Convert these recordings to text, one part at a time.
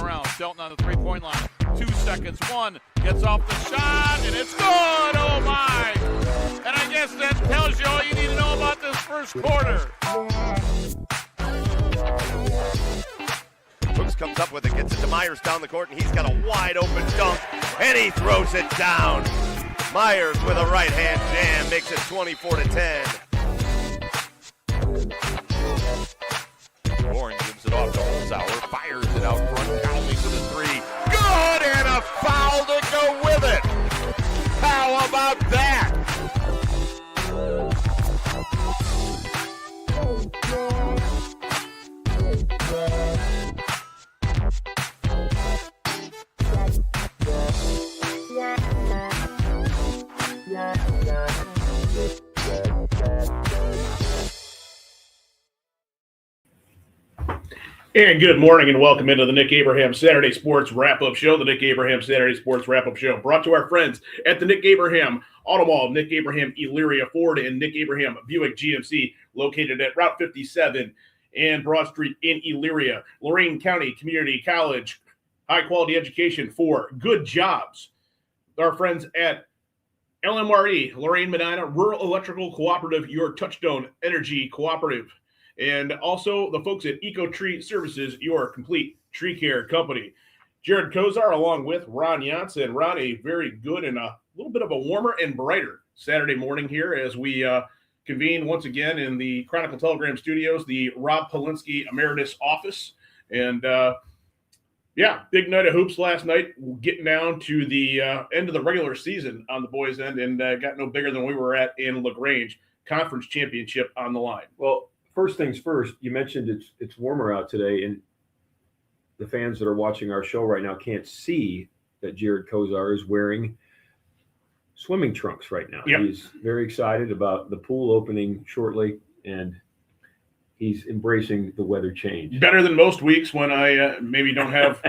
around. Shelton on the three-point line. 2 seconds. One gets off the shot, and it's good. Oh, my. And I guess that tells you all you need to know about this first quarter. Brooks comes up with it, gets it to Myers down the court, and he's got a wide-open dunk, and he throws it down. Myers with a right-hand jam makes it 24-10. Warren gives it off to Holzhauer, fires it out front. Conley for the three. Good, and a foul to go with it. How about that? And good morning and welcome into the Nick Abraham Saturday Sports Wrap-Up Show. The Nick Abraham Saturday Sports Wrap-Up Show brought to our friends at the Nick Abraham Auto Mall, Nick Abraham Elyria Ford, and Nick Abraham Buick GMC, located at Route 57 and Broad Street in Elyria. Lorain County Community College, high-quality education for good jobs. Our friends at LMRE, Lorain Medina, Rural Electrical Cooperative, your Touchstone Energy Cooperative. And also the folks at Eco Tree Services, your complete tree care company. Jared Kozar along with Ron Janssen. Ron, a very good and a little bit of a warmer and brighter Saturday morning here as we convene once again in the Chronicle Telegram studios, the Rob Polinsky Emeritus office. And big night of hoops last night, getting down to the end of the regular season on the boys' end, and got no bigger than we were at in LaGrange. Conference championship on the line. Well, first things first, you mentioned it's warmer out today, and the fans that are watching our show right now can't see that Jared Kozar is wearing swimming trunks right now. Yep. He's very excited about the pool opening shortly, and he's embracing the weather change. Better than most weeks when I maybe don't have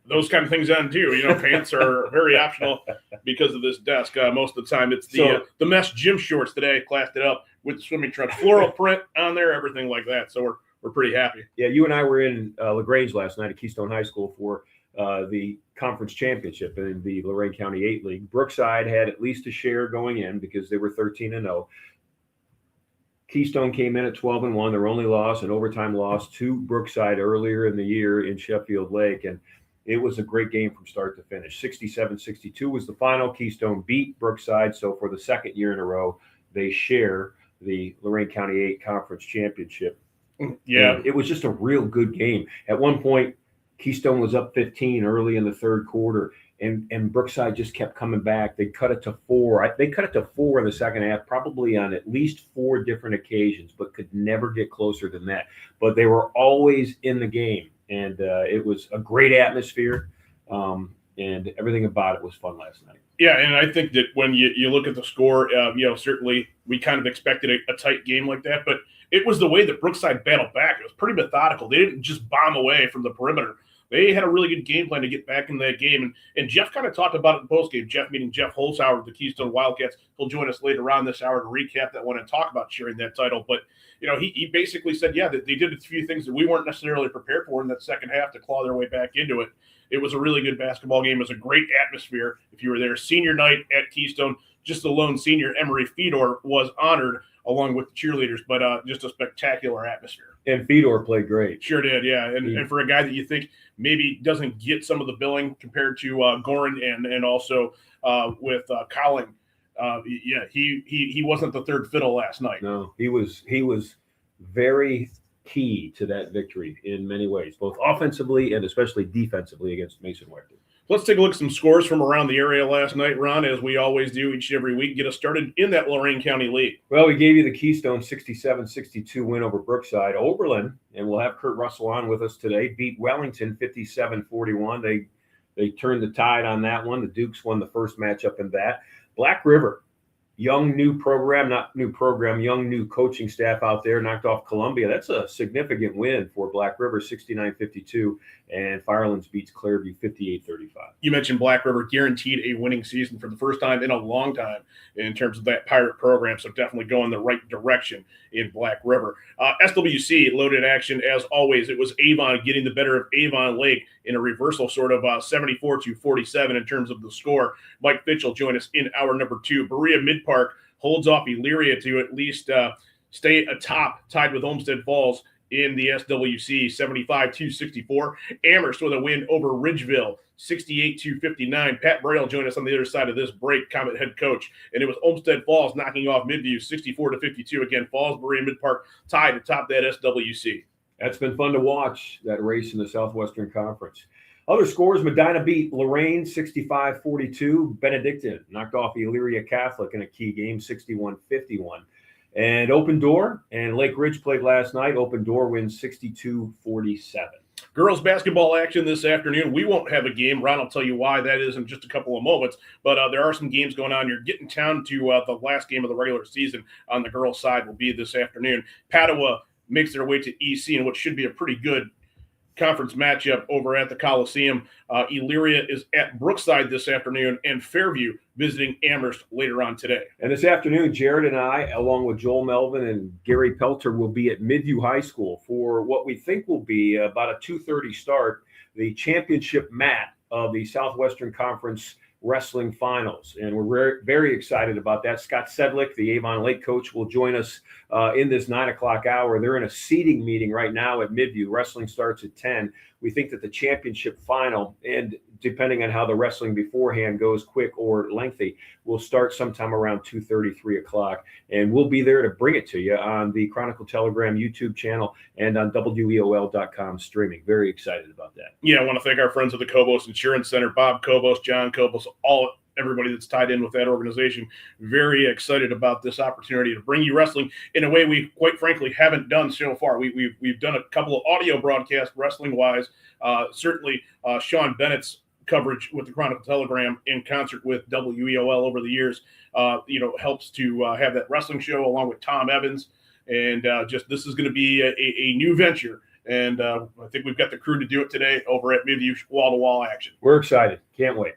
those kind of things on too. You know, pants are very optional because of this desk. Most of the time, it's the mesh gym shorts today. I classed it up with the swimming trunks, floral print on there, everything like that. So we're pretty happy. Yeah, you and I were in LaGrange last night at Keystone High School for the conference championship in the Lorain County 8 League. Brookside had at least a share going in because they were 13-0. Keystone came in at 12-1. Their only loss, an overtime loss to Brookside earlier in the year in Sheffield Lake, and it was a great game from start to finish. 67-62 was the final. Keystone beat Brookside, so for the second year in a row, they share the Lorain County 8 Conference Championship. Yeah. And it was just a real good game. At one point, Keystone was up 15 early in the third quarter, and Brookside just kept coming back. They cut it to 4. They cut it to 4 in the second half, probably on at least 4 different occasions, but could never get closer than that. But they were always in the game, and it was a great atmosphere, and everything about it was fun last night. Yeah, and I think that when you look at the score, certainly we kind of expected a tight game like that, but it was the way that Brookside battled back. It was pretty methodical. They didn't just bomb away from the perimeter. They had a really good game plan to get back in that game. And Jeff kind of talked about it in postgame. Jeff, meaning Jeff Holzhauer of the Keystone Wildcats, he'll join us later on this hour to recap that one and talk about sharing that title. But, he basically said, that they did a few things that we weren't necessarily prepared for in that second half to claw their way back into it. It was a really good basketball game. It was a great atmosphere. If you were there, senior night at Keystone, just the lone senior, Emery Fedor, was honored along with the cheerleaders, but just a spectacular atmosphere. And Fedor played great. Sure did, yeah. And for a guy that you think maybe doesn't get some of the billing compared to Gorin and also with Colling, he wasn't the third fiddle last night. No, he was very key to that victory in many ways, both offensively and especially defensively against Mason Wechter. Let's take a look at some scores from around the area last night, Ron, as we always do each and every week. Get us started in that Lorain County League. Well, we gave you the Keystone 67-62 win over Brookside. Oberlin, and we'll have Kurt Russell on with us today, beat Wellington 57-41. They turned the tide on that one. The Dukes won the first matchup in that. Black River young new coaching staff out there, knocked off Columbia. That's a significant win for Black River, 69-52, and Firelands beats Clairview 58-35. You mentioned Black River guaranteed a winning season for the first time in a long time in terms of that Pirate program, so definitely going the right direction in Black River. SWC loaded action as always. It was Avon getting the better of Avon Lake in a reversal, sort of 74-47 in terms of the score. Mike Fitchell joined us in hour number 2. Berea Mid-Park holds off Elyria to at least stay atop, tied with Olmsted Falls in the SWC, 75-64. Amherst with a win over Ridgeville, 68-59. Pat Braille joined us on the other side of this break, Comet head coach, and it was Olmsted Falls knocking off Midview, 64-52. Again, Falls, Berea Mid-Park tied atop that SWC. That's been fun to watch, that race in the Southwestern Conference. Other scores, Medina beat Lorraine 65-42. Benedictine knocked off Elyria Catholic in a key game, 61-51. And Open Door and Lake Ridge played last night. Open Door wins 62-47. Girls basketball action this afternoon. We won't have a game. Ron will tell you why that is in just a couple of moments. But there are some games going on. You're getting down to the last game of the regular season on the girls' side will be this afternoon. Padua makes their way to EC in what should be a pretty good conference matchup over at the Coliseum. Elyria is at Brookside this afternoon, and Fairview visiting Amherst later on today. And this afternoon, Jared and I, along with Joel Melvin and Gary Pelter, will be at Midview High School for what we think will be about a 2:30 start, the championship mat of the Southwestern Conference Wrestling Finals. And we're very, very excited about that. Scott Sedlick, the Avon Lake coach, will join us in this 9 o'clock hour. They're in a seating meeting right now at Midview. Wrestling starts at 10. We think that the championship final, and depending on how the wrestling beforehand goes, quick or lengthy, will start sometime around 2:30, 3 o'clock. And we'll be there to bring it to you on the Chronicle Telegram YouTube channel and on WEOL.com streaming. Very excited about that. Yeah, I want to thank our friends at the Cobos Insurance Center, Bob Cobos, John Cobos, everybody that's tied in with that organization. Very excited about this opportunity to bring you wrestling in a way we, quite frankly, haven't done so far. We've done a couple of audio broadcasts wrestling-wise. Certainly, Sean Bennett's coverage with the Chronicle Telegram in concert with WEOL over the years, helps to have that wrestling show along with Tom Evans. And this is going to be a new venture. And I think we've got the crew to do it today over at Midview wall-to-wall action. We're excited. Can't wait.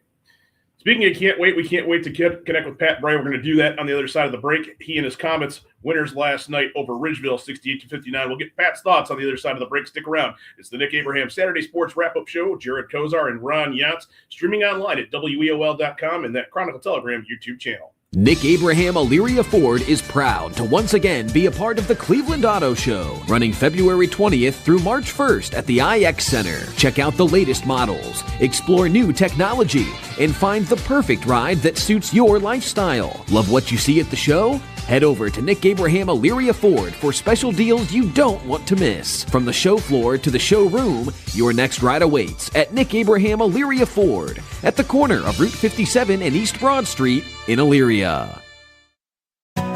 Speaking of can't wait, we can't wait to connect with Pat Bray. We're going to do that on the other side of the break. He and his Comets, winners last night over Ridgeville, 68-59. We'll get Pat's thoughts on the other side of the break. Stick around. It's the Nick Abraham Saturday Sports Wrap-Up Show. Jared Kozar and Ron Yance, streaming online at WEOL.com and that Chronicle Telegram YouTube channel. Nick Abraham Elyria Ford is proud to once again be a part of the Cleveland Auto Show, running February 20th through March 1st at the IX Center. Check out the latest models, explore new technology, and find the perfect ride that suits your lifestyle. Love what you see at the show? Head over to Nick Abraham Elyria Ford for special deals you don't want to miss. From the show floor to the showroom, your next ride awaits at Nick Abraham Elyria Ford at the corner of Route 57 and East Broad Street in Elyria.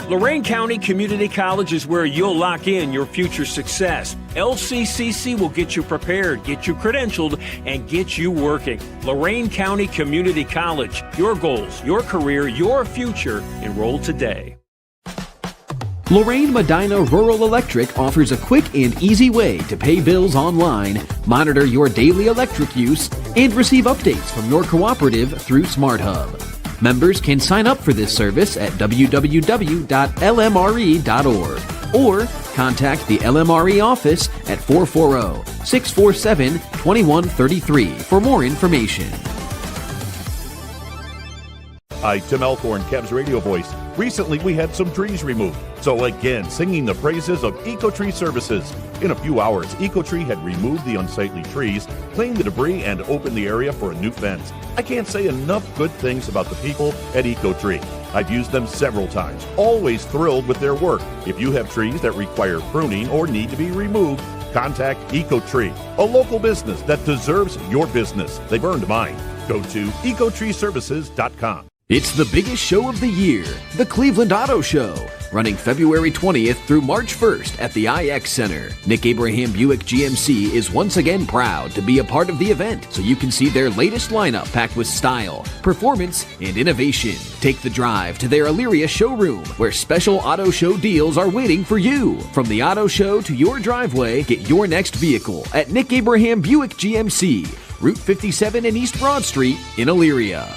Lorain County Community College is where you'll lock in your future success. LCCC will get you prepared, get you credentialed, and get you working. Lorain County Community College. Your goals, your career, your future. Enroll today. Lorraine Medina Rural Electric offers a quick and easy way to pay bills online, monitor your daily electric use, and receive updates from your cooperative through SmartHub. Members can sign up for this service at www.lmre.org or contact the LMRE office at 440-647-2133 for more information. Hi, Tim Elkhorn, Cavs radio voice. Recently, we had some trees removed. So again, singing the praises of EcoTree Services. In a few hours, EcoTree had removed the unsightly trees, cleaned the debris, and opened the area for a new fence. I can't say enough good things about the people at EcoTree. I've used them several times, always thrilled with their work. If you have trees that require pruning or need to be removed, contact EcoTree, a local business that deserves your business. They've earned mine. Go to ecotreeservices.com. It's the biggest show of the year, the Cleveland Auto Show, running February 20th through March 1st at the IX Center. Nick Abraham Buick GMC is once again proud to be a part of the event, so you can see their latest lineup packed with style, performance, and innovation. Take the drive to their Elyria showroom, where special auto show deals are waiting for you. From the auto show to your driveway, get your next vehicle at Nick Abraham Buick GMC, Route 57 and East Broad Street in Elyria.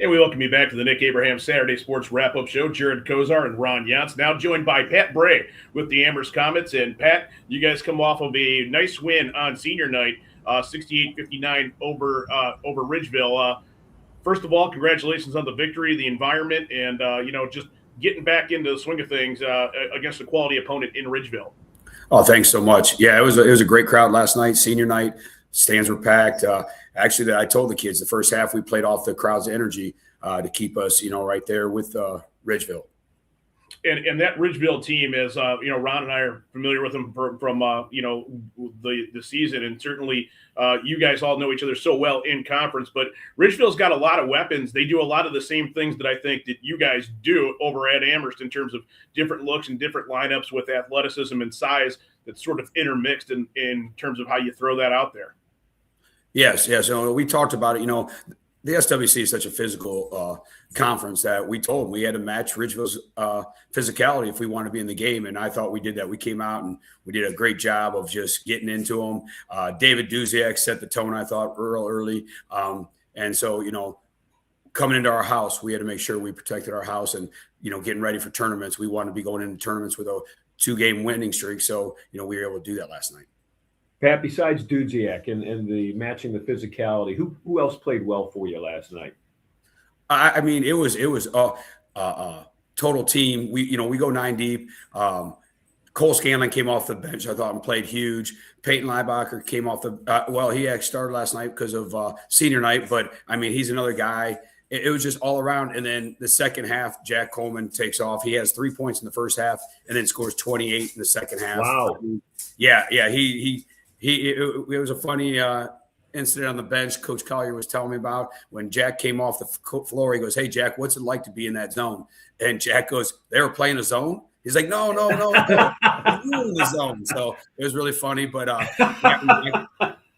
And we welcome you back to the Nick Abraham Saturday Sports Wrap-Up Show. Jared Kozar and Ron Yance, now joined by Pat Bray with the Amherst Comets. And Pat, you guys come off of a nice win on senior night, 68-59 over Ridgeville. First of all, congratulations on the victory, the environment, and just getting back into the swing of things against a quality opponent in Ridgeville. Oh, thanks so much. Yeah, it was a great crowd last night, senior night. Stands were packed. Actually, I told the kids the first half we played off the crowd's energy to keep us, right there with Ridgeville. And that Ridgeville team is, Ron and I are familiar with them from the season, and certainly you guys all know each other so well in conference. But Ridgeville's got a lot of weapons. They do a lot of the same things that I think that you guys do over at Amherst in terms of different looks and different lineups with athleticism and size that's sort of intermixed in terms of how you throw that out there. Yes. So we talked about it. The SWC is such a physical conference that we told them we had to match Ridgeville's physicality if we want to be in the game. And I thought we did that. We came out and we did a great job of just getting into them. David Duziak set the tone, I thought, early. And so, coming into our house, we had to make sure we protected our house and, getting ready for tournaments. We wanted to be going into tournaments with a 2-game winning streak. So, we were able to do that last night. Pat, besides Dudziak and the matching the physicality, who else played well for you last night? I mean, it was total team. We go 9 deep. Cole Scanlon came off the bench, I thought, and played huge. Peyton Leibacher came off the he actually started last night because of senior night, but I mean, he's another guy. It was just all around. And then the second half, Jack Coleman takes off. He has 3 points in the first half and then scores 28 in the second half. Wow. Yeah. It was a funny incident on the bench Coach Collier was telling me about. When Jack came off the floor, he goes, "Hey, Jack, what's it like to be in that zone?" And Jack goes, "They were playing a zone?" He's like, no, we're in the zone. So it was really funny. But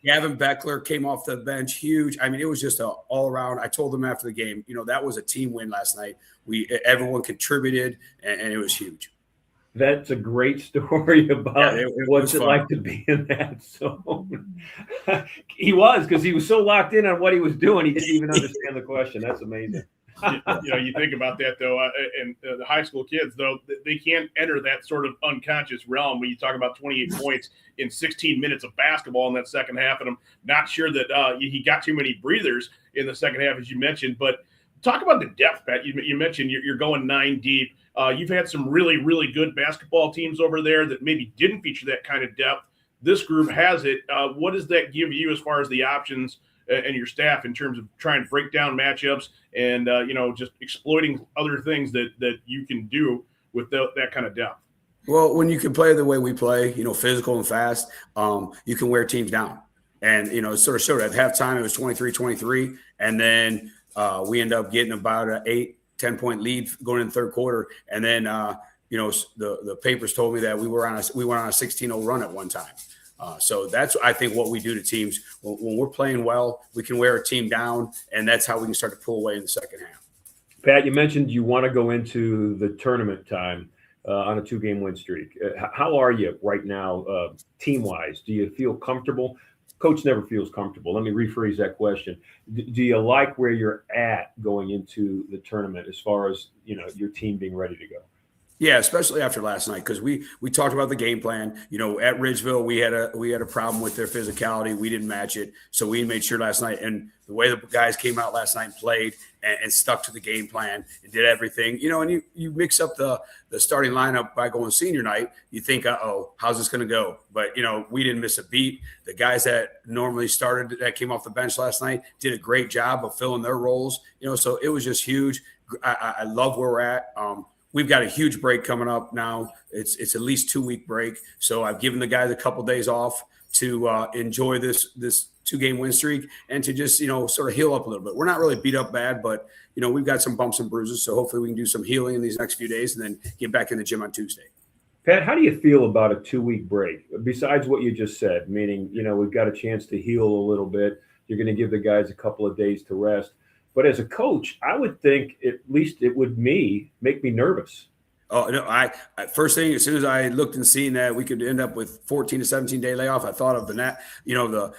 Gavin Beckler came off the bench, huge. I mean, it was just all around. I told them after the game, that was a team win last night. Everyone contributed, and it was huge. That's a great story about what's it fun. Like to be in that zone. He was, because he was so locked in on what he was doing, he didn't even understand the question. That's amazing. You think about that, though, and the high school kids, though, they can't enter that sort of unconscious realm when you talk about 28 points in 16 minutes of basketball in that second half. And I'm not sure that he got too many breathers in the second half, as you mentioned. But talk about the depth, Pat. You mentioned you're going 9 deep. You've had some really, really good basketball teams over there that maybe didn't feature that kind of depth. This group has it. What does that give you as far as the options and your staff in terms of trying to break down matchups and, just exploiting other things that you can do with that kind of depth? Well, when you can play the way we play, physical and fast, you can wear teams down. And, it sort of showed at halftime, it was 23-23. And then we end up getting about an 8-10 point lead going in the third quarter. And then, the papers told me that we went on a 16-0 run at one time. So that's, I think, what we do to teams. When we're playing well, we can wear a team down, and that's how we can start to pull away in the second half. Pat, you mentioned you want to go into the tournament time on a 2-game win streak. How are you right now, team-wise? Do you feel comfortable? Coach never feels comfortable. Let me rephrase that question. Do you like where you're at going into the tournament as far as, your team being ready to go? Yeah, especially after last night, because we talked about the game plan. At Ridgeville, we had a problem with their physicality. We didn't match it, so we made sure last night. And the way the guys came out last night and played and stuck to the game plan and did everything, and you mix up the starting lineup by going senior night. You think, how's this going to go? But we didn't miss a beat. The guys that normally started that came off the bench last night did a great job of filling their roles. So it was just huge. I love where we're at. We've got a huge break coming up now. It's at least 2-week break. So I've given the guys a couple days off to enjoy this 2-game win streak and to just, sort of heal up a little bit. We're not really beat up bad, but, we've got some bumps and bruises. So hopefully we can do some healing in these next few days and then get back in the gym on Tuesday. Pat, how do you feel about a 2-week break? Besides what you just said, meaning, we've got a chance to heal a little bit. You're going to give the guys a couple of days to rest. But as a coach, I would think at least it would make me nervous. Oh, no, I first thing, as soon as I looked and seen that we could end up with 14 to 17 day layoff, I thought of the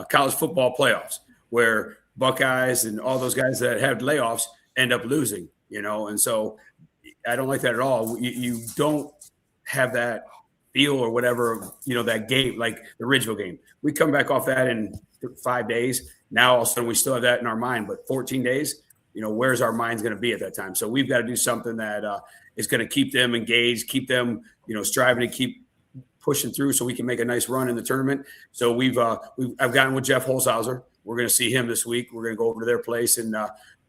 college football playoffs where Buckeyes and all those guys that had layoffs end up losing, and so I don't like that at all. You don't have that feel or whatever, that game, like the Ridgeville game. We come back off that in 5 days. Now all of a sudden we still have that in our mind, but 14 days, where's our minds going to be at that time? So we've got to do something that is going to keep them engaged, keep them, striving to keep pushing through so we can make a nice run in the tournament. So I've gotten with Jeff Holzhauser. We're going to see him this week. We're going to go over to their place and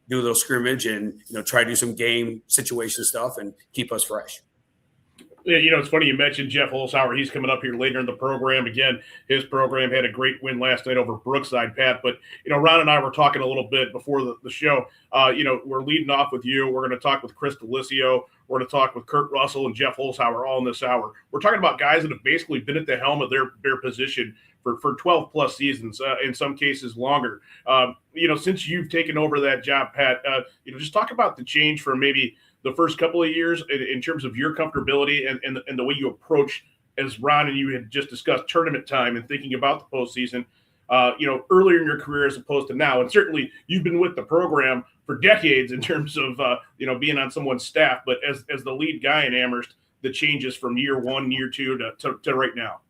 do a little scrimmage and, try to do some game situation stuff and keep us fresh. Yeah, it's funny you mentioned Jeff Holzhauer. He's coming up here later in the program. Again, his program had a great win last night over Brookside, Pat. But, Ron and I were talking a little bit before the show. We're leading off with you. We're going to talk with Chris Delisio. We're going to talk with Kurt Russell and Jeff Holzhauer all in this hour. We're talking about guys that have basically been at the helm of their position for 12-plus seasons, in some cases longer. Since you've taken over that job, Pat, just talk about the change from maybe – the first couple of years in terms of your comfortability and the way you approach, as Ron and you had just discussed, tournament time and thinking about the postseason, earlier in your career as opposed to now. And certainly you've been with the program for decades in terms of, being on someone's staff. But as the lead guy in Amherst, the changes from year one, year two to right now.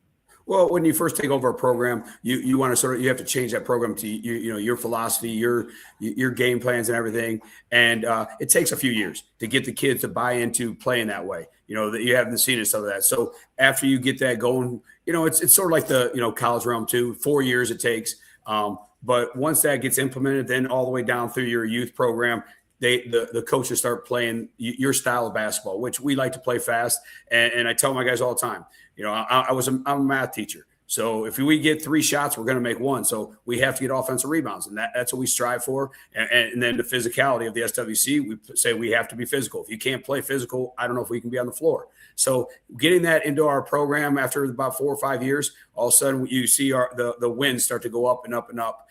Well, when you first take over a program, you want to you have to change that program to your philosophy, your game plans and everything. And it takes a few years to get the kids to buy into playing that way. That you haven't seen some of that. So after you get that going, it's sort of like the college realm too. 4 years it takes. But once that gets implemented, then all the way down through your youth program, the coaches start playing your style of basketball, which we like to play fast. And I tell my guys all the time, I'm a math teacher. So if we get 3 shots, we're going to make 1. So we have to get offensive rebounds, and that's what we strive for. And then the physicality of the SWC, we say we have to be physical. If you can't play physical, I don't know if we can be on the floor. So getting that into our program after about 4 or 5 years, all of a sudden you see the wins start to go up and up and up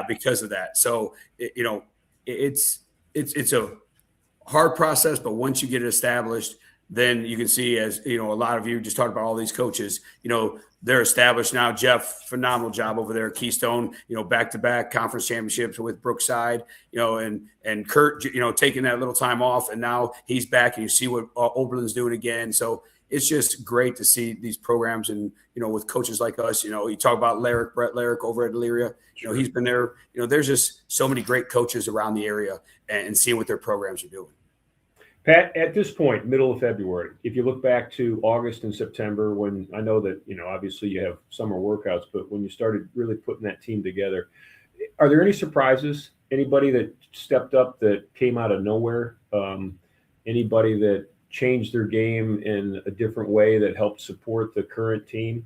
because of that. So it's a hard process, but once you get it established, then you can see, as a lot of you just talked about all these coaches, they're established now. Jeff, phenomenal job over there at Keystone, back-to-back conference championships with Brookside, and Kurt, taking that little time off, and now he's back, and you see what Oberlin's doing again. So it's just great to see these programs and, with coaches like us, you talk about Brett Larrick over at Elyria, he's been there, there's just so many great coaches around the area and seeing what their programs are doing. Pat, at this point, middle of February, if you look back to August and September, when I know that, obviously you have summer workouts, but when you started really putting that team together, are there any surprises? Anybody that stepped up that came out of nowhere? Anybody that changed their game in a different way that helped support the current team?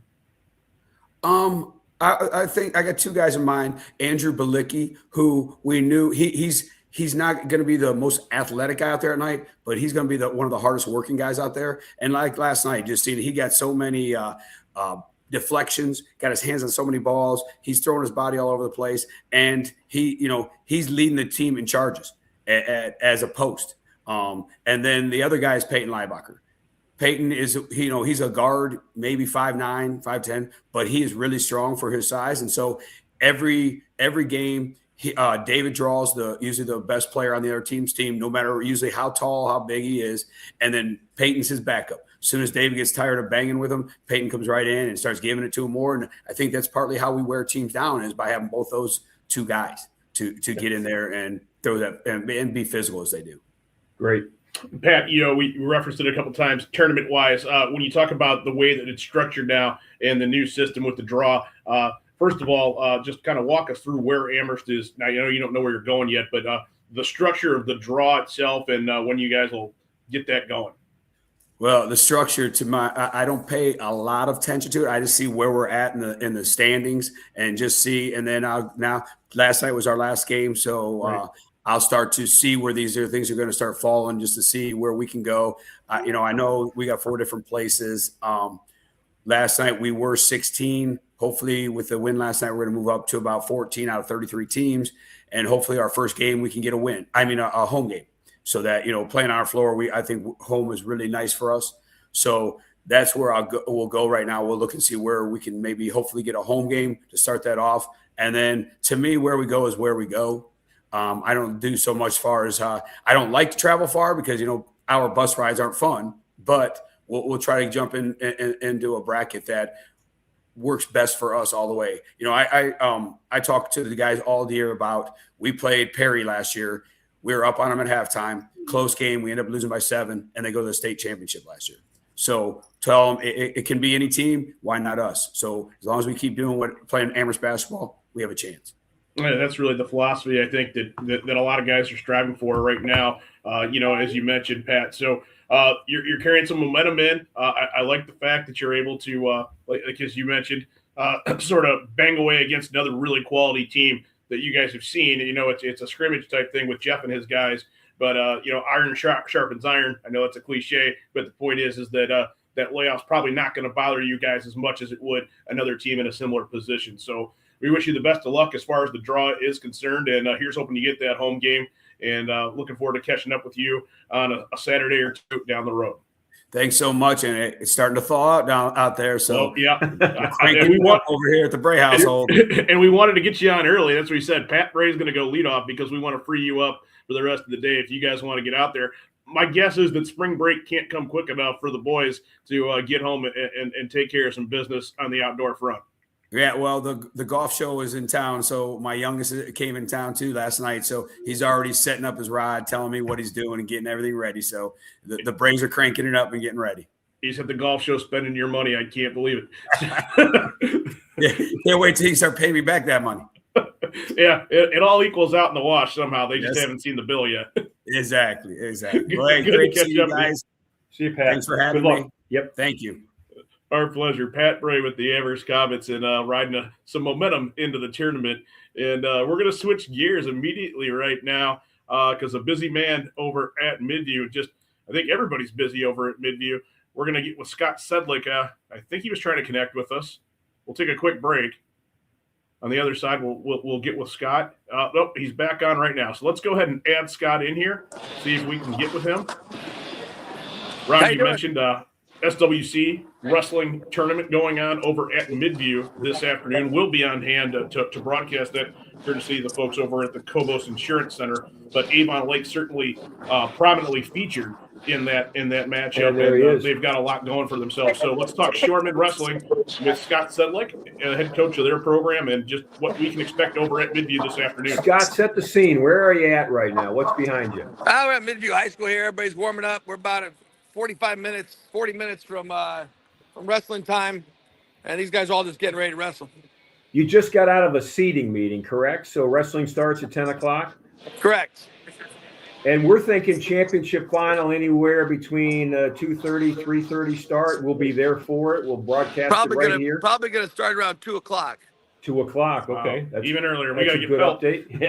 I think I got 2 guys in mind. Andrew Balicki, who we knew he's not going to be the most athletic guy out there at night, but he's going to be one of the hardest working guys out there. And like last night, just seeing he got so many deflections, got his hands on so many balls. He's throwing his body all over the place, and he's leading the team in charges as a post. And then the other guy is Peyton Leibacher. Peyton is, he's a guard, maybe 5'9", 5'10", but he is really strong for his size. And so every game, David draws usually the best player on the other team's team, no matter usually how tall, how big he is. And then Peyton's his backup. As soon as David gets tired of banging with him, Peyton comes right in and starts giving it to him more. And I think that's partly how we wear teams down, is by having both those 2 guys to get in there and throw that and be physical as they do. Great. Pat, we referenced it a couple times tournament-wise. When you talk about the way that it's structured now and the new system with the draw, first of all, just kind of walk us through where Amherst is. Now, you don't know where you're going yet, but the structure of the draw itself and when you guys will get that going. Well, the structure I don't pay a lot of attention to it. I just see where we're at in the standings and just see. And then last night was our last game, so Right. I'll start to see where these other things are going to start falling, just to see where we can go. I know we got 4 different places. Last night we were 16. Hopefully, with the win last night, we're going to move up to about 14 out of 33 teams, and hopefully, our first game we can get a win. I mean, a home game. So that, playing on our floor, I think home is really nice for us. So that's where we'll go right now. We'll look and see where we can maybe hopefully get a home game to start that off. And then to me, where we go is where we go. I don't do so much far as I don't like to travel far because, our bus rides aren't fun, but we'll try to jump in and do a bracket that works best for us all the way. I talked to the guys all year about, we played Perry last year. We were up on them at halftime, close game. We ended up losing by 7, and they go to the state championship last year. So tell them it can be any team. Why not us? So as long as we keep doing playing Amherst basketball, we have a chance. Yeah, that's really the philosophy I think that a lot of guys are striving for right now. As you mentioned, Pat. So you're carrying some momentum in. I like the fact that you're able to, like as you mentioned, sort of bang away against another really quality team that you guys have seen. It's a scrimmage type thing with Jeff and his guys, but iron sharpens iron. I know it's a cliche, but the point is that that layoff's probably not going to bother you guys as much as it would another team in a similar position. So we wish you the best of luck as far as the draw is concerned, and here's hoping you get that home game, and looking forward to catching up with you on a Saturday or 2 down the road. Thanks so much, and it's starting to thaw out there. So yeah, and we want over here at the Bray household, and we wanted to get you on early. That's what we said. Pat Bray is going to go lead off because we want to free you up for the rest of the day. If you guys want to get out there, my guess is that spring break can't come quick enough for the boys to get home and take care of some business on the outdoor front. Yeah, well, the golf show is in town, so my youngest came in town too last night. So he's already setting up his rod, telling me what he's doing and getting everything ready. So the Braves are cranking it up and getting ready. He's at the golf show spending your money. I can't believe it. Yeah, can't wait till you start paying me back that money. Yeah, it all equals out in the wash somehow. They just haven't seen the bill yet. Exactly. Well, hey, great to see you guys. See you, Pat. Thanks for having me. Yep. Thank you. Our pleasure. Pat Bray with the Amherst Comets and riding some momentum into the tournament. And we're going to switch gears immediately right now because a busy man over at Midview. I think everybody's busy over at Midview. We're going to get with Scott Sedlick. I think he was trying to connect with us. We'll take a quick break. On the other side, we'll get with Scott. Nope, he's back on right now. So let's go ahead and add Scott in here, see if we can get with him. Ron, you mentioned SWC wrestling tournament going on over at Midview this afternoon. We'll be on hand to broadcast that, courtesy of the folks over at the Cobos Insurance Center. But Avon Lake certainly prominently featured in that matchup. And there he is. They've got a lot going for themselves. So let's talk short mid wrestling with Scott Sedlick, head coach of their program, and just what we can expect over at Midview this afternoon. Scott, set the scene. Where are you at right now? What's behind you? We're at Midview High School here. Everybody's warming up. We're about 40 minutes from wrestling time, and these guys are all just getting ready to wrestle. You just got out of a seating meeting, correct? So wrestling starts at 10 o'clock? Correct. And we're thinking championship final anywhere between 2:30, 3:30 start. We'll be there for it. We'll broadcast here. Probably going to start around 2 o'clock. 2 o'clock, okay. That's even earlier. We That's got a to get good felt. update.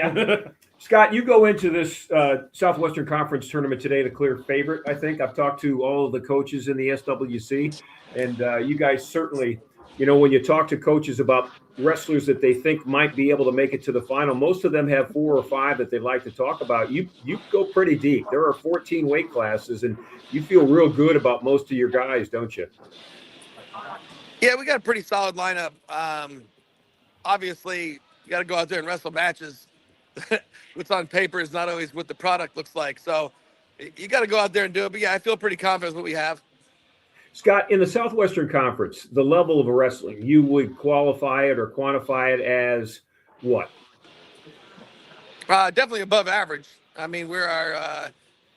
Yeah. Scott, you go into this Southwestern Conference tournament today the clear favorite, I think. I've talked to all of the coaches in the SWC, and you guys certainly, when you talk to coaches about wrestlers that they think might be able to make it to the final, most of them have 4 or 5 that they'd like to talk about. You go pretty deep. There are 14 weight classes, and you feel real good about most of your guys, don't you? Yeah, we got a pretty solid lineup. Obviously, you got to go out there and wrestle matches. What's on paper is not always what the product looks like. So you got to go out there and do it. But, yeah, I feel pretty confident with what we have. Scott, in the Southwestern Conference, the level of wrestling, you would qualify it or quantify it as what? Definitely above average. I mean, we're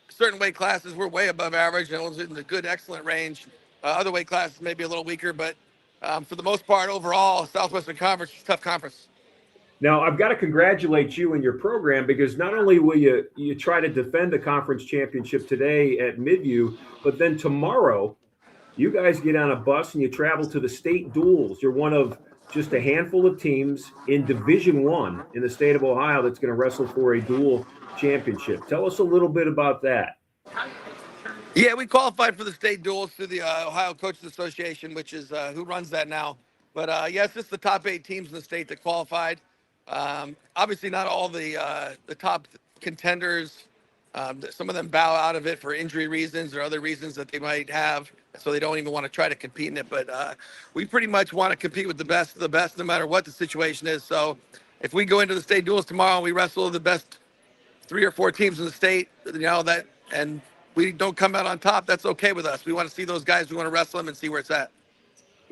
certain weight classes, we're way above average, and it's in the good, excellent range. Other weight classes may be a little weaker, but for the most part, overall, Southwestern Conference is a tough conference. Now, I've got to congratulate you and your program because not only will you try to defend the conference championship today at Midview, but then tomorrow you guys get on a bus and you travel to the state duels. You're one of just a handful of teams in Division I in the state of Ohio that's going to wrestle for a dual championship. Tell us a little bit about that. Yeah, we qualified for the state duels through the Ohio Coaches Association, which is who runs that now. But yes, it's the top 8 teams in the state that qualified. Obviously, not all the top contenders. Some of them bow out of it for injury reasons or other reasons that they might have, so they don't even want to try to compete in it. But we pretty much want to compete with the best of the best, no matter what the situation is. So if we go into the state duels tomorrow and we wrestle the best 3 or 4 teams in the state, and we don't come out on top, that's okay with us. We want to see those guys. We want to wrestle them and see where it's at.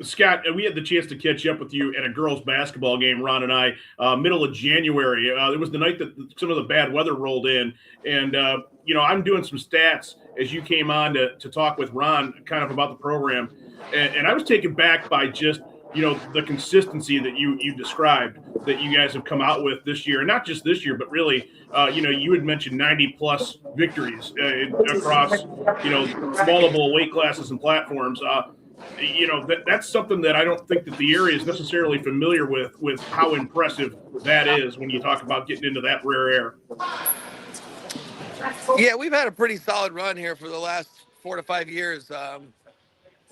Scott, we had the chance to catch up with you at a girls' basketball game, Ron and I, middle of January. It was the night that some of the bad weather rolled in. And, I'm doing some stats as you came on to talk with Ron kind of about the program. And I was taken back by just, the consistency that you described that you guys have come out with this year. And not just this year, but really, you had mentioned 90-plus victories across, multiple weight classes and platforms. That's something that I don't think that the area is necessarily familiar with how impressive that is when you talk about getting into that rare air. Yeah, we've had a pretty solid run here for the last 4 to 5 years. A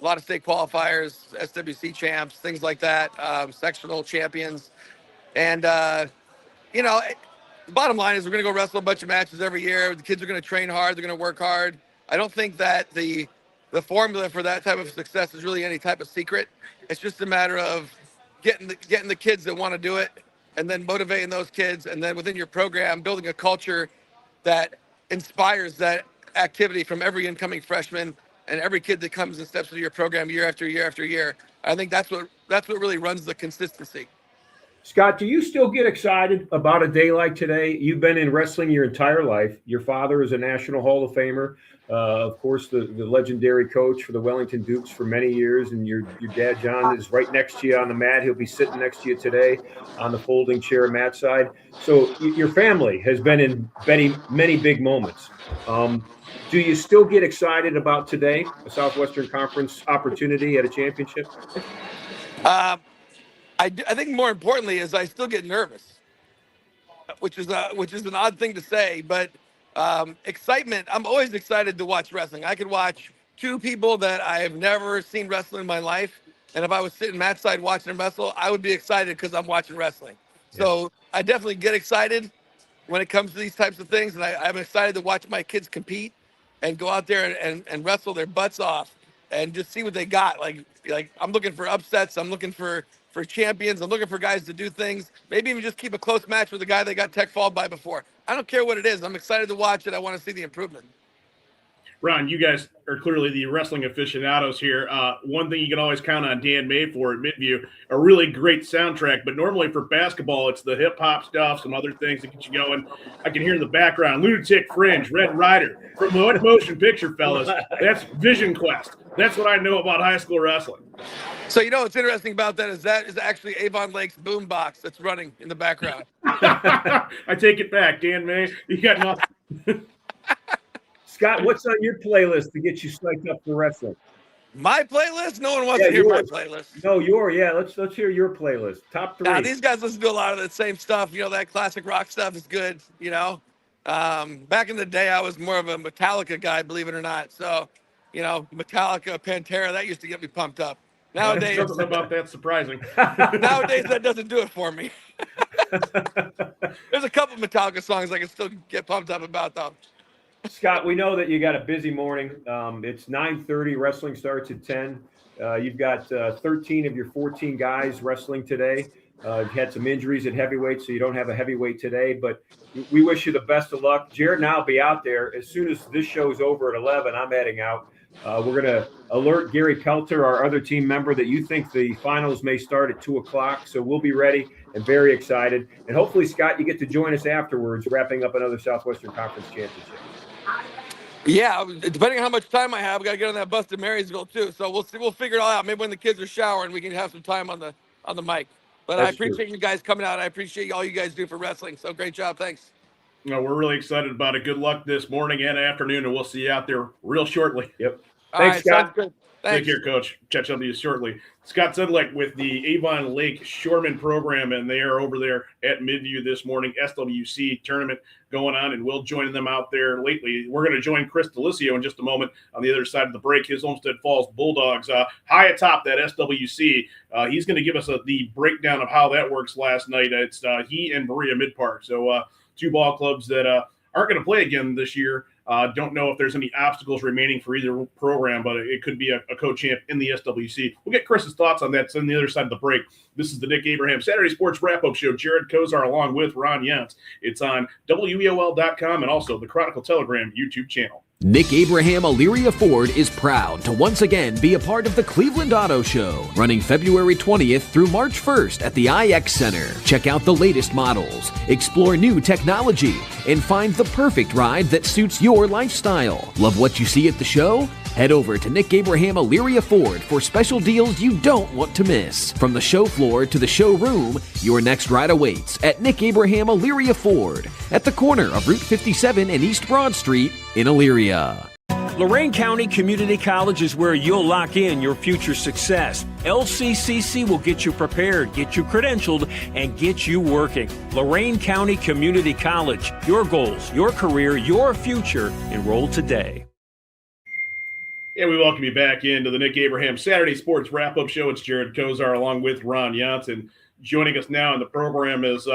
lot of state qualifiers, SWC champs, things like that, sectional champions. And, the bottom line is we're going to go wrestle a bunch of matches every year. The kids are going to train hard. They're going to work hard. I don't think that the formula for that type of success is really any type of secret. It's just a matter of getting the kids that want to do it and then motivating those kids. And then within your program, building a culture that inspires that activity from every incoming freshman and every kid that comes and steps into your program year after year after year. I think that's what really runs the consistency. Scott, do you still get excited about a day like today? You've been in wrestling your entire life. Your father is a National Hall of Famer. Of course, the legendary coach for the Wellington Dukes for many years. And your dad, John, is right next to you on the mat. He'll be sitting next to you today on the folding chair mat side. So your family has been in many big moments. Do you still get excited about today, a Southwestern Conference opportunity at a championship? I think more importantly is I still get nervous, which is an odd thing to say, but excitement. I'm always excited to watch wrestling. I could watch 2 people that I have never seen wrestle in my life, and if I was sitting mat side watching them wrestle, I would be excited because I'm watching wrestling. So I definitely get excited when it comes to these types of things, and I'm excited to watch my kids compete and go out there and wrestle their butts off and just see what they got. Like I'm looking for upsets. I'm looking for champions. I'm looking for guys to do things. Maybe even just keep a close match with a guy they got tech fouled by before. I don't care what it is. I'm excited to watch it. I want to see the improvement. Ron, you guys are clearly the wrestling aficionados here. One thing you can always count on Dan May for at Midview, a really great soundtrack. But normally for basketball, it's the hip-hop stuff, some other things that get you going. I can hear in the background, Lunatic Fringe, Red Rider. From what motion picture, fellas? That's Vision Quest. That's what I know about high school wrestling. So what's interesting about that is actually Avon Lake's boombox that's running in the background. I take it back, Dan May. You got nothing. Scott, what's on your playlist to get you psyched up for wrestling? My playlist? No one wants to hear my playlist. No, let's hear your playlist. Top 3. Now, these guys listen to a lot of the same stuff. That classic rock stuff is good, Back in the day, I was more of a Metallica guy, believe it or not. So, Metallica, Pantera, that used to get me pumped up. Nowadays, something about that surprising. Nowadays, that doesn't do it for me. There's a couple Metallica songs I can still get pumped up about, though. Scott, we know that you got a busy morning. It's 9:30. Wrestling starts at 10. You've got 13 of your 14 guys wrestling today. You've had some injuries at heavyweight, so you don't have a heavyweight today. But we wish you the best of luck. Jared and I will be out there. As soon as this show's over at 11, I'm heading out. We're going to alert Gary Pelter, our other team member, that you think the finals may start at 2 o'clock. So we'll be ready and very excited. And hopefully, Scott, you get to join us afterwards, wrapping up another Southwestern Conference championship. Yeah, depending on how much time I have, we got to get on that bus to Marysville too. So we'll see. We'll figure it all out. Maybe when the kids are showering, we can have some time on the mic. But That's I appreciate you guys coming out. I appreciate all you guys do for wrestling. So great job. Thanks. We're really excited about it. Good luck this morning and afternoon, and we'll see you out there real shortly. Yep. All Thanks, right, Scott. sounds good. Take Thanks. care, Coach. Catch up with you shortly. Scott Sedlick with the Avon Lake Shoreman program, and they are over there at Midview this morning. SWC tournament going on, and we'll join them out there lately. We're going to join Chris Delisio in just a moment on the other side of the break. His Olmsted Falls Bulldogs high atop that SWC. He's going to give us the breakdown of how that works last night. It's he and Berea Mid-Park. So two ball clubs that aren't going to play again this year. Don't know if there's any obstacles remaining for either program, but it could be a co-champ in the SWC. We'll get Chris's thoughts on that. It's on the other side of the break. This is the Nick Abraham Saturday Sports Wrap-Up Show. Jared Kozar along with Ron Yance. It's on WEOL.com and also the Chronicle Telegram YouTube channel. Nick Abraham Elyria Ford is proud to once again be a part of the Cleveland Auto Show, running February 20th through March 1st at the IX Center. Check out the latest models, explore new technology, and find the perfect ride that suits your lifestyle. Love what you see at the show? Head over to Nick Abraham Elyria Ford for special deals you don't want to miss. From the show floor to the showroom, your next ride awaits at Nick Abraham Elyria Ford at the corner of Route 57 and East Broad Street in Elyria. Lorain County Community College is where you'll lock in your future success. LCCC will get you prepared, get you credentialed, and get you working. Lorain County Community College. Your goals, your career, your future. Enroll today. And we welcome you back into the Nick Abraham Saturday Sports Wrap-Up Show. It's Jared Kozar along with Ron Yance. Joining us now in the program is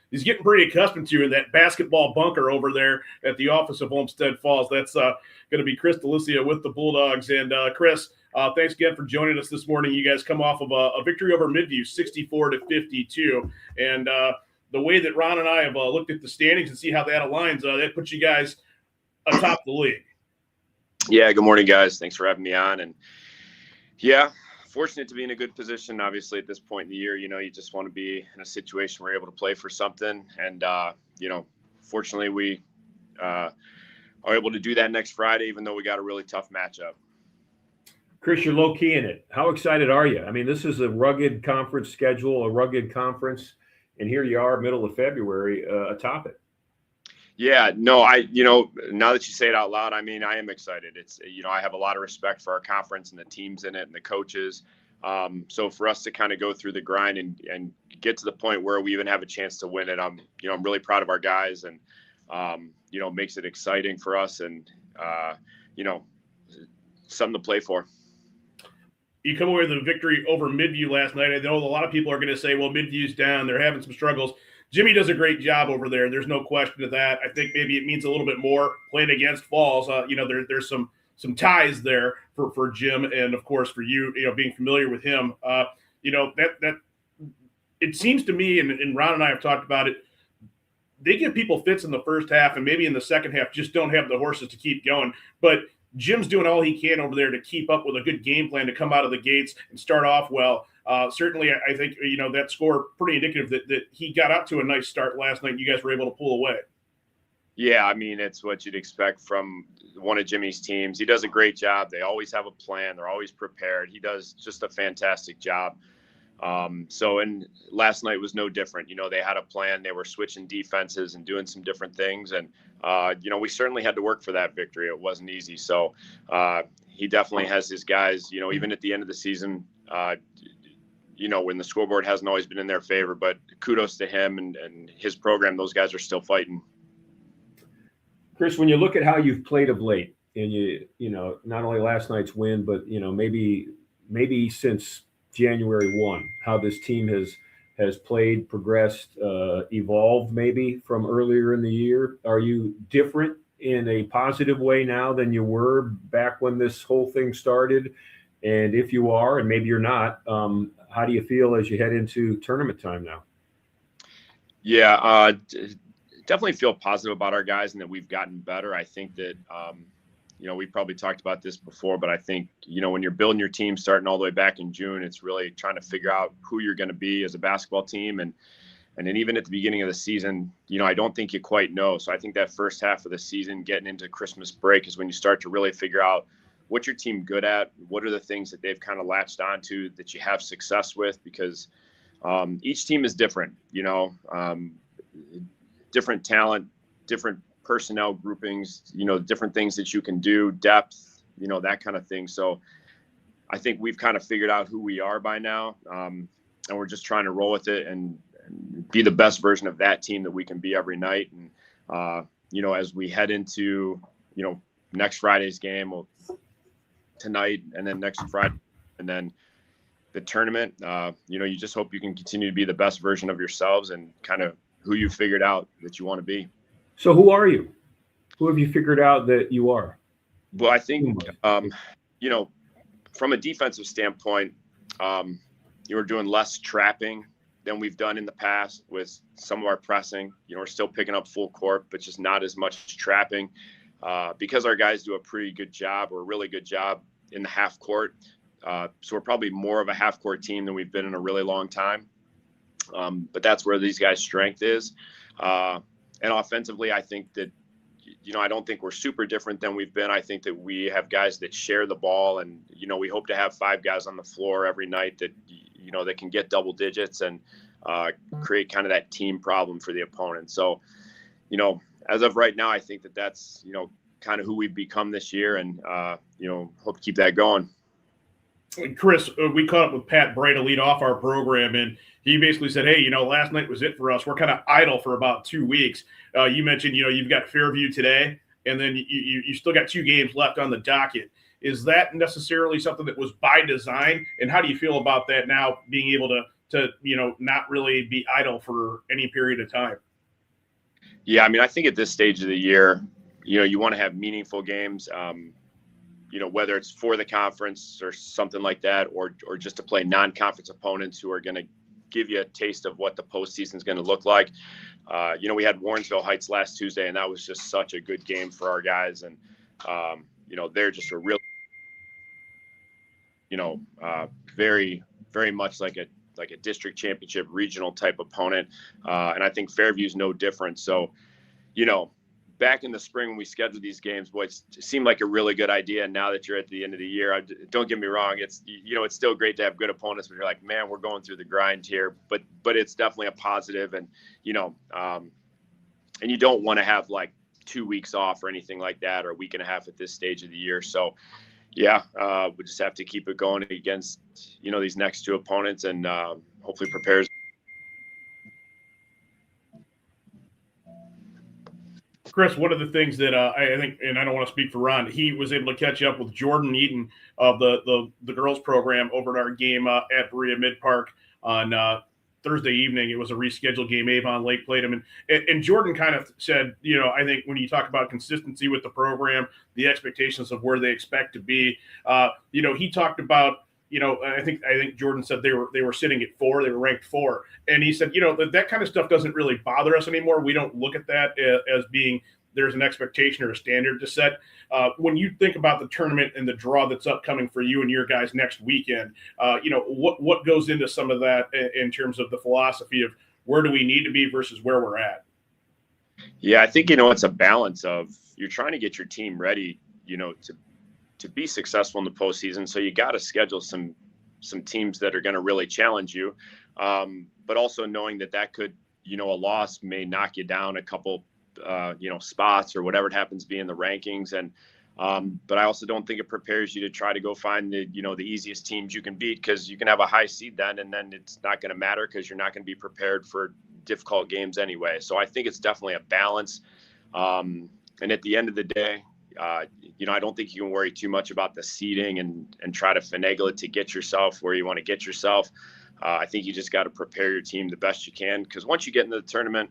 he's getting pretty accustomed to in that basketball bunker over there at the office of Olmsted Falls. That's going to be Chris Delisio with the Bulldogs. And Chris, thanks again for joining us this morning. You guys come off of a victory over Midview, 64-52. And the way that Ron and I have looked at the standings and see how that aligns, that puts you guys atop the league. Yeah, good morning, guys. Thanks for having me on. And yeah, fortunate to be in a good position. Obviously, at this point in the year, you just want to be in a situation where you're able to play for something. And, fortunately, we are able to do that next Friday, even though we got a really tough matchup. Chris, you're low key in it. How excited are you? I mean, this is a rugged conference schedule, a rugged conference, and here you are, middle of February, atop it. Yeah, no, now that you say it out loud, I mean, I am excited. It's, I have a lot of respect for our conference and the teams in it and the coaches. So for us to kind of go through the grind and get to the point where we even have a chance to win it, I'm really proud of our guys, and, makes it exciting for us and, something to play for. You come away with a victory over Midview last night. I know a lot of people are going to say, well, Midview's down. They're having some struggles. Jimmy does a great job over there. There's no question of that. I think maybe it means a little bit more playing against Falls. There's some ties there for Jim, and of course for you, being familiar with him. That it seems to me, and Ron and I have talked about it. They give people fits in the first half, and maybe in the second half just don't have the horses to keep going. But Jim's doing all he can over there to keep up with a good game plan to come out of the gates and start off well. Certainly, I think, that score pretty indicative that he got out to a nice start last night and you guys were able to pull away. Yeah, I mean, it's what you'd expect from one of Jimmy's teams. He does a great job. They always have a plan. They're always prepared. He does just a fantastic job. And last night was no different. They had a plan. They were switching defenses and doing some different things. And, we certainly had to work for that victory. It wasn't easy. So he definitely has his guys, even at the end of the season, when the scoreboard hasn't always been in their favor, but kudos to him and his program. Those guys are still fighting. Chris, when you look at how you've played of late, and not only last night's win, but maybe since January 1, how this team has played, progressed, evolved maybe from earlier in the year. Are you different in a positive way now than you were back when this whole thing started? And if you are, and maybe you're not, how do you feel as you head into tournament time now? Yeah, definitely feel positive about our guys and that we've gotten better. I think that, we probably talked about this before, but I think, when you're building your team starting all the way back in June, it's really trying to figure out who you're going to be as a basketball team. And then even at the beginning of the season, I don't think you quite know. So I think that first half of the season, getting into Christmas break, is when you start to really figure out what's your team good at, what are the things that they've kind of latched onto that you have success with, because each team is different, different talent, different personnel groupings, different things that you can do, depth, that kind of thing. So I think we've kind of figured out who we are by now. And we're just trying to roll with it and be the best version of that team that we can be every night. And, as we head into, next Friday's game tonight, and then next Friday, and then the tournament, you just hope you can continue to be the best version of yourselves and kind of who you figured out that you want to be. So who are you? Who have you figured out that you are? Well, I think, from a defensive standpoint, we're doing less trapping than we've done in the past with some of our pressing. We're still picking up full court, but just not as much trapping because our guys do a pretty good job or a really good job in the half court. So we're probably more of a half court team than we've been in a really long time. But that's where these guys' strength is. And offensively, I think that, I don't think we're super different than we've been. I think that we have guys that share the ball, and, we hope to have 5 guys on the floor every night that, that can get double digits and create kind of that team problem for the opponent. So, as of right now, I think that that's, kind of who we've become this year, and, hope to keep that going. Chris, we caught up with Pat Bray to lead off our program, and he basically said, hey, last night was it for us. We're kind of idle for about 2 weeks. You mentioned, you've got Fairview today, and then you still got 2 games left on the docket. Is that necessarily something that was by design? And how do you feel about that now, being able to not really be idle for any period of time? Yeah, I think at this stage of the year, you want to have meaningful games, whether it's for the conference or something like that, or just to play non-conference opponents who are going to give you a taste of what the postseason is going to look like. We had Warrensville Heights last Tuesday, and that was just such a good game for our guys. And, they're just a real, very, very much like a district championship regional type opponent. And I think Fairview's no different. So, back in the spring when we scheduled these games, boy, it seemed like a really good idea. And now that you're at the end of the year, don't get me wrong, it's it's still great to have good opponents, but you're like, man, we're going through the grind here. But it's definitely a positive, and and you don't want to have like 2 weeks off or anything like that, or a week and a half at this stage of the year. So yeah, we just have to keep it going against these next 2 opponents, and hopefully prepares. Chris, one of the things that I think, and I don't want to speak for Ron, he was able to catch up with Jordan Eaton of the girls program over at our game at Berea Mid Park on Thursday evening. It was a rescheduled game. Avon Lake played him. And Jordan kind of said, I think when you talk about consistency with the program, the expectations of where they expect to be, he talked about, I think Jordan said they were sitting at 4. They were ranked 4, and he said, that kind of stuff doesn't really bother us anymore. We don't look at that as being there's an expectation or a standard to set. When you think about the tournament and the draw that's upcoming for you and your guys next weekend, what goes into some of that in terms of the philosophy of where do we need to be versus where we're at? Yeah, I think it's a balance of you're trying to get your team ready, to be successful in the postseason. So you got to schedule some teams that are going to really challenge you. But also knowing that could, a loss may knock you down a couple, spots or whatever it happens to be in the rankings. And, but I also don't think it prepares you to try to go find the easiest teams you can beat, because you can have a high seed then, and then it's not going to matter because you're not going to be prepared for difficult games anyway. So I think it's definitely a balance. And at the end of the day, I don't think you can worry too much about the seeding and try to finagle it to get yourself where you want to get yourself. I think you just got to prepare your team the best you can, because once you get into the tournament,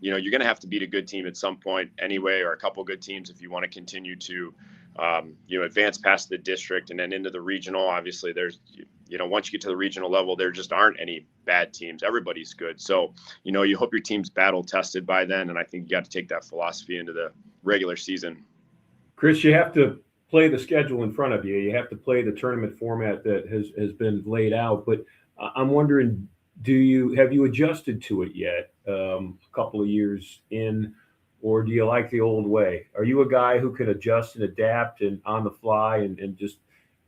you're going to have to beat a good team at some point anyway, or a couple good teams if you want to continue to, advance past the district and then into the regional. Obviously, there's, once you get to the regional level, there just aren't any bad teams. Everybody's good. So, you hope your team's battle tested by then. And I think you got to take that philosophy into the regular season. Chris, you have to play the schedule in front of you. You have to play the tournament format that has been laid out. But I'm wondering, have you adjusted to it yet? A couple of years in, or do you like the old way? Are you a guy who can adjust and adapt and on the fly and just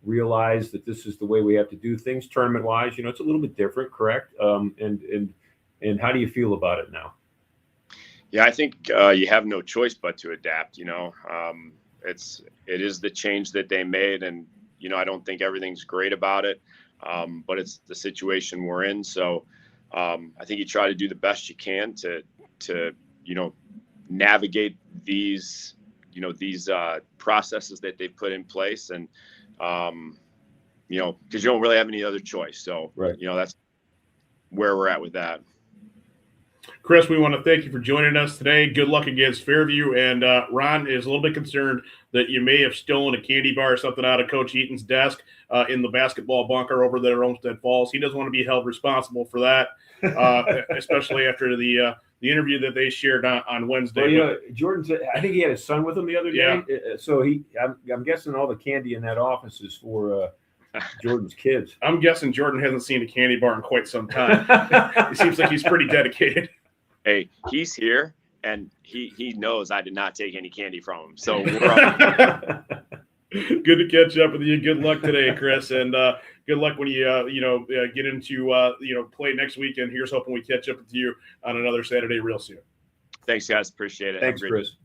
realize that this is the way we have to do things tournament wise? It's a little bit different, correct? And how do you feel about it now? Yeah, I think you have no choice but to adapt. It is the change that they made, and I don't think everything's great about it, but it's the situation we're in. So I think you try to do the best you can to navigate these processes that they put in place, and because you don't really have any other choice. So right. That's where we're at with that. Chris, we want to thank you for joining us today. Good luck against Fairview. And Ron is a little bit concerned that you may have stolen a candy bar or something out of Coach Eaton's desk in the basketball bunker over there at Olmsted Falls. He doesn't want to be held responsible for that, especially after the interview that they shared on Wednesday. Well, Jordan said, I think he had his son with him the other day. Yeah. So I'm guessing all the candy in that office is for Jordan's kids. I'm guessing Jordan hasn't seen a candy bar in quite some time. It seems like he's pretty dedicated. Hey, he's here, and he knows I did not take any candy from him. So we're up. Good to catch up with you. Good luck today, Chris, and good luck when you get into play next weekend. Here's hoping we catch up with you on another Saturday real soon. Thanks, guys. Appreciate it. Thanks, Chris.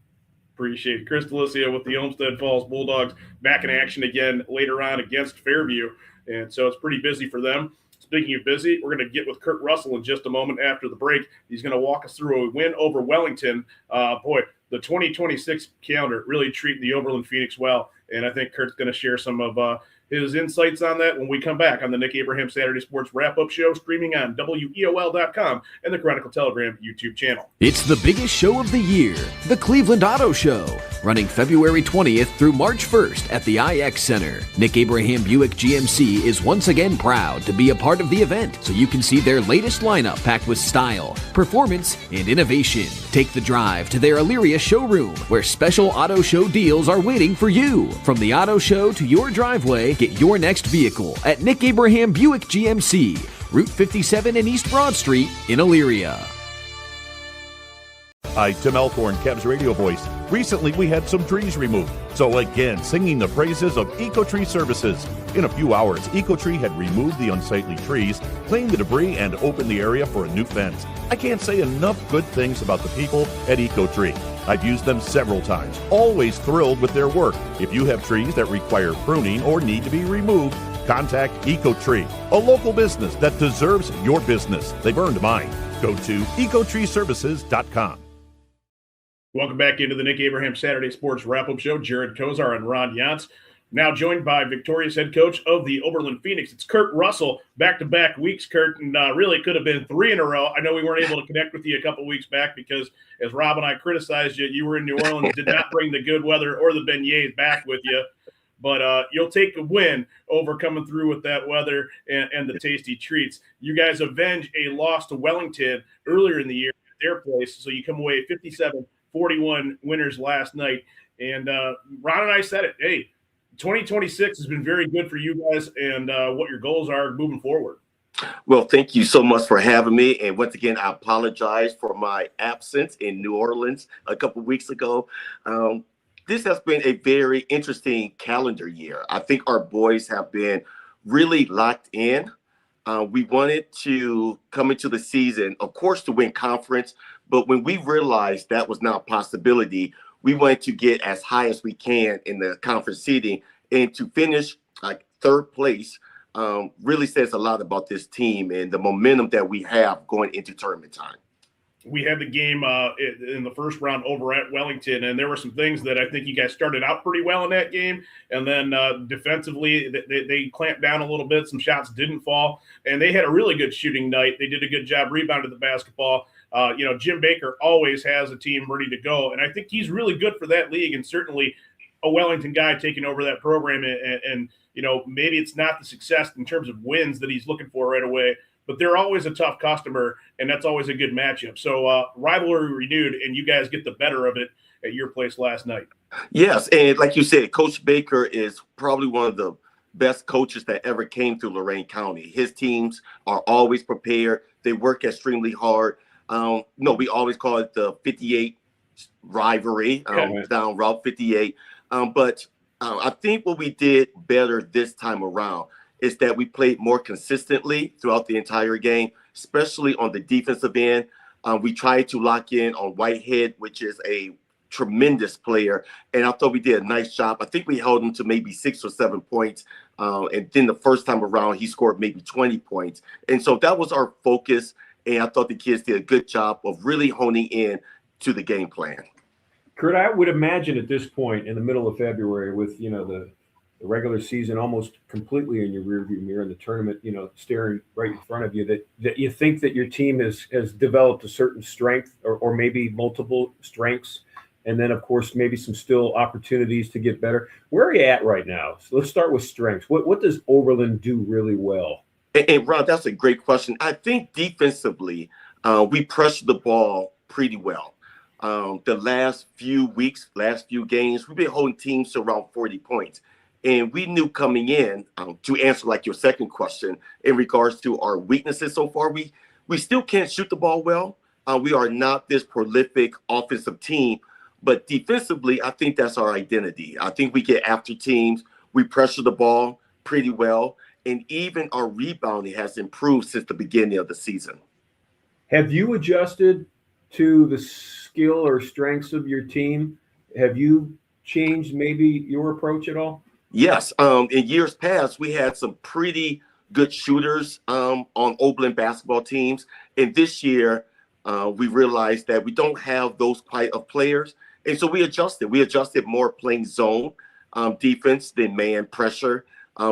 Appreciate it. Chris D'Alicia with the Olmsted Falls Bulldogs back in action again later on against Fairview, and so it's pretty busy for them. Speaking of busy, we're going to get with Kurt Russell in just a moment after the break. He's going to walk us through a win over Wellington. The 2026 calendar really treating the Oberlin Phoenix well, and I think Kurt's going to share some of his insights on that when we come back on the Nick Abraham Saturday Sports Wrap-Up Show, streaming on WEOL.com and the Chronicle Telegram YouTube channel. It's the biggest show of the year, the Cleveland Auto Show, running February 20th through March 1st at the IX Center. Nick Abraham Buick GMC is once again proud to be a part of the event, so you can see their latest lineup packed with style, performance, and innovation. Take the drive to their Elyria showroom, where special auto show deals are waiting for you. From the auto show to your driveway, get your next vehicle at Nick Abraham Buick GMC, Route 57 and East Broad Street in Elyria. Hi, Tim Elkhorn, Cavs radio voice. Recently, we had some trees removed. So again, singing the praises of EcoTree Services. In a few hours, EcoTree had removed the unsightly trees, cleaned the debris, and opened the area for a new fence. I can't say enough good things about the people at EcoTree. I've used them several times, always thrilled with their work. If you have trees that require pruning or need to be removed, contact EcoTree, a local business that deserves your business. They've earned mine. Go to ecotreeservices.com. Welcome back into the Nick Abraham Saturday Sports Wrap-Up Show. Jared Kozar and Ron Yantz. Now joined by victorious head coach of the Oberlin Phoenix. It's Kurt Russell, back-to-back weeks, Kurt, and really could have been 3 in a row. I know we weren't able to connect with you a couple weeks back because, as Rob and I criticized you, you were in New Orleans, did not bring the good weather or the beignets back with you. But you'll take a win over coming through with that weather and the tasty treats. You guys avenge a loss to Wellington earlier in the year at their place, so you come away 57-41 winners last night. And Ron and I said it, hey, 2026 has been very good for you guys and what your goals are moving forward. Well, thank you so much for having me. And once again, I apologize for my absence in New Orleans a couple of weeks ago. This has been a very interesting calendar year. I think our boys have been really locked in. We wanted to come into the season, of course, to win conference. But when we realized that was not a possibility, we wanted to get as high as we can in the conference seeding, and to finish like 3rd place really says a lot about this team and the momentum that we have going into tournament time. We had the game in the first round over at Wellington, and there were some things that I think you guys started out pretty well in that game, and then defensively they clamped down a little bit. Some shots didn't fall, and they had a really good shooting night. They did a good job rebounding the basketball. Jim Baker always has a team ready to go, and I think he's really good for that league, and certainly a Wellington guy taking over that program. And maybe it's not the success in terms of wins that he's looking for right away, but they're always a tough customer, and that's always a good matchup. So rivalry renewed, and you guys get the better of it at your place last night. Yes, and like you said, Coach Baker is probably one of the best coaches that ever came through Lorain County. His teams are always prepared. They work extremely hard. We always call it the 58 rivalry, down Route 58. But I think what we did better this time around is that we played more consistently throughout the entire game, especially on the defensive end. We tried to lock in on Whitehead, which is a tremendous player, and I thought we did a nice job. I think we held him to maybe 6 or 7 points, and then the first time around, he scored maybe 20 points. And so that was our focus, and I thought the kids did a good job of really honing in to the game plan. Kurt, I would imagine at this point in the middle of February with, the regular season almost completely in your rearview mirror and the tournament, staring right in front of you, that you think that your team has developed a certain strength or maybe multiple strengths. And then, of course, maybe some still opportunities to get better. Where are you at right now? So let's start with strengths. What does Oberlin do really well? And Ron, that's a great question. I think defensively, we pressure the ball pretty well. The last few weeks, last few games, we've been holding teams to around 40 points. And we knew coming in, to answer like your second question, in regards to our weaknesses so far, we still can't shoot the ball well. We are not this prolific offensive team, but defensively, I think that's our identity. I think we get after teams. We pressure the ball pretty well. And even our rebounding has improved since the beginning of the season. Have you adjusted to the skill or strengths of your team? Have you changed maybe your approach at all? Yes. In years past, we had some pretty good shooters on Oberlin basketball teams. And this year, we realized that we don't have those type of players. And so we adjusted. We adjusted more playing zone defense than man pressure.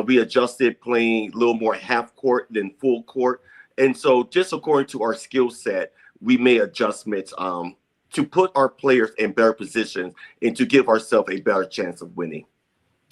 We adjusted playing a little more half court than full court. And so just according to our skill set, we made adjustments to put our players in better positions and to give ourselves a better chance of winning.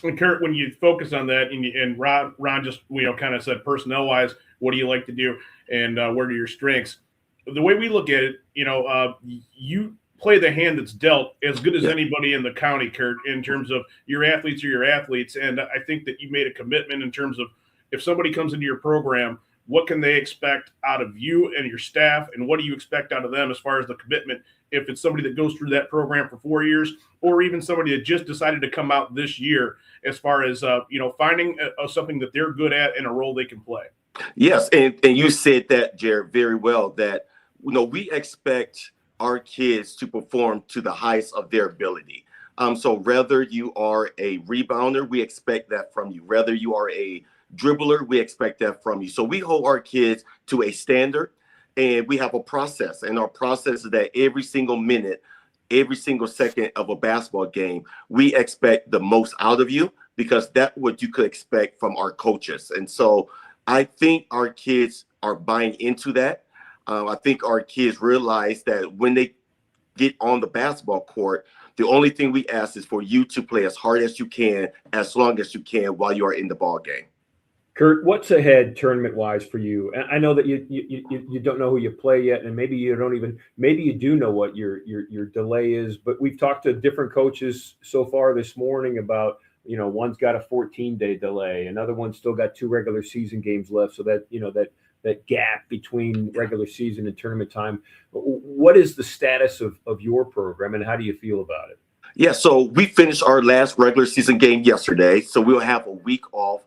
And Kurt, when you focus on that, and Ron just kind of said personnel-wise, what do you like to do, and where are your strengths? The way we look at it, you play the hand that's dealt as good as anybody in the county, Kurt, in terms of your athletes are your athletes. And I think that you made a commitment in terms of if somebody comes into your program, what can they expect out of you and your staff, and what do you expect out of them as far as the commitment? If it's somebody that goes through that program for 4 years, or even somebody that just decided to come out this year, as far as finding something that they're good at and a role they can play. Yes, and you said that, Jared, very well. That we expect our kids to perform to the highest of their ability. So whether you are a rebounder, we expect that from you. Whether you are a dribbler, we expect that from you. So we hold our kids to a standard, and we have a process. And our process is that every single minute, every single second of a basketball game, we expect the most out of you, because that's what you could expect from our coaches. And so I think our kids are buying into that. I think our kids realize that when they get on the basketball court, the only thing we ask is for you to play as hard as you can, as long as you can, while you are in the ball game. Kurt, what's ahead tournament-wise for you? And I know that you don't know who you play yet, and maybe you do know what your delay is. But we've talked to different coaches so far this morning about, one's got a 14-day delay, another one's still got 2 regular season games left, so that that gap between regular season and tournament time. What is the status of your program, and how do you feel about it? Yeah, so we finished our last regular season game yesterday, so we'll have a week off.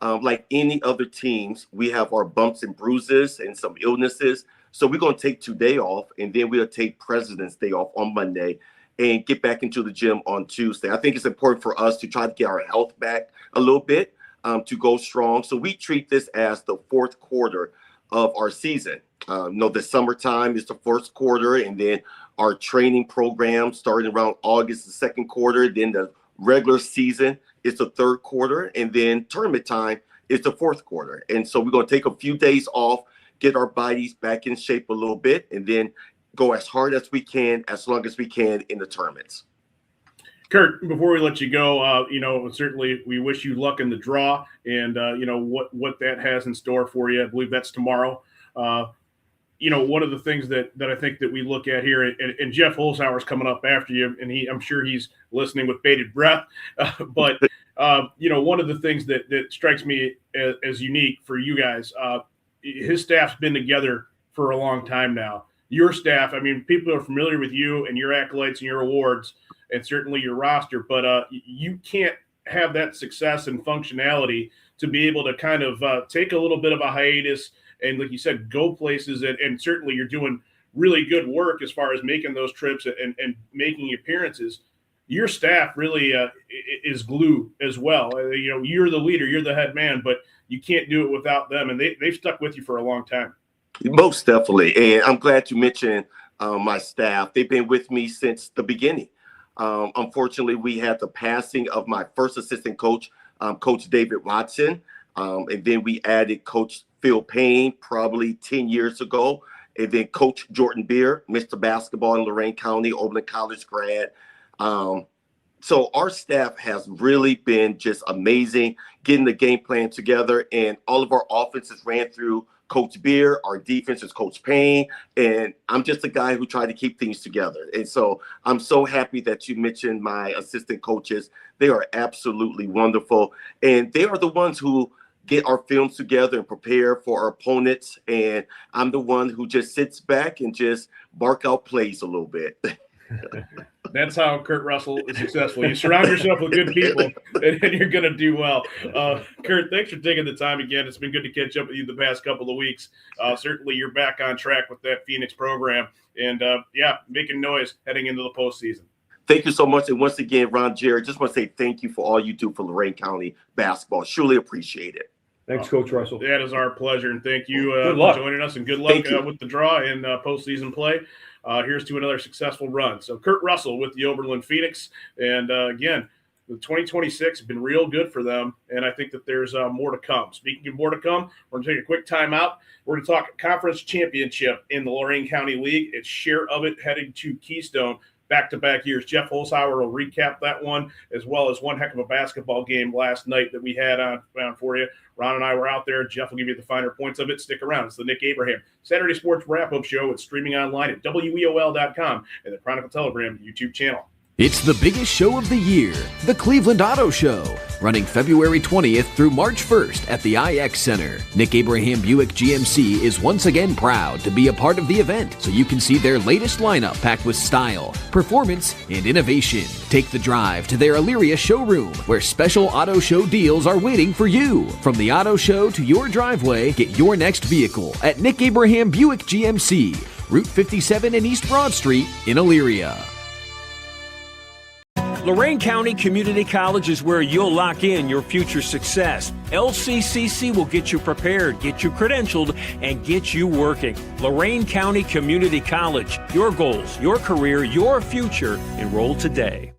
Like any other teams, we have our bumps and bruises and some illnesses. So we're going to take 2 days off, and then we'll take President's Day off on Monday and get back into the gym on Tuesday. I think it's important for us to try to get our health back a little bit, to go strong. So we treat this as the fourth quarter of our season. The summertime is the first quarter, and then our training program starting around August, the second quarter. Then the regular season is the third quarter, and then tournament time is the fourth quarter. And so we're going to take a few days off, get our bodies back in shape a little bit, and then go as hard as we can, as long as we can in the tournaments. Kurt, before we let you go, certainly we wish you luck in the draw, and what that has in store for you. I believe that's tomorrow. One of the things that I think that we look at here, and Jeff Holzhauer's coming up after you, and I'm sure he's listening with bated breath. But one of the things that strikes me as unique for you guys, his staff's been together for a long time now. Your staff, people are familiar with you and your accolades and your awards, and certainly your roster, but you can't have that success and functionality to be able to kind of take a little bit of a hiatus and, like you said, go places. And certainly you're doing really good work as far as making those trips and making appearances. Your staff really is glue as well. You're the leader, you're the head man, but you can't do it without them. And they've stuck with you for a long time. Most definitely. And I'm glad you mentioned my staff. They've been with me since the beginning. Unfortunately, we had the passing of my first assistant coach, Coach David Watson. And then we added Coach Phil Payne probably 10 years ago. And then Coach Jordan Beer, Mr. Basketball in Lorain County, Oberlin College grad. So our staff has really been just amazing getting the game plan together. And all of our offenses ran through Coach Beer. Our defense is Coach Payne. And I'm just a guy who tried to keep things together. And so I'm so happy that you mentioned my assistant coaches. They are absolutely wonderful. And they are the ones who get our films together and prepare for our opponents. And I'm the one who just sits back and just bark out plays a little bit. That's how Kurt Russell is successful. You surround yourself with good people, and you're going to do well. Kurt, thanks for taking the time again. It's been good to catch up with you the past couple of weeks. Certainly, you're back on track with that Phoenix program, and making noise heading into the postseason. Thank you so much. And once again, Ron Jerry, just want to say thank you for all you do for Lorain County basketball. Surely appreciate it. Thanks, Coach Russell. That is our pleasure, and thank you for joining us, and good luck with the draw in postseason play. Here's to another successful run. So Kurt Russell with the Oberlin Phoenix. And again, the 2026 has been real good for them. And I think that there's more to come. Speaking of more to come, we're going to take a quick timeout. We're going to talk conference championship in the Lorain County League. It's share of it heading to Keystone. Back-to-back years. Jeff Holzhauer will recap that one, as well as one heck of a basketball game last night that we had on for you. Ron and I were out there. Jeff will give you the finer points of it. Stick around. It's the Nick Abraham Saturday Sports Wrap-Up Show. It's streaming online at WEOL.com and the Chronicle Telegram YouTube channel. It's the biggest show of the year, the Cleveland Auto Show, running February 20th through March 1st at the IX Center. Nick Abraham Buick GMC is once again proud to be a part of the event, so you can see their latest lineup packed with style, performance, and innovation. Take the drive to their Elyria showroom, where special auto show deals are waiting for you. From the auto show to your driveway, get your next vehicle at Nick Abraham Buick GMC, Route 57 and East Broad Street in Elyria. Lorain County Community College is where you'll lock in your future success. LCCC will get you prepared, get you credentialed, and get you working. Lorain County Community College. Your goals, your career, your future. Enroll today.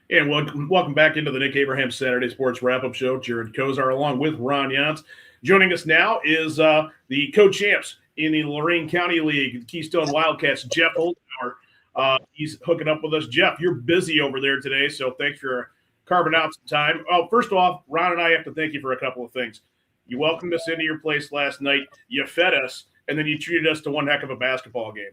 And welcome back into the Nick Abraham Saturday Sports Wrap-Up Show. Jared Kozar along with Ron Yance. Joining us now is the co-champs in the Lorain County League, Keystone Wildcats, Jeff Holzhauer. He's hooking up with us. Jeff, you're busy over there today, so thanks for carving out some time. Oh, first off, Ron and I have to thank you for a couple of things. You welcomed us into your place last night. You fed us, and then you treated us to one heck of a basketball game.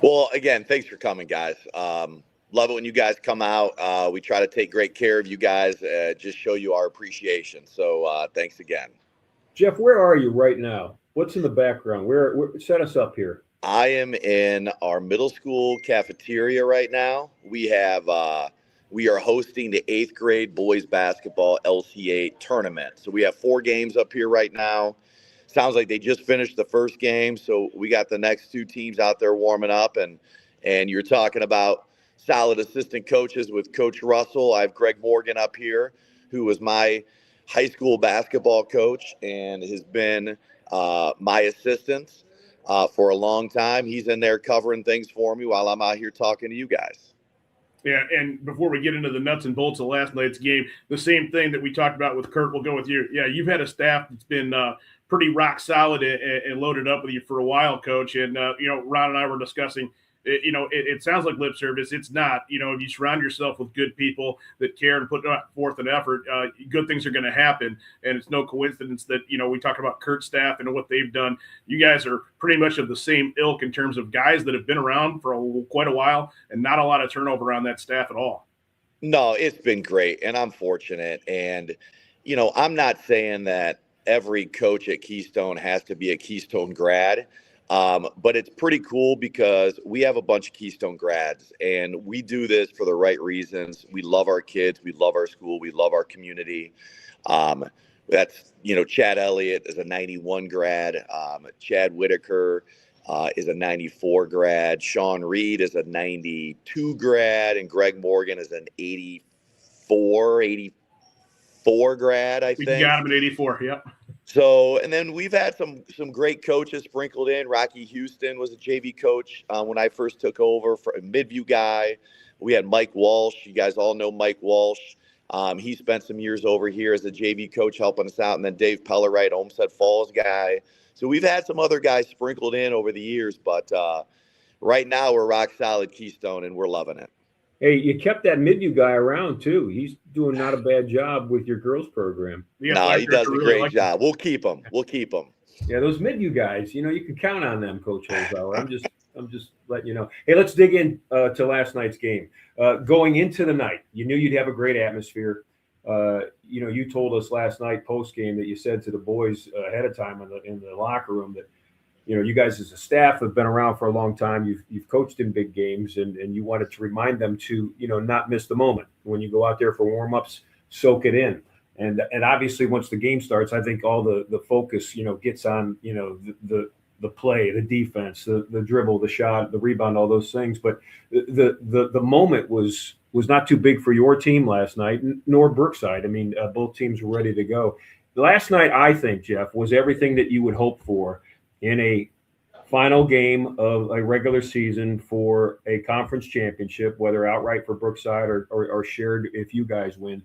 Well, again, thanks for coming, guys. Love it when you guys come out. We try to take great care of you guys, just show you our appreciation. So thanks again. Jeff, where are you right now? What's in the background? Where set us up here. I am in our middle school cafeteria right now. We are hosting the 8th grade boys basketball LC8 tournament. So we have 4 games up here right now. Sounds like they just finished the first game. So we got the next 2 teams out there warming up, and you're talking about solid assistant coaches with Coach Russell. I have Greg Morgan up here, who was my high school basketball coach and has been my assistant for a long time. He's in there covering things for me while I'm out here talking to you guys. Yeah, and before we get into the nuts and bolts of last night's game, the same thing that we talked about with Kurt, we'll go with you. Yeah, you've had a staff that's been pretty rock solid and loaded up with you for a while, Coach. And, Ron and I were discussing, it sounds like lip service. It's not. If you surround yourself with good people that care and put forth an effort, good things are going to happen. And it's no coincidence that, we talk about Kurt's staff and what they've done. You guys are pretty much of the same ilk in terms of guys that have been around for quite a while and not a lot of turnover on that staff at all. No, it's been great, and I'm fortunate. And, I'm not saying that every coach at Keystone has to be a Keystone grad. But it's pretty cool because we have a bunch of Keystone grads, and we do this for the right reasons. We love our kids. We love our school. We love our community. That's, Chad Elliott is a 91 grad. Chad Whitaker is a 94 grad. Sean Reed is a 92 grad. And Greg Morgan is an 84 grad, I think. We got him at 84, yep. So, and then we've had some great coaches sprinkled in. Rocky Houston was a JV coach when I first took over, for a Midview guy. We had Mike Walsh. You guys all know Mike Walsh. He spent some years over here as a JV coach helping us out. And then Dave Pellerite, Olmsted Falls guy. So we've had some other guys sprinkled in over the years. But right now we're rock solid Keystone, and we're loving it. Hey, you kept that Midview guy around, too. He's doing not a bad job with your girls program. No, he does a great job. We'll keep him. Yeah, those Midview guys, you can count on them, Coach Holzhauer. I'm just letting you know. Hey, let's dig in to last night's game. Going into the night, you knew you'd have a great atmosphere. You told us last night post-game that you said to the boys ahead of time in the locker room that, you guys as a staff have been around for a long time. You've coached in big games, and you wanted to remind them to, not miss the moment. When you go out there for warm-ups, soak it in. And obviously once the game starts, I think all the focus, gets on, the play, the defense, the dribble, the shot, the rebound, all those things. But the moment was not too big for your team last night, nor Brookside. I mean, both teams were ready to go. Last night, I think, Jeff, was everything that you would hope for in a final game of a regular season for a conference championship, whether outright for Brookside or shared if you guys win.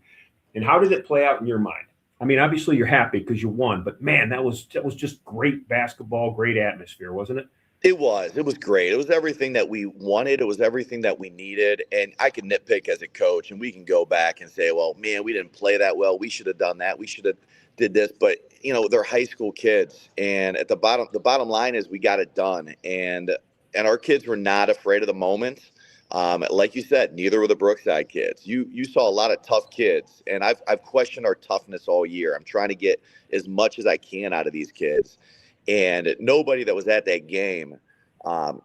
And how did it play out in your mind? I mean, obviously you're happy because you won, but man, that was just great basketball, great atmosphere, wasn't it? It was great. It was everything that we wanted. It was everything that we needed. And I can nitpick as a coach, and we can go back and say, well, man, we didn't play that well. We should have done that. We should have did this. But, they're high school kids. And at the bottom line is we got it done. And our kids were not afraid of the moment. Like you said, neither were the Brookside kids. You saw a lot of tough kids, and I've questioned our toughness all year. I'm trying to get as much as I can out of these kids. And nobody that was at that game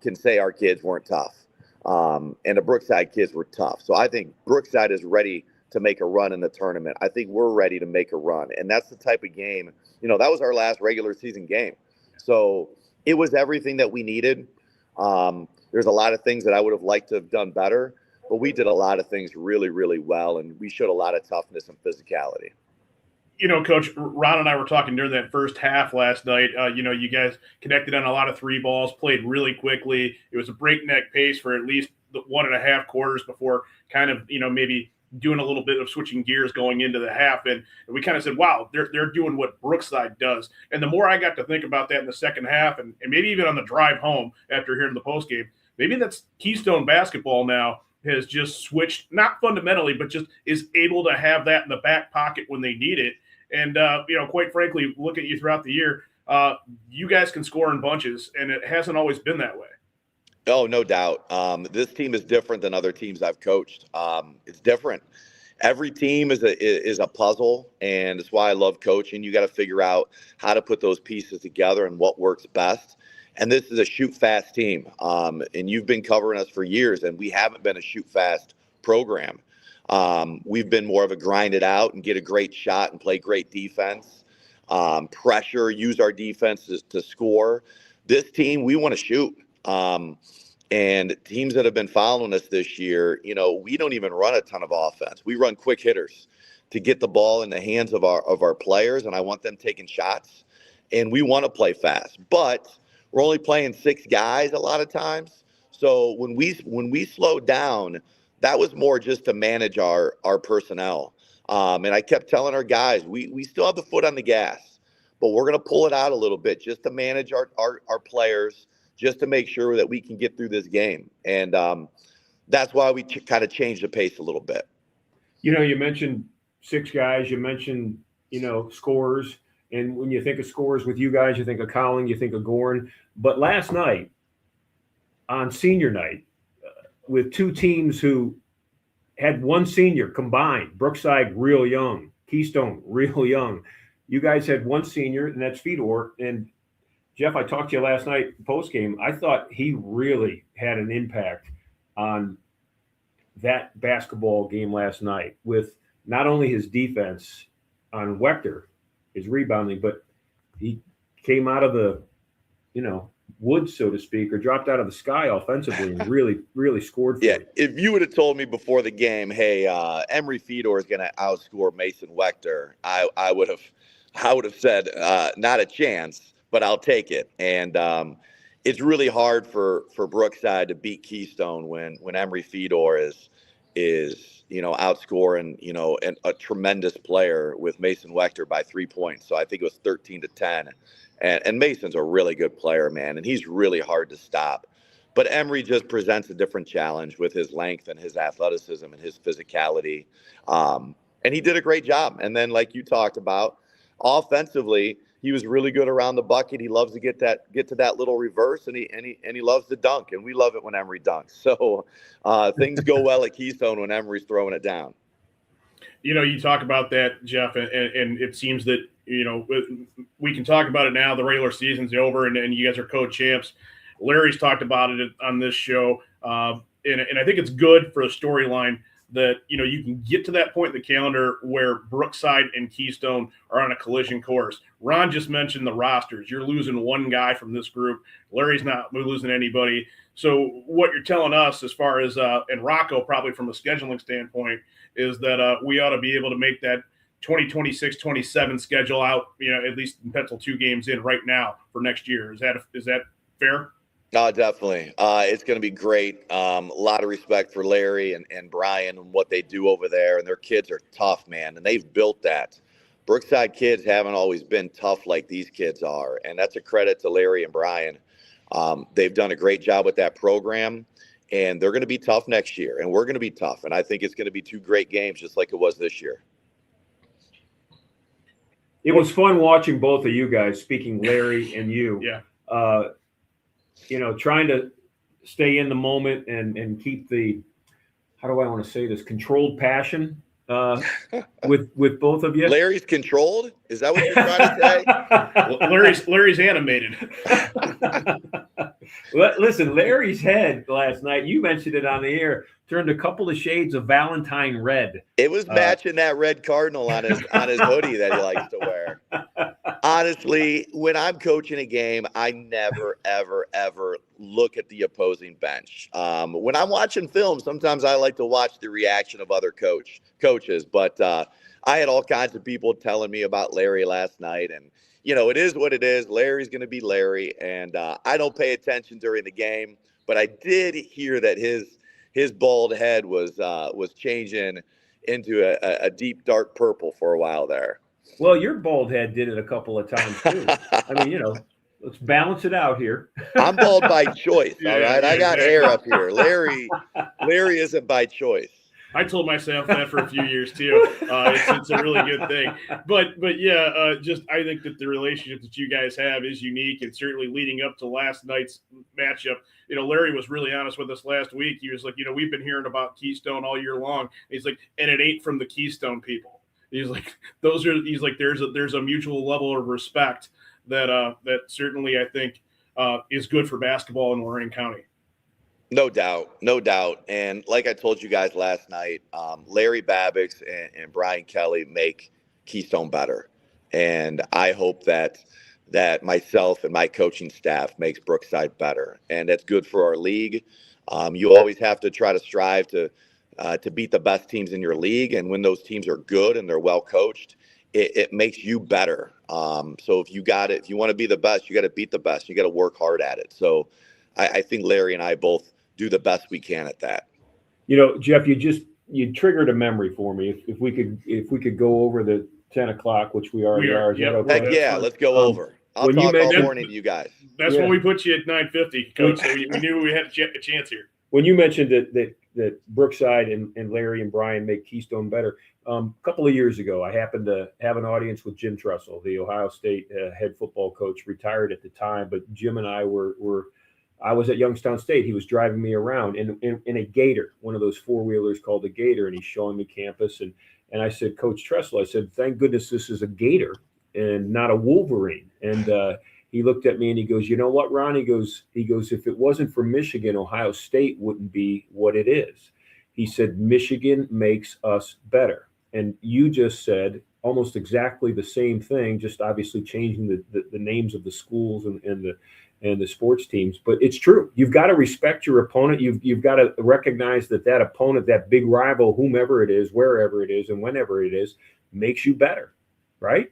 can say our kids weren't tough. And the Brookside kids were tough. So I think Brookside is ready to make a run in the tournament. I think we're ready to make a run. And that's the type of game, that was our last regular season game. So it was everything that we needed. There's a lot of things that I would have liked to have done better, but we did a lot of things really, really well. And we showed a lot of toughness and physicality. Coach, Ron and I were talking during that first half last night. You guys connected on a lot of three balls, played really quickly. It was a breakneck pace for at least the 1.5 quarters before kind of, maybe doing a little bit of switching gears going into the half. And we kind of said, wow, they're doing what Brookside does. And the more I got to think about that in the second half, and maybe even on the drive home after hearing the postgame, maybe that's Keystone basketball now has just switched, not fundamentally, but just is able to have that in the back pocket when they need it. And, quite frankly, look at you throughout the year, you guys can score in bunches, and it hasn't always been that way. Oh, no doubt. This team is different than other teams I've coached. It's different. Every team is a puzzle, and it's why I love coaching. You got to figure out how to put those pieces together and what works best. And this is a shoot-fast team. And you've been covering us for years, and we haven't been a shoot-fast program. We've been more of a grind it out and get a great shot and play great defense, pressure, use our defenses to score. This team, we want to shoot. And teams that have been following us this year, we don't even run a ton of offense. We run quick hitters to get the ball in the hands of our players, and I want them taking shots. And we want to play fast, but we're only playing 6 guys a lot of times. So when we slowed down, that was more just to manage our personnel. And I kept telling our guys, we still have the foot on the gas, but we're going to pull it out a little bit just to manage our players, just to make sure that we can get through this game. And that's why we kind of changed the pace a little bit. You mentioned 6 guys, you mentioned, scorers. And when you think of scorers with you guys, you think of Colin, you think of Gorn. But last night, on senior night, with 2 teams who had 1 senior combined, Brookside real young, Keystone real young. You guys had 1 senior, and that's Fedor. And Jeff, I talked to you last night post game. I thought he really had an impact on that basketball game last night with not only his defense on Wechter, his rebounding, but he came out of the, woods, so to speak, or dropped out of the sky offensively and really, really scored for Yeah, you. if you would have told me before the game, hey, Emery Fedor is going to outscore Mason Wechter, I would have said not a chance, but I'll take it. And it's really hard for Brookside to beat Keystone when Emery Fedor is outscoring and a tremendous player with Mason Wechter by 3 points. So I think it was 13-10. And Mason's a really good player, man, and he's really hard to stop. But Emery just presents a different challenge with his length and his athleticism and his physicality. And he did a great job. And then, like you talked about, offensively, he was really good around the bucket. He loves to get to that little reverse, and he loves to dunk, and we love it when Emery dunks. So things go well at Keystone when Emery's throwing it down. You talk about that, Jeff, and it seems that we can talk about it now. The regular season's over, and you guys are co-champs. Larry's talked about it on this show, and I think it's good for a storyline that you can get to that point in the calendar where Brookside and Keystone are on a collision course. Ron just mentioned the rosters. You're losing one guy from this group. Larry's not losing anybody. So what you're telling us, as far as and Rocco probably from a scheduling standpoint, is that we ought to be able to make that 2026-27 schedule out, at least pencil 2 games in right now for next year. Is that fair? No, definitely. It's going to be great. A lot of respect for Larry and Brian and what they do over there. And their kids are tough, man. And they've built that. Brookside kids haven't always been tough like these kids are. And that's a credit to Larry and Brian. They've done a great job with that program. And they're going to be tough next year. And we're going to be tough. And I think it's going to be 2 great games just like it was this year. It was fun watching both of you guys, speaking Larry and you. Yeah. Trying to stay in the moment and keep the, how do I want to say this, controlled passion with both of you. Larry's controlled? Is that what you're trying to say? Larry's animated. Listen, Larry's head last night, you mentioned it on the air, turned a couple of shades of Valentine red. It was matching that red cardinal on his hoodie that he likes to wear. Honestly, when I'm coaching a game, I never, ever, ever look at the opposing bench. When I'm watching film, sometimes I like to watch the reaction of other coaches. But I had all kinds of people telling me about Larry last night. And, it is what it is. Larry's going to be Larry. And I don't pay attention during the game. But I did hear that his bald head was changing into a deep, dark purple for a while there. Well, your bald head did it a couple of times too. I mean, let's balance it out here. I'm bald by choice. All right, I got hair up here. Larry isn't by choice. I told myself that for a few years too. It's a really good thing. But yeah, I think that the relationship that you guys have is unique, and certainly leading up to last night's matchup. Larry was really honest with us last week. He was like, we've been hearing about Keystone all year long. He's like, and it ain't from the Keystone people. He's like, there's a mutual level of respect that certainly I think is good for basketball in Lorain County. No doubt. And like I told you guys last night, Larry Babbix and Brian Kelly make Keystone better. And I hope that myself and my coaching staff makes Brookside better. And that's good for our league. You always have to try to strive to beat the best teams in your league. And when those teams are good and they're well coached, it makes you better. So if you want to be the best, you got to beat the best. You got to work hard at it. So I think Larry and I both do the best we can at that. Jeff, you triggered a memory for me. If we could go over the 10 o'clock, which we already are. Yep. Okay? Heck yeah, let's go over. I'll talk all morning to you guys. That's when we put you at 9:50, Coach. So we knew we had a chance here. When you mentioned that Brookside and Larry and Brian make Keystone better, a couple of years ago, I happened to have an audience with Jim Tressel, the Ohio State head football coach, retired at the time. But Jim and I I was at Youngstown State. He was driving me around in a Gator, one of those 4-wheelers called a Gator, and he's showing me campus. And I said, Coach Tressel, I said, thank goodness this is a Gator and not a Wolverine. And he looked at me and he goes, you know what, Ron? He goes, if it wasn't for Michigan, Ohio State wouldn't be what it is. He said, Michigan makes us better. And you just said almost exactly the same thing, just obviously changing the names of the schools and the sports teams. But it's true. You've got to respect your opponent. You've got to recognize that opponent, that big rival, whomever it is, wherever it is, and whenever it is, makes you better, right?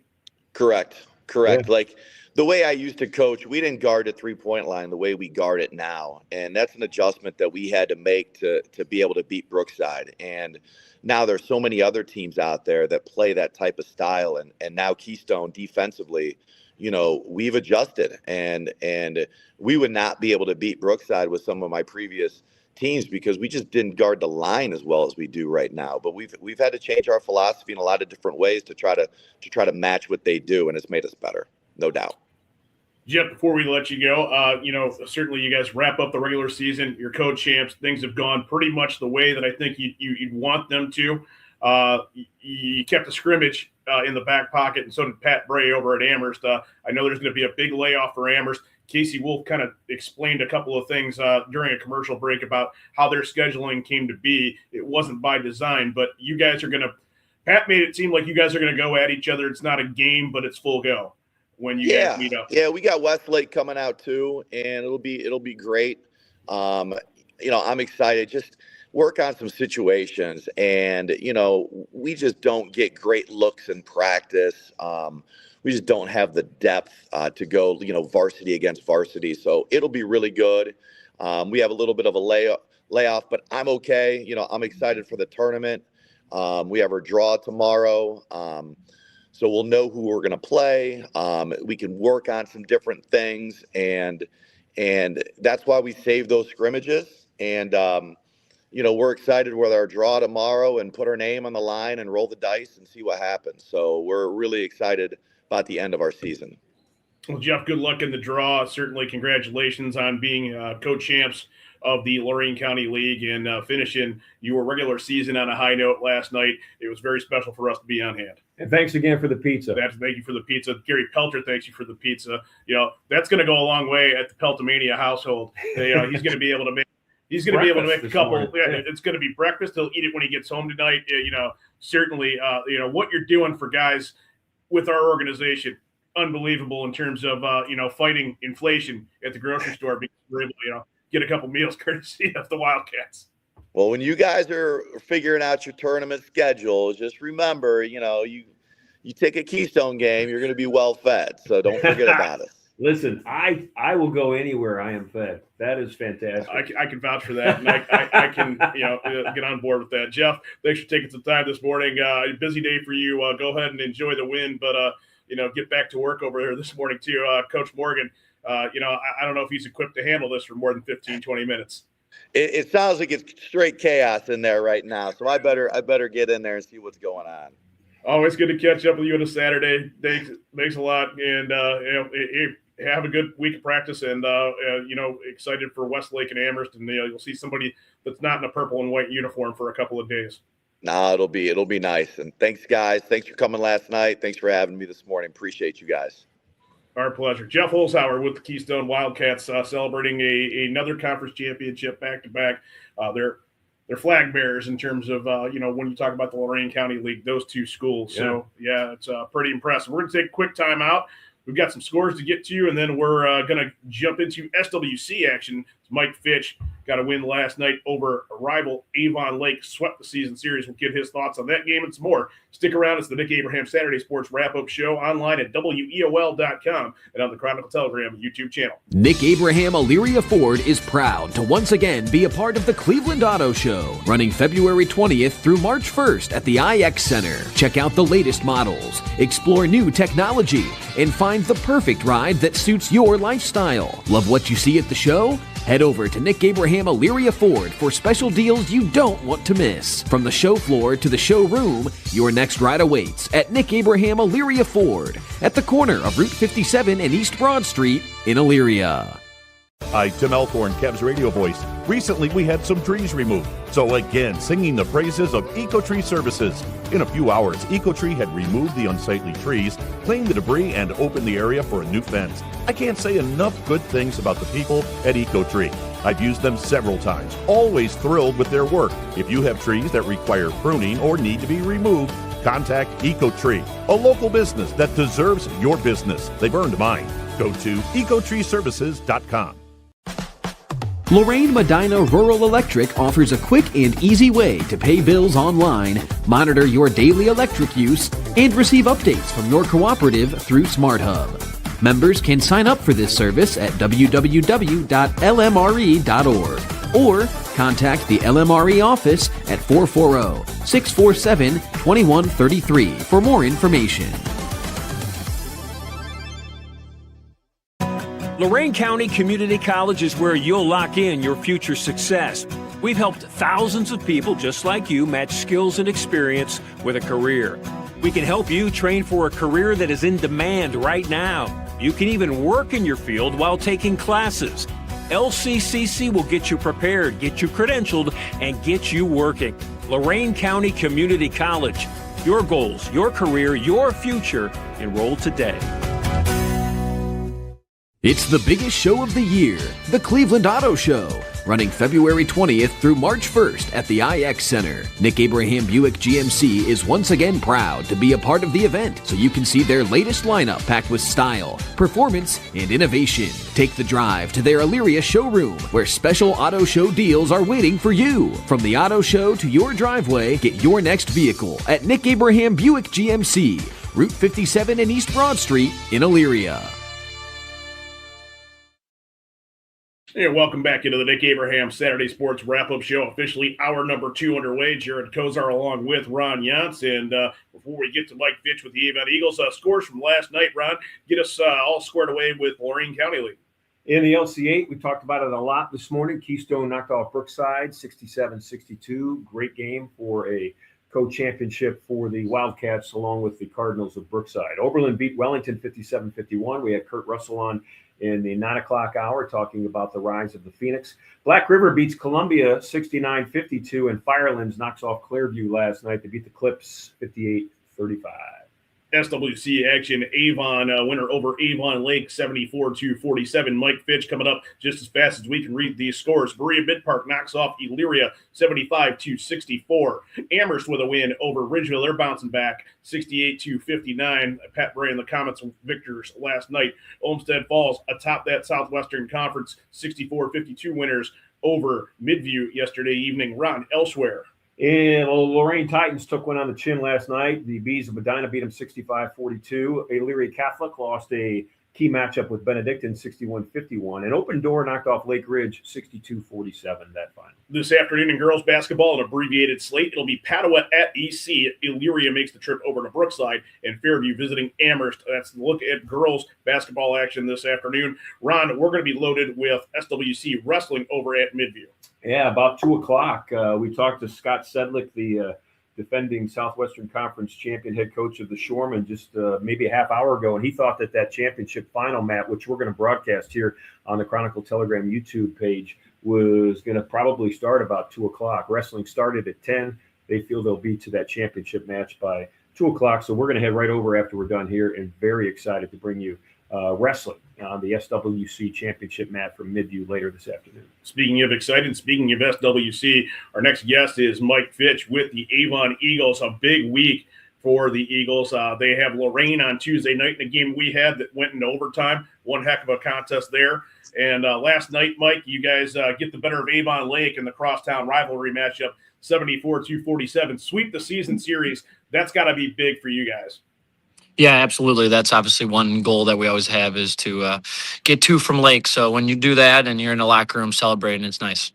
Correct. Yeah. Like the way I used to coach, we didn't guard the 3-point line the way we guard it now. And that's an adjustment that we had to make to be able to beat Brookside. And now there's so many other teams out there that play that type of style. And now Keystone defensively, we've adjusted and we would not be able to beat Brookside with some of my previous teams because we just didn't guard the line as well as we do right now. But we've had to change our philosophy in a lot of different ways to try to match what they do, and it's made us better, no doubt. Jeff, before we let you go, certainly you guys wrap up the regular season. You're co-champs. Things have gone pretty much the way that I think you'd want them to. You kept the scrimmage in the back pocket, and so did Pat Bray over at Amherst. I know there's going to be a big layoff for Amherst. Casey Wolf kind of explained a couple of things during a commercial break about how their scheduling came to be. It wasn't by design, but you guys are going to – Pat made it seem like you guys are going to go at each other. It's not a game, but it's full go when you guys meet up. Yeah, we got Westlake coming out too, and it'll be great. I'm excited. Just work on some situations, and we just don't get great looks in practice. We just don't have the depth to go, varsity against varsity. So it'll be really good. We have a little bit of a layoff, but I'm okay. I'm excited for the tournament. We have our draw tomorrow. So we'll know who we're going to play. We can work on some different things, and that's why we save those scrimmages. And we're excited with our draw tomorrow and put our name on the line and roll the dice and see what happens. So we're really excited about the end of our season. Well, Jeff, good luck in the draw. Certainly, congratulations on being co-champs of the Lorain County League and finishing your regular season on a high note last night. It was very special for us to be on hand. And thanks again for the pizza. Thank you for the pizza. Gary Pelter, thanks you for the pizza. That's going to go a long way at the Peltomania household. He's going to be able to make. He's going to be able to make a couple. It's going to be breakfast. He'll eat it when he gets home tonight. Certainly, what you're doing for guys with our organization, unbelievable in terms of fighting inflation at the grocery store because we're able to get a couple meals courtesy of the Wildcats. Well, when you guys are figuring out your tournament schedule, just remember, you take a Keystone game, you're going to be well fed. So don't forget about us. Listen, I will go anywhere I am fed. That is fantastic. I can vouch for that, and I can get on board with that. Jeff, thanks for taking some time this morning. Busy day for you. Go ahead and enjoy the win, but get back to work over there this morning too. Coach Morgan, I don't know if he's equipped to handle this for more than 15, 20 minutes. It sounds like it's straight chaos in there right now, so I better get in there and see what's going on. Always good to catch up with you on a Saturday. Thanks a lot, and have a good week of practice, and excited for Westlake and Amherst, and you'll see somebody that's not in a purple and white uniform for a couple of days. Nah, it'll be nice. And thanks, guys. Thanks for coming last night. Thanks for having me this morning. Appreciate you guys. Our pleasure. Jeff Holzhauer with the Keystone Wildcats celebrating another conference championship back-to-back. They're flag bearers in terms of, when you talk about the Lorain County League, those two schools. Yeah. So, it's pretty impressive. We're going to take a quick time out. We've got some scores to get to, and then we're going to jump into SWC action. Mike Fitch got a win last night over a rival, Avon Lake, swept the season series. We'll get his thoughts on that game and some more. Stick around. It's the Nick Abraham Saturday Sports Wrap-Up Show online at WEOL.com and on the Chronicle Telegram YouTube channel. Nick Abraham Elyria Ford is proud to once again be a part of the Cleveland Auto Show, running February 20th through March 1st at the IX Center. Check out the latest models, explore new technology, and find the perfect ride that suits your lifestyle. Love what you see at the show? Head over to Nick Abraham Elyria Ford for special deals you don't want to miss. From the show floor to the showroom, your next ride awaits at Nick Abraham Elyria Ford at the corner of Route 57 and East Broad Street in Elyria. Hi, Tim Elkhorn, Cavs radio voice. Recently, we had some trees removed. So again, singing the praises of EcoTree Services. In a few hours, EcoTree had removed the unsightly trees, cleaned the debris, and opened the area for a new fence. I can't say enough good things about the people at EcoTree. I've used them several times, always thrilled with their work. If you have trees that require pruning or need to be removed, contact EcoTree, a local business that deserves your business. They've earned mine. Go to ecotreeservices.com. Lorraine Medina Rural Electric offers a quick and easy way to pay bills online, monitor your daily electric use, and receive updates from your cooperative through SmartHub. Members can sign up for this service at www.lmre.org or contact the LMRE office at 440-647-2133 for more information. Lorain County Community College is where you'll lock in your future success. We've helped thousands of people just like you match skills and experience with a career. We can help you train for a career that is in demand right now. You can even work in your field while taking classes. LCCC will get you prepared, get you credentialed, and get you working. Lorain County Community College. Your goals, your career, your future. Enroll today. It's the biggest show of the year, the Cleveland Auto Show, running February 20th through March 1st at the IX Center. Nick Abraham Buick GMC is once again proud to be a part of the event, so you can see their latest lineup packed with style, performance, and innovation. Take the drive to their Elyria showroom, where special auto show deals are waiting for you. From the auto show to your driveway, get your next vehicle at Nick Abraham Buick GMC, Route 57 and East Broad Street in Elyria. Hey, welcome back into the Nick Abraham Saturday Sports Wrap-Up Show. Officially hour number 2 underway. Jared Kozar along with Ron Yantz. And before we get to Mike Fitch with the Avon Eagles, scores from last night, Ron, get us all squared away with Lorain County League. In the LC8, we talked about it a lot this morning. Keystone knocked off Brookside 67-62. Great game for a co-championship for the Wildcats along with the Cardinals of Brookside. Oberlin beat Wellington 57-51. We had Kurt Russell on in the 9 o'clock hour talking about the rise of the Phoenix. Black River beats Columbia 69-52, and Firelands knocks off Clearview last night to beat the Clips 58-35. SWC action, Avon winner over Avon Lake 74-47. Mike Fitch coming up just as fast as we can read these scores. Berea Mid-Park knocks off Elyria 75-64. Amherst with a win over Ridgeville. They're bouncing back 68-59. Pat Bray in the comments victors last night. Olmsted Falls atop that Southwestern Conference 64-52 winners over Midview yesterday evening. Ron, elsewhere. And Lorain Titans took one on the chin last night. The Bees of Medina beat them 65-42. Elyria Catholic lost a key matchup with Benedictine 61-51. And Open Door knocked off Lake Ridge 62-47 that final. This afternoon in girls basketball, an abbreviated slate. It'll be Padua at EC. Elyria makes the trip over to Brookside, and Fairview visiting Amherst. That's the look at girls basketball action this afternoon. Ron, we're going to be loaded with SWC wrestling over at Midview. Yeah, about 2 o'clock. We talked to Scott Sedlick, the defending Southwestern Conference champion head coach of the Shoremen, just maybe a half hour ago, and he thought that championship final, Matt, which we're going to broadcast here on the Chronicle Telegram YouTube page, was going to probably start about 2 o'clock. Wrestling started at 10. They feel they'll be to that championship match by 2 o'clock, so we're going to head right over after we're done here, and very excited to bring you wrestling on the SWC championship mat from Midview later this afternoon. Speaking of excited, speaking of SWC, our next guest is Mike Fitch with the Avon Eagles. A big week for the Eagles. They have Lorain on Tuesday night in a game we had that went into overtime. One heck of a contest there. And last night, Mike, you guys get the better of Avon Lake in the crosstown rivalry matchup, 74-47. Sweep the season series. That's got to be big for you guys. Yeah, absolutely. That's obviously one goal that we always have is to get 2 from Lake. So when you do that and you're in the locker room celebrating, it's nice.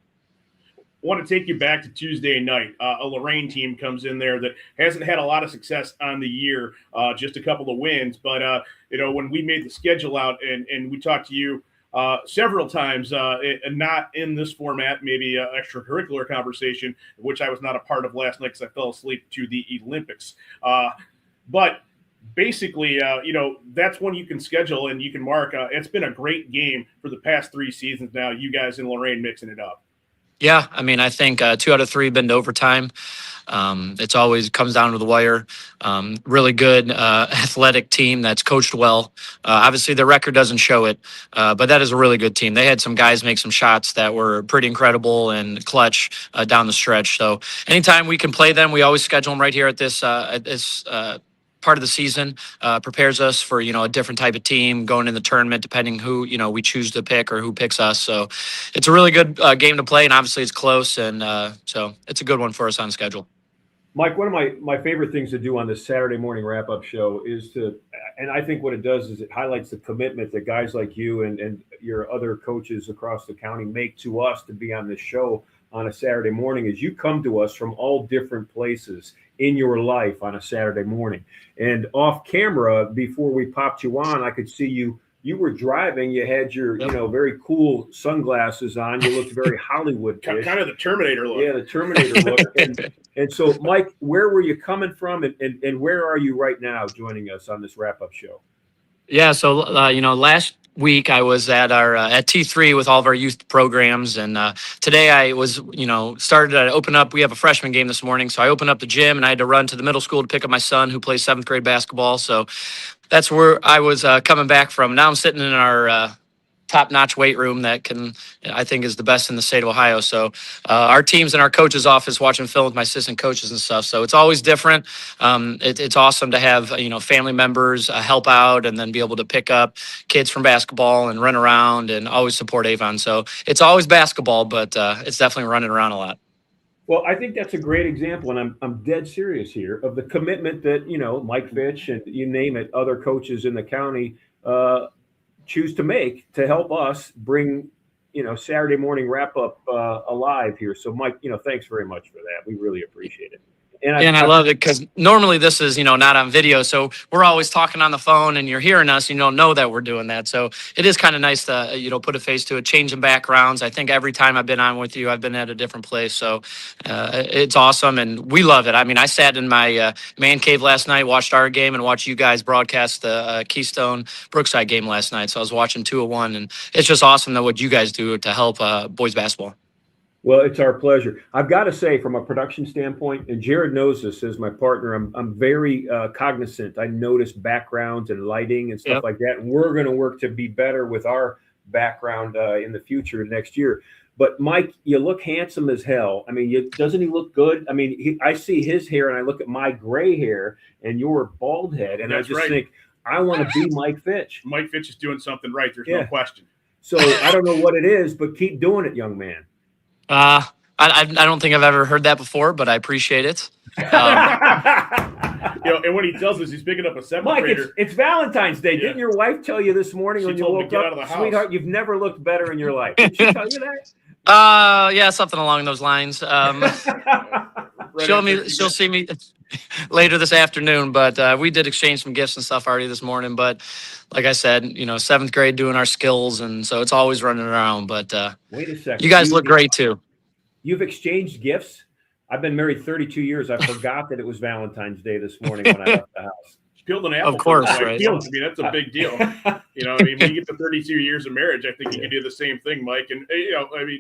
I want to take you back to Tuesday night. A Lorain team comes in there that hasn't had a lot of success on the year, just a couple of wins. But, when we made the schedule out and we talked to you several times, and not in this format, maybe an extracurricular conversation, which I was not a part of last night because I fell asleep to the Olympics. But basically, that's when you can schedule and you can mark. It's been a great game for the past 3 seasons now, you guys in Lorain mixing it up. Yeah, I mean, I think 2 out of 3 been to overtime. It's always comes down to the wire. Really good athletic team that's coached well. Obviously, the record doesn't show it, but that is a really good team. They had some guys make some shots that were pretty incredible and clutch down the stretch. So anytime we can play them, we always schedule them right here at this part of the season. Prepares us for a different type of team going in the tournament, depending who we choose to pick or who picks us. So it's a really good game to play, and obviously it's close, and so it's a good one for us on schedule. Mike, one of my favorite things to do on this Saturday morning wrap-up show is and I think what it does is it highlights the commitment that guys like you and your other coaches across the county make to us to be on this show on a Saturday morning, is you come to us from all different places in your life on a Saturday morning. And off camera, before we popped you on, I could see you were driving, you had your, very cool sunglasses on. You looked very Hollywood. Kind of the Terminator look. Yeah, the Terminator look. And so, Mike, where were you coming from and where are you right now joining us on this wrap-up show? Yeah, so, last week I was at our at T3 with all of our youth programs, and today I was started to open up. We have a freshman game this morning, so I opened up the gym and I had to run to the middle school to pick up my son who plays 7th grade basketball. So that's where I was coming back from. Now I'm sitting in our top-notch weight room that I think is the best in the state of Ohio. So our teams in our coach's office watching film with my assistant coaches and stuff. So it's always different. It's awesome to have, family members help out and then be able to pick up kids from basketball and run around and always support Avon. So it's always basketball, but it's definitely running around a lot. Well, I think that's a great example, and I'm dead serious here, of the commitment that, Mike Fitch and you name it, other coaches in the county choose to make to help us bring, Saturday morning wrap up alive here. So Mike, thanks very much for that. We really appreciate it. And I love it because normally this is, not on video. So we're always talking on the phone and you're hearing us, you don't know that we're doing that. So it is kind of nice to, put a face to it, changing backgrounds. I think every time I've been on with you, I've been at a different place. So it's awesome. And we love it. I mean, I sat in my man cave last night, watched our game and watched you guys broadcast the Keystone Brookside game last night. So I was watching 201 and it's just awesome that what you guys do to help boys basketball. Well, it's our pleasure. I've got to say, from a production standpoint, and Jared knows this as my partner, I'm very cognizant. I notice backgrounds and lighting and stuff like that. And we're going to work to be better with our background in the future next year. But Mike, you look handsome as hell. I mean, doesn't he look good? I mean, I see his hair and I look at my gray hair and your bald head, and I just think, I want to be Mike Fitch. Mike Fitch is doing something right. There's no question. So I don't know what it is, but keep doing it, young man. I don't think I've ever heard that before, but I appreciate it. And when he tells us he's picking up a 7th Mike, grader. It's Valentine's Day. Didn't your wife tell you this morning when you woke up, sweetheart, you've never looked better in your life? Did she tell you that? Yeah, something along those lines. She'll see me later this afternoon, but we did exchange some gifts and stuff already this morning. But like I said, 7th grade doing our skills, and so it's always running around. But wait a second, you guys look great too. You've exchanged gifts? I've been married 32 years. I forgot that it was Valentine's Day this morning when I left the house. Peeled an apple. Of course, right? I mean, that's a big deal. When you get to 32 years of marriage, I think you can do the same thing, Mike. And,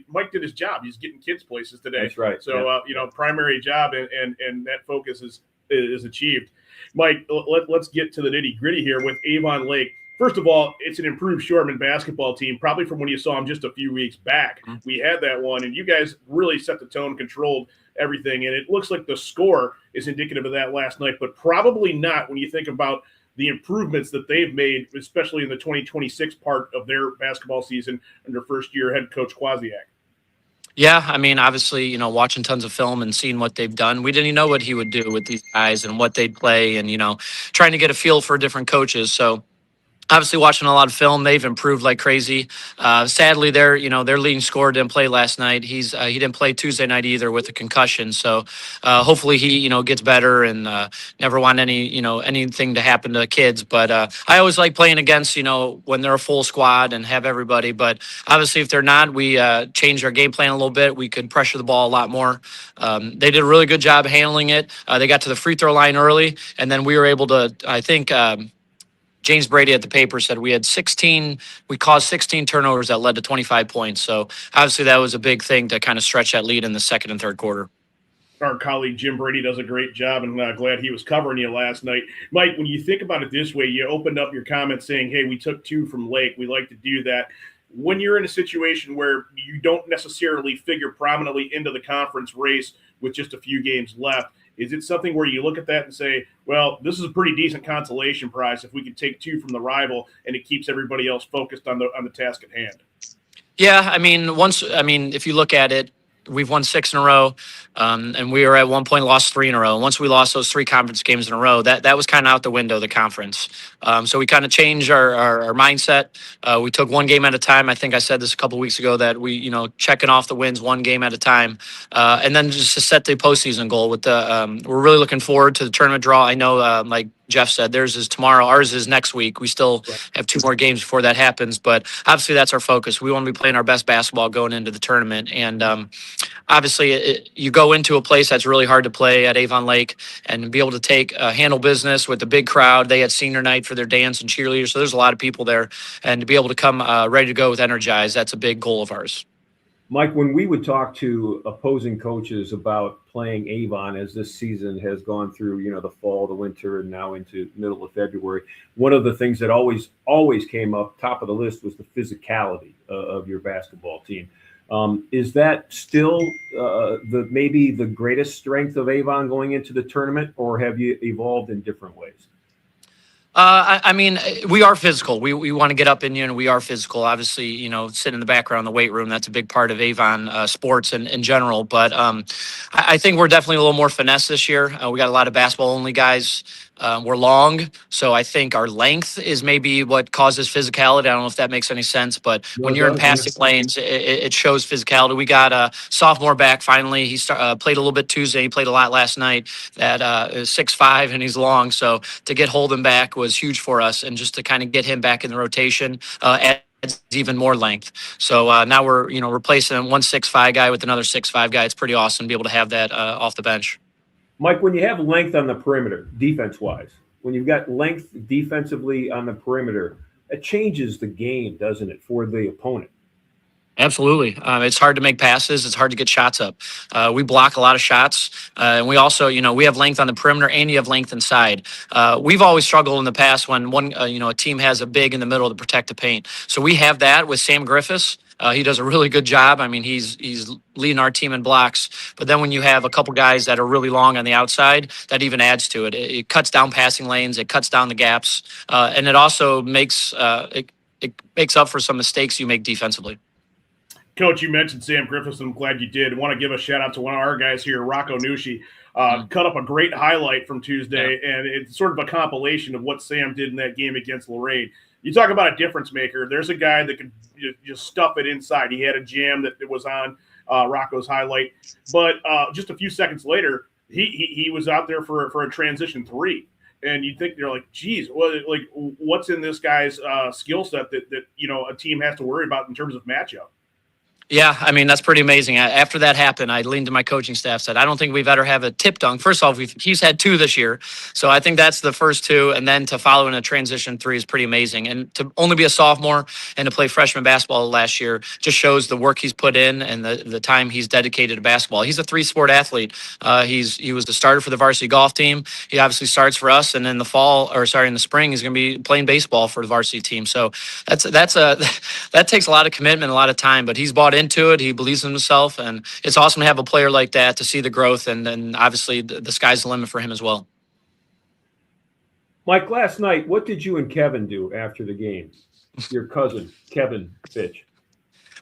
Mike did his job. He's getting kids places today. That's right. So, primary job and that focus is achieved. Mike, let's get to the nitty gritty here with Avon Lake. First of all, it's an improved Shortman basketball team, probably from when you saw them just a few weeks back. Mm-hmm. We had that one, and you guys really set the tone, controlled everything, and it looks like the score is indicative of that last night, but probably not when you think about the improvements that they've made, especially in the 2026 part of their basketball season under first-year head coach Kwasiak. Yeah, I mean, obviously, watching tons of film and seeing what they've done, we didn't even know what he would do with these guys and what they'd play and, trying to get a feel for different coaches. So obviously watching a lot of film, they've improved like crazy. Sadly, their leading scorer didn't play last night. He didn't play Tuesday night either with a concussion. So hopefully he gets better and never want anything to happen to kids. But I always like playing against when they're a full squad and have everybody. But obviously if they're not, we changed our game plan a little bit. We could pressure the ball a lot more. They did a really good job handling it. They got to the free throw line early, and then we were able to, I think. James Brady at the paper said we caused 16 turnovers that led to 25 points. So obviously that was a big thing to kind of stretch that lead in the second and third quarter. Our colleague Jim Brady does a great job, and glad he was covering you last night. Mike, when you think about it this way, you opened up your comments saying, hey, we took 2 from Lake. We like to do that. When you're in a situation where you don't necessarily figure prominently into the conference race with just a few games left, is it something where you look at that and say, well, this is a pretty decent consolation prize if we could take 2 from the rival and it keeps everybody else focused on the task at hand? Yeah, if you look at it, we've won 6 in a row, and we were at one point lost 3 in a row. Once we lost those 3 conference games in a row, that was kind of out the window, the conference. So we kind of changed our mindset. We took 1 game at a time. I think I said this a couple weeks ago that we, checking off the wins 1 game at a time, and then just to set the postseason goal. With we're really looking forward to the tournament draw. I know, like Jeff said, theirs is tomorrow. Ours is next week. We still have 2 more games before that happens, but obviously that's our focus. We want to be playing our best basketball going into the tournament, and obviously you go into a place that's really hard to play at Avon Lake and be able to handle business with the big crowd. They had senior night for their dance and cheerleaders, so there's a lot of people there, and to be able to come ready to go with energized, that's a big goal of ours. Mike, when we would talk to opposing coaches about playing Avon as this season has gone through, the fall, the winter, and now into middle of February, one of the things that always came up top of the list was the physicality of your basketball team. Is that still maybe the greatest strength of Avon going into the tournament, or have you evolved in different ways? We are physical. We want to get up in you, and we are physical. Obviously, sit in the background in the weight room. That's a big part of Avon sports in general. But I think we're definitely a little more finesse this year. We got a lot of basketball-only guys. We're long, so I think our length is maybe what causes physicality. I don't know if that makes any sense, but when you're in passing lanes, it shows physicality. We got a sophomore back finally. He played a little bit Tuesday. He played a lot last night. That is 6'5", and he's long. So to get Holden back was huge for us, and just to kind of get him back in the rotation adds even more length. So now we're replacing one 6'5" guy with another 6'5" guy. It's pretty awesome to be able to have that off the bench. Mike, when you have length on the perimeter, defense-wise, when you've got length defensively on the perimeter, it changes the game, doesn't it, for the opponent? Absolutely. It's hard to make passes. It's hard to get shots up. We block a lot of shots. And we also, we have length on the perimeter and you have length inside. We've always struggled in the past when a team has a big in the middle to protect the paint. So we have that with Sam Griffiths. He does a really good job. He's leading our team in blocks. But then when you have a couple guys that are really long on the outside, that even adds to it. It cuts down passing lanes. It cuts down the gaps. And it also makes it makes up for some mistakes you make defensively. Coach, you mentioned Sam Griffiths, and I'm glad you did. I want to give a shout-out to one of our guys here, Rocco Nushi. Cut up a great highlight from Tuesday, and it's sort of a compilation of what Sam did in that game against Lorraine. You talk about a difference maker. There's a guy that could just stuff it inside. He had a jam that was on Rocco's highlight, but just a few seconds later, he was out there for a transition 3. And you think they're like, geez, what's in this guy's skill set that a team has to worry about in terms of matchup? Yeah, that's pretty amazing. After that happened, I leaned to my coaching staff, said, I don't think we've ever had a tip dunk. First off, he's had 2 this year. So I think that's the first 2. And then to follow in a transition 3 is pretty amazing. And to only be a sophomore and to play freshman basketball last year just shows the work he's put in and the time he's dedicated to basketball. He's a 3-sport athlete. He was the starter for the varsity golf team. He obviously starts for us. And in the spring, he's going to be playing baseball for the varsity team. So that takes a lot of commitment, a lot of time, but he's bought into it. He believes in himself, and it's awesome to have a player like that to see the growth, and then obviously the sky's the limit for him as well. Mike, last night, what did you and Kevin do after the game? Your cousin, Kevin Fitch.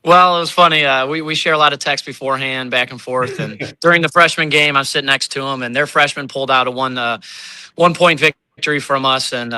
Well, it was funny. We share a lot of texts beforehand, back and forth, and during the freshman game, I'm sitting next to him, and their freshman pulled out a one-point victory from us, and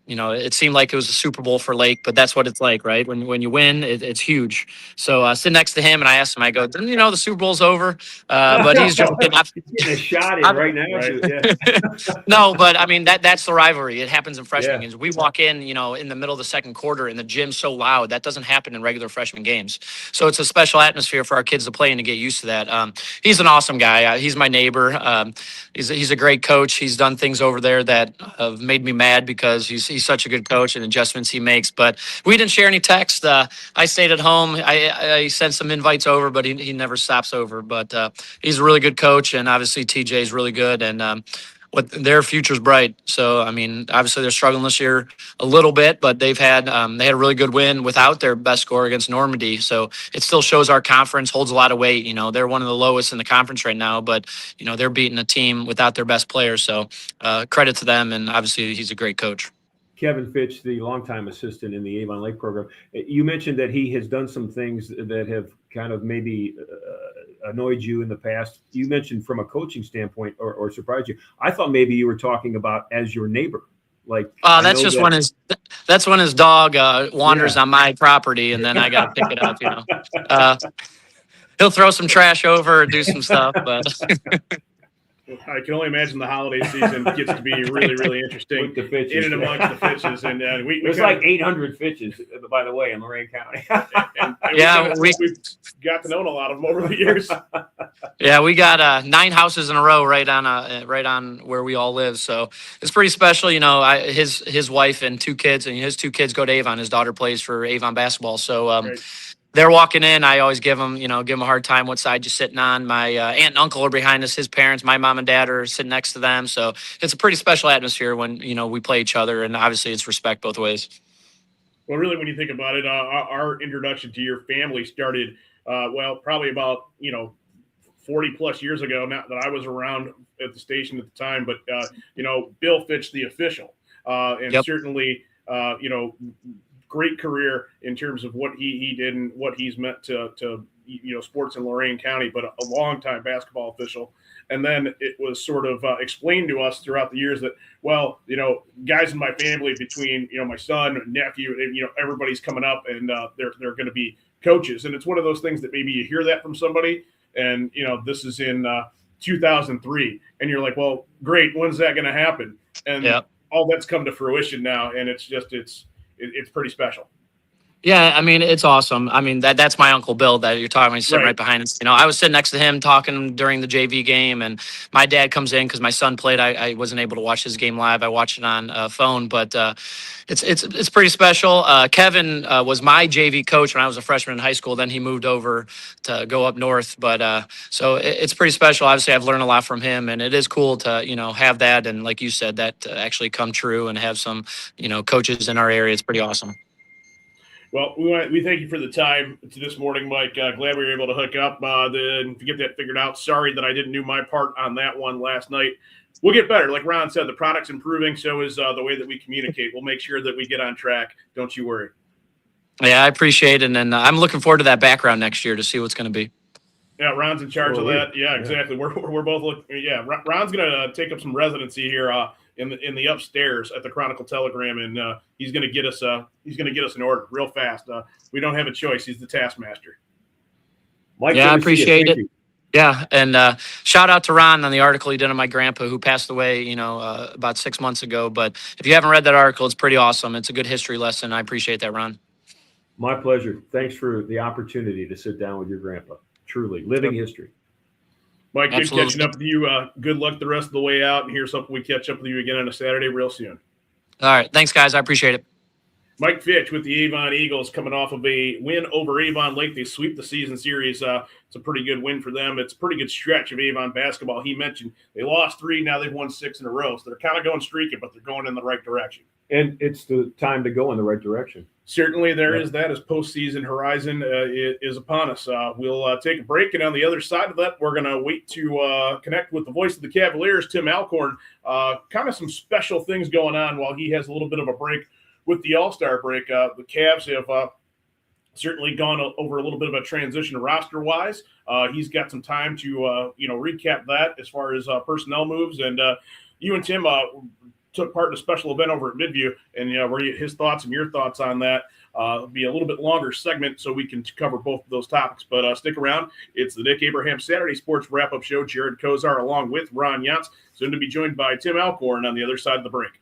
it seemed like it was a Super Bowl for Lake, but that's what it's like, right? When you win, it's huge. So sitting next to him, and I asked him, I go, the Super Bowl's over? But he's just getting a shot in right now. Right? Yeah. No, but that's the rivalry. It happens in freshman games. We walk in, in the middle of the second quarter, and the gym's so loud. That doesn't happen in regular freshman games. So it's a special atmosphere for our kids to play and to get used to that. He's an awesome guy. He's my neighbor. He's a great coach. He's done things over there that have made me mad because he's he's such a good coach and adjustments he makes. But we didn't share any text. I stayed at home. I sent some invites over, but he never stops over. But he's a really good coach, and obviously TJ is really good, and what their future's bright. So, I mean, obviously they're struggling this year a little bit, but they had a really good win without their best score against Normandy. So it still shows our conference holds a lot of weight. You know, they're one of the lowest in the conference right now, but, you know, they're beating a team without their best players. So credit to them. And obviously he's a great coach. Kevin Fitch, the longtime assistant in the Avon Lake program, you mentioned that he has done some things that have kind of maybe annoyed you in the past. You mentioned from a coaching standpoint or surprised you. I thought maybe you were talking about as your neighbor. Like, that's just when his dog wanders on my property, and then I got to pick it up. You know, he'll throw some trash over or do some stuff, but. I can only imagine the holiday season gets to be really, really interesting in and amongst the Fitches. And there's like 800 Fitches, by the way, in Lorain County. we've got to know a lot of them over the years. Yeah, we got 9 houses in a row right on where we all live. So it's pretty special. You know, his wife and 2 kids, and his 2 kids go to Avon. His daughter plays for Avon basketball. So they're walking in. I always give them a hard time. What side you sitting on? My aunt and uncle are behind us. His parents, my mom and dad are sitting next to them. So it's a pretty special atmosphere when, you know, we play each other, and obviously it's respect both ways. Well, really, when you think about it, our introduction to your family started, probably about, 40 plus years ago, not that I was around at the station at the time, but, Bill Fitch, the official, certainly, great career in terms of what he did and what he's meant to sports in Lorain County, but a long-time basketball official. And then it was sort of explained to us throughout the years that, guys in my family between, my son, nephew, and, everybody's coming up and they're going to be coaches. And it's one of those things that maybe you hear that from somebody and, this is in 2003 and you're like, well, great. When's that going to happen? And all that's come to fruition now. And it's pretty special. Yeah, I mean, it's awesome. I mean, that's my Uncle Bill that you're talking about. He's sitting right behind us. You know, I was sitting next to him talking during the JV game, and my dad comes in because my son played. I wasn't able to watch his game live. I watched it on phone, but it's pretty special. Kevin was my JV coach when I was a freshman in high school. Then he moved over to go up north. But so it's pretty special. Obviously, I've learned a lot from him, and it is cool to, have that. And like you said, that actually come true and have some, coaches in our area. It's pretty awesome. Well, we thank you for the time this morning, Mike. Glad we were able to hook up to get that figured out. Sorry that I didn't do my part on that one last night. We'll get better. Like Ron said, the product's improving. So is the way that we communicate. We'll make sure that we get on track. Don't you worry. Yeah, I appreciate it. And I'm looking forward to that background next year to see what's going to be. Yeah, Ron's in charge of that. Yeah, exactly. We're both looking. Yeah, Ron's going to take up some residency here in the upstairs at the Chronicle Telegram, and he's going to get us in order real fast. We don't have a choice. He's the taskmaster. Mike, I appreciate it. Yeah, and shout out to Ron on the article he did on my grandpa who passed away, about 6 months ago. But if you haven't read that article, it's pretty awesome. It's a good history lesson. I appreciate that, Ron. My pleasure. Thanks for the opportunity to sit down with your grandpa. Truly, living history. Mike, good catching up with you. Good luck the rest of the way out. And here's hoping we catch up with you again on a Saturday real soon. All right. Thanks, guys. I appreciate it. Mike Fitch with the Avon Eagles coming off of a win over Avon Lake. They sweep the season series. It's a pretty good win for them. It's a pretty good stretch of Avon basketball. He mentioned they lost 3. Now they've won 6 in a row. So they're kind of going streaky, but they're going in the right direction. And it's the time to go in the right direction. Certainly there is that as postseason horizon is upon us. We'll take a break, and on the other side of that, we're going to wait to connect with the voice of the Cavaliers, Tim Alcorn. Kind of some special things going on while he has a little bit of a break with the All-Star break. The Cavs have certainly gone over a little bit of a transition roster-wise. He's got some time to recap that as far as personnel moves. And you and Tim took part in a special event over at Midview, and his thoughts and your thoughts on that. It'll be a little bit longer segment so we can cover both of those topics. But stick around. It's the Nick Abraham Saturday Sports Wrap-Up Show. Jared Kozar along with Ron Yance, soon to be joined by Tim Alcorn on the other side of the break.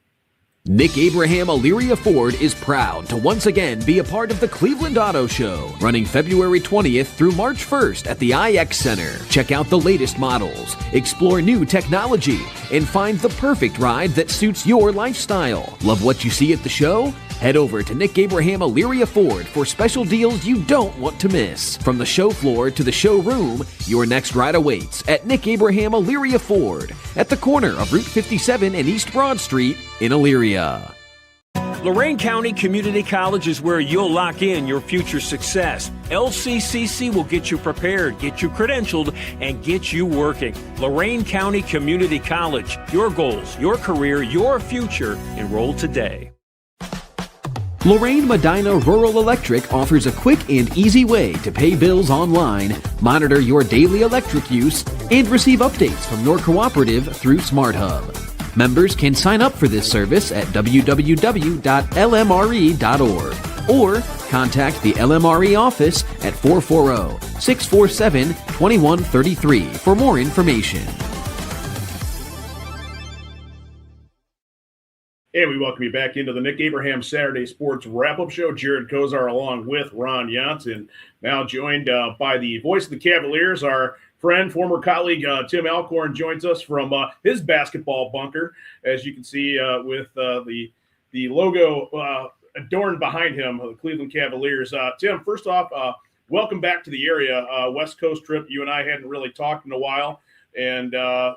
Nick Abraham Elyria Ford is proud to once again be a part of the Cleveland Auto Show, running February 20th through March 1st at the IX Center. Check out the latest models, explore new technology, and find the perfect ride that suits your lifestyle. Love what you see at the show? Head over to Nick Abraham Elyria Ford for special deals you don't want to miss. From the show floor to the showroom, your next ride awaits at Nick Abraham Elyria Ford at the corner of Route 57 and East Broad Street in Elyria. Lorain County Community College is where you'll lock in your future success. LCCC will get you prepared, get you credentialed, and get you working. Lorain County Community College. Your goals, your career, your future. Enroll today. Lorain Medina Rural Electric offers a quick and easy way to pay bills online, monitor your daily electric use, and receive updates from your cooperative through SmartHub. Members can sign up for this service at www.lmre.org or contact the LMRE office at 440-647-2133 for more information. And we welcome you back into the Nick Abraham Saturday Sports Wrap-Up Show. Jared Kozar along with Ron Johnson, now joined by the voice of the Cavaliers, our friend, former colleague Tim Alcorn joins us from his basketball bunker, as you can see with the logo adorned behind him, the Cleveland Cavaliers. Tim, first off, welcome back to the area. West Coast trip, you and I hadn't really talked in a while, and a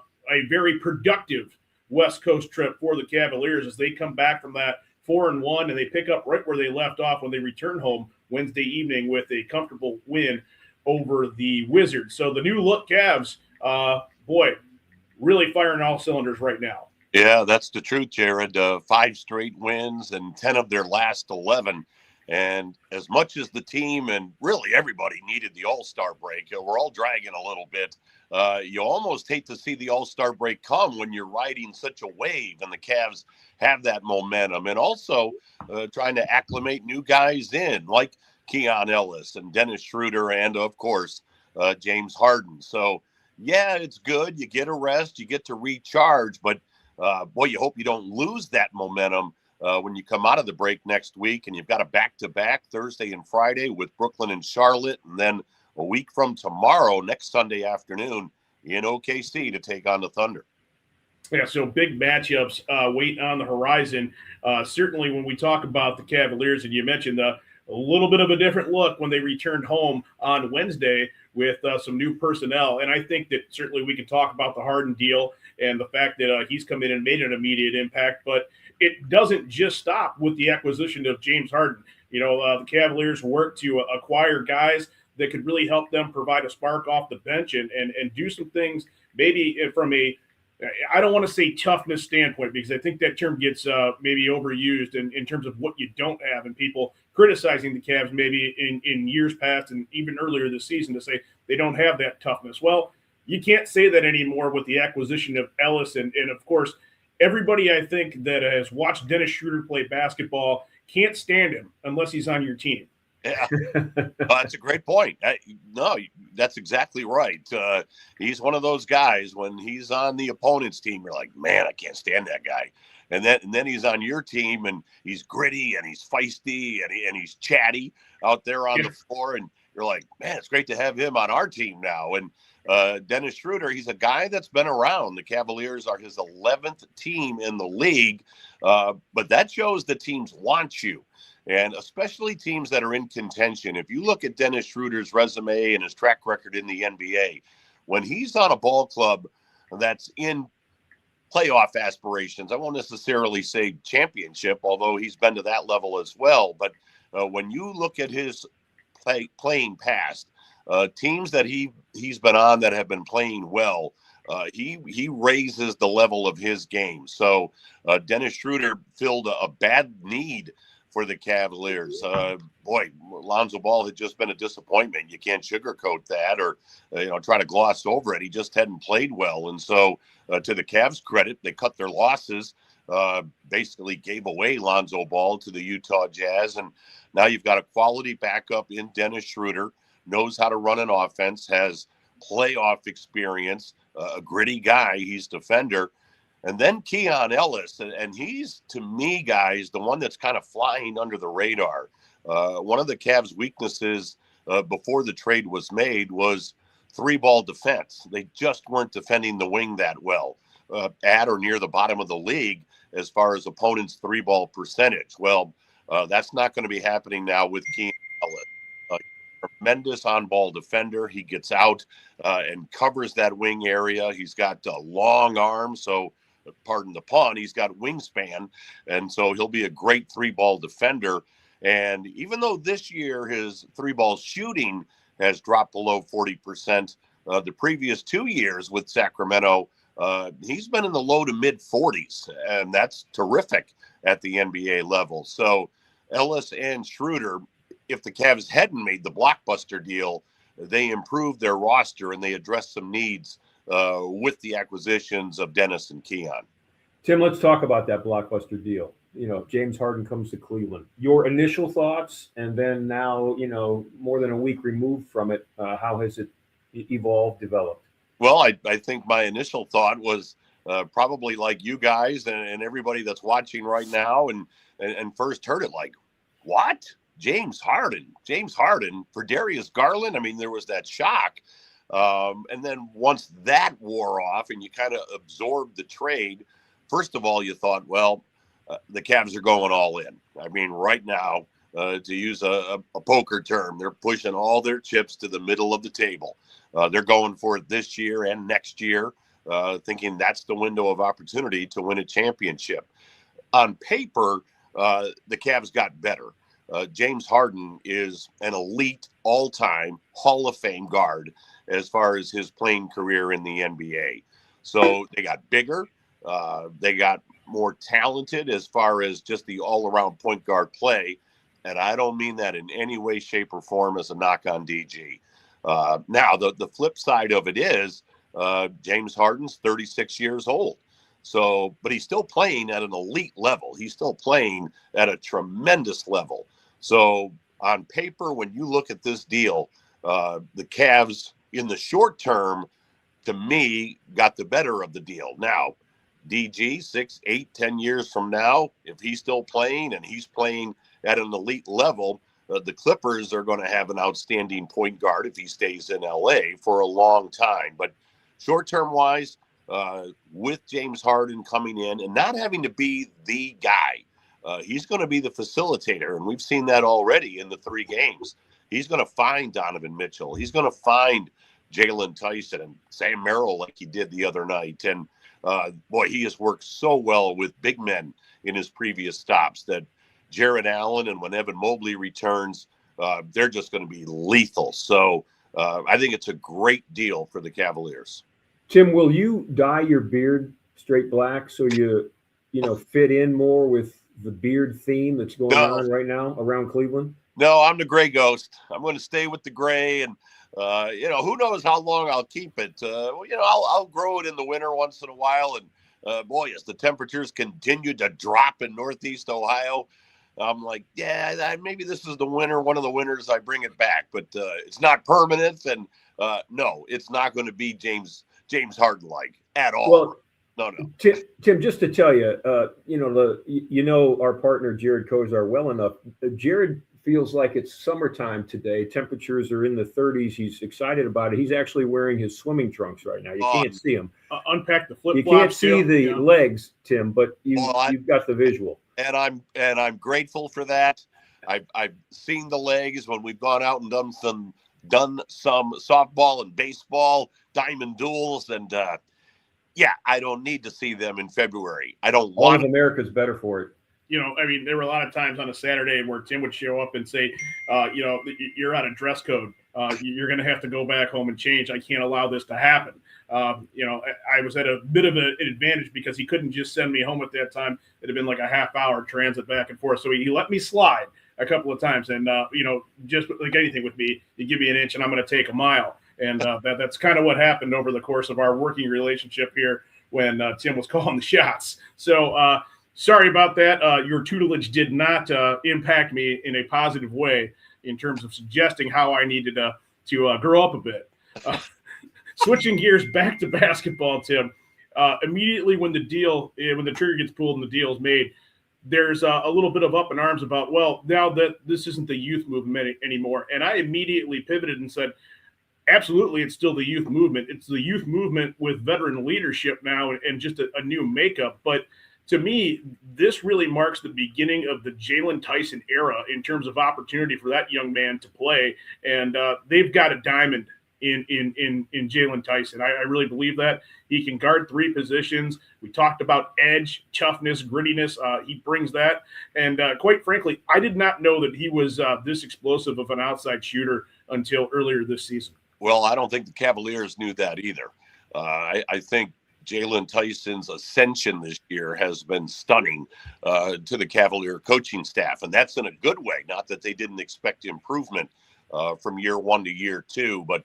very productive West Coast trip for the Cavaliers as they come back from that 4-1 and they pick up right where they left off when they return home Wednesday evening with a comfortable win over the Wizards. So the new look Cavs, really firing all cylinders right now. Yeah, that's the truth, Jared. 5 straight wins and 10 of their last 11. And as much as the team and really everybody needed the All-Star break, we're all dragging a little bit. You almost hate to see the All-Star break come when you're riding such a wave and the Cavs have that momentum. And also trying to acclimate new guys in like Keon Ellis and Dennis Schroeder and, of course, James Harden. So, yeah, it's good. You get a rest. You get to recharge. But, you hope you don't lose that momentum when you come out of the break next week, and you've got a back-to-back Thursday and Friday with Brooklyn and Charlotte, and then a week from tomorrow, next Sunday afternoon, in OKC to take on the Thunder. Yeah, so big matchups wait on the horizon. Certainly when we talk about the Cavaliers, and you mentioned a little bit of a different look when they returned home on Wednesday with some new personnel. And I think that certainly we can talk about the Harden deal and the fact that he's come in and made an immediate impact, but it doesn't just stop with the acquisition of James Harden. The Cavaliers work to acquire guys that could really help them provide a spark off the bench and do some things maybe from I don't want to say toughness standpoint, because I think that term gets maybe overused in terms of what you don't have, and people criticizing the Cavs maybe in years past and even earlier this season to say they don't have that toughness. Well, you can't say that anymore with the acquisition of Ellis. And of course, everybody I think that has watched Dennis Schroeder play basketball can't stand him unless he's on your team. Yeah, that's a great point. No, that's exactly right. He's one of those guys, when he's on the opponent's team, you're like, man, I can't stand that guy. And then he's on your team, and he's gritty, and he's feisty, and he's chatty out there on the floor. And you're like, man, it's great to have him on our team now. And Dennis Schroeder, he's a guy that's been around. The Cavaliers are his 11th team in the league, but that shows the teams want you. And especially teams that are in contention. If you look at Dennis Schroeder's resume and his track record in the NBA, when he's on a ball club that's in playoff aspirations, I won't necessarily say championship, although he's been to that level as well. But when you look at his playing past, teams that he's been on that have been playing well, he raises the level of his game. So Dennis Schroeder filled a bad need for the Cavaliers. Lonzo Ball had just been a disappointment. You can't sugarcoat that or try to gloss over it. He just hadn't played well. And so to the Cavs' credit, they cut their losses, basically gave away Lonzo Ball to the Utah Jazz. And now you've got a quality backup in Dennis Schroeder, knows how to run an offense, has playoff experience, a gritty guy. He's defender. And then Keon Ellis, and he's, to me, guys, the one that's kind of flying under the radar. One of the Cavs' weaknesses before the trade was made was 3-ball defense. They just weren't defending the wing that well, at or near the bottom of the league as far as opponents' 3-ball percentage. Well, that's not going to be happening now with Keon Ellis. Tremendous on-ball defender. He gets out and covers that wing area. He's got a long arm, so pardon the pun, he's got wingspan, and so he'll be a great 3-ball defender. And even though this year his 3-ball shooting has dropped below 40%, the previous 2 years with Sacramento, he's been in the low to mid 40s, and that's terrific at the NBA level. So Ellis and Schroeder, if the Cavs hadn't made the blockbuster deal, they improved their roster and they addressed some needs with the acquisitions of Dennis and Keon. Tim, let's talk about that blockbuster deal. James Harden comes to Cleveland. Your initial thoughts, and then now, more than a week removed from it, how has it evolved, developed? Well, I think my initial thought was probably like you guys and everybody that's watching right now and first heard it like, what? James Harden for Darius Garland? I mean, there was that shock. And then once that wore off and you kind of absorbed the trade, first of all, you thought, well, the Cavs are going all in. I mean, right now, to use a poker term, they're pushing all their chips to the middle of the table. They're going for it this year and next year, thinking that's the window of opportunity to win a championship. On paper, the Cavs got better. James Harden is an elite all-time Hall of Fame guard as far as his playing career in the NBA. So they got bigger. They got more talented as far as just the all-around point guard play. And I don't mean that in any way, shape, or form as a knock on DG. Now, the flip side of it is James Harden's 36 years old. So, but he's still playing at an elite level. He's still playing at a tremendous level. So on paper, when you look at this deal, the Cavs in the short term, to me, got the better of the deal. Now, DG, 6, 8, 10 years from now, if he's still playing and he's playing at an elite level, the Clippers are going to have an outstanding point guard if he stays in LA for a long time. But short-term wise, with James Harden coming in and not having to be the guy, he's going to be the facilitator. And we've seen that already in the 3 games. He's going to find Donovan Mitchell. He's going to find Jalen Tyson and Sam Merrill like he did the other night. And boy, he has worked so well with big men in his previous stops that Jared Allen and when Evan Mobley returns, they're just going to be lethal. So I think it's a great deal for the Cavaliers. Tim, will you dye your beard straight black so you fit in more with the beard theme that's going on right now around Cleveland? No, I'm the gray ghost. I'm going to stay with the gray, and who knows how long I'll keep it. I'll grow it in the winter once in a while, and boy, as the temperatures continue to drop in Northeast Ohio, I'm like, yeah, maybe this is the winter. One of the winters I bring it back, but it's not permanent, and no, it's not going to be James Harden like at all. Well, no. Tim, just to tell you, our partner Jared Kozar well enough. Jared feels like it's summertime today. Temperatures are in the 30s. He's excited about it. He's actually wearing his swimming trunks right now. You can't see him. Unpack the flip-flops. You can't see the legs, Tim, but you've got the visual. And I'm grateful for that. I've seen the legs when we've gone out and done some softball and baseball diamond duels, and I don't need to see them in February. I don't want. All of America's better for it. There were a lot of times on a Saturday where Tim would show up and say, you're on a dress code. You're going to have to go back home and change. I can't allow this to happen. I was at a bit of an advantage because he couldn't just send me home at that time. It had been like a half-hour transit back and forth. So he let me slide a couple of times. And, just like anything with me, you give me an inch and I'm going to take a mile. And that's kind of what happened over the course of our working relationship here when Tim was calling the shots. So sorry about that. Your tutelage did not impact me in a positive way in terms of suggesting how I needed to grow up a bit. Switching gears back to basketball, Tim. immediately when the trigger gets pulled and the deal is made, there's a little bit of up in arms about, well, now that this isn't the youth movement anymore. And I immediately pivoted and said, absolutely, it's still the youth movement. It's the youth movement with veteran leadership now and just a new makeup. But to me, this really marks the beginning of the Jalen Tyson era in terms of opportunity for that young man to play. And they've got a diamond in Jalen Tyson. I really believe that. He can guard three positions. We talked about edge, toughness, grittiness. He brings that. And quite frankly, I did not know that he was this explosive of an outside shooter until earlier this season. Well, I don't think the Cavaliers knew that either. I think Jalen Tyson's ascension this year has been stunning to the Cavalier coaching staff, and that's in a good way. Not that they didn't expect improvement from year one to year two, but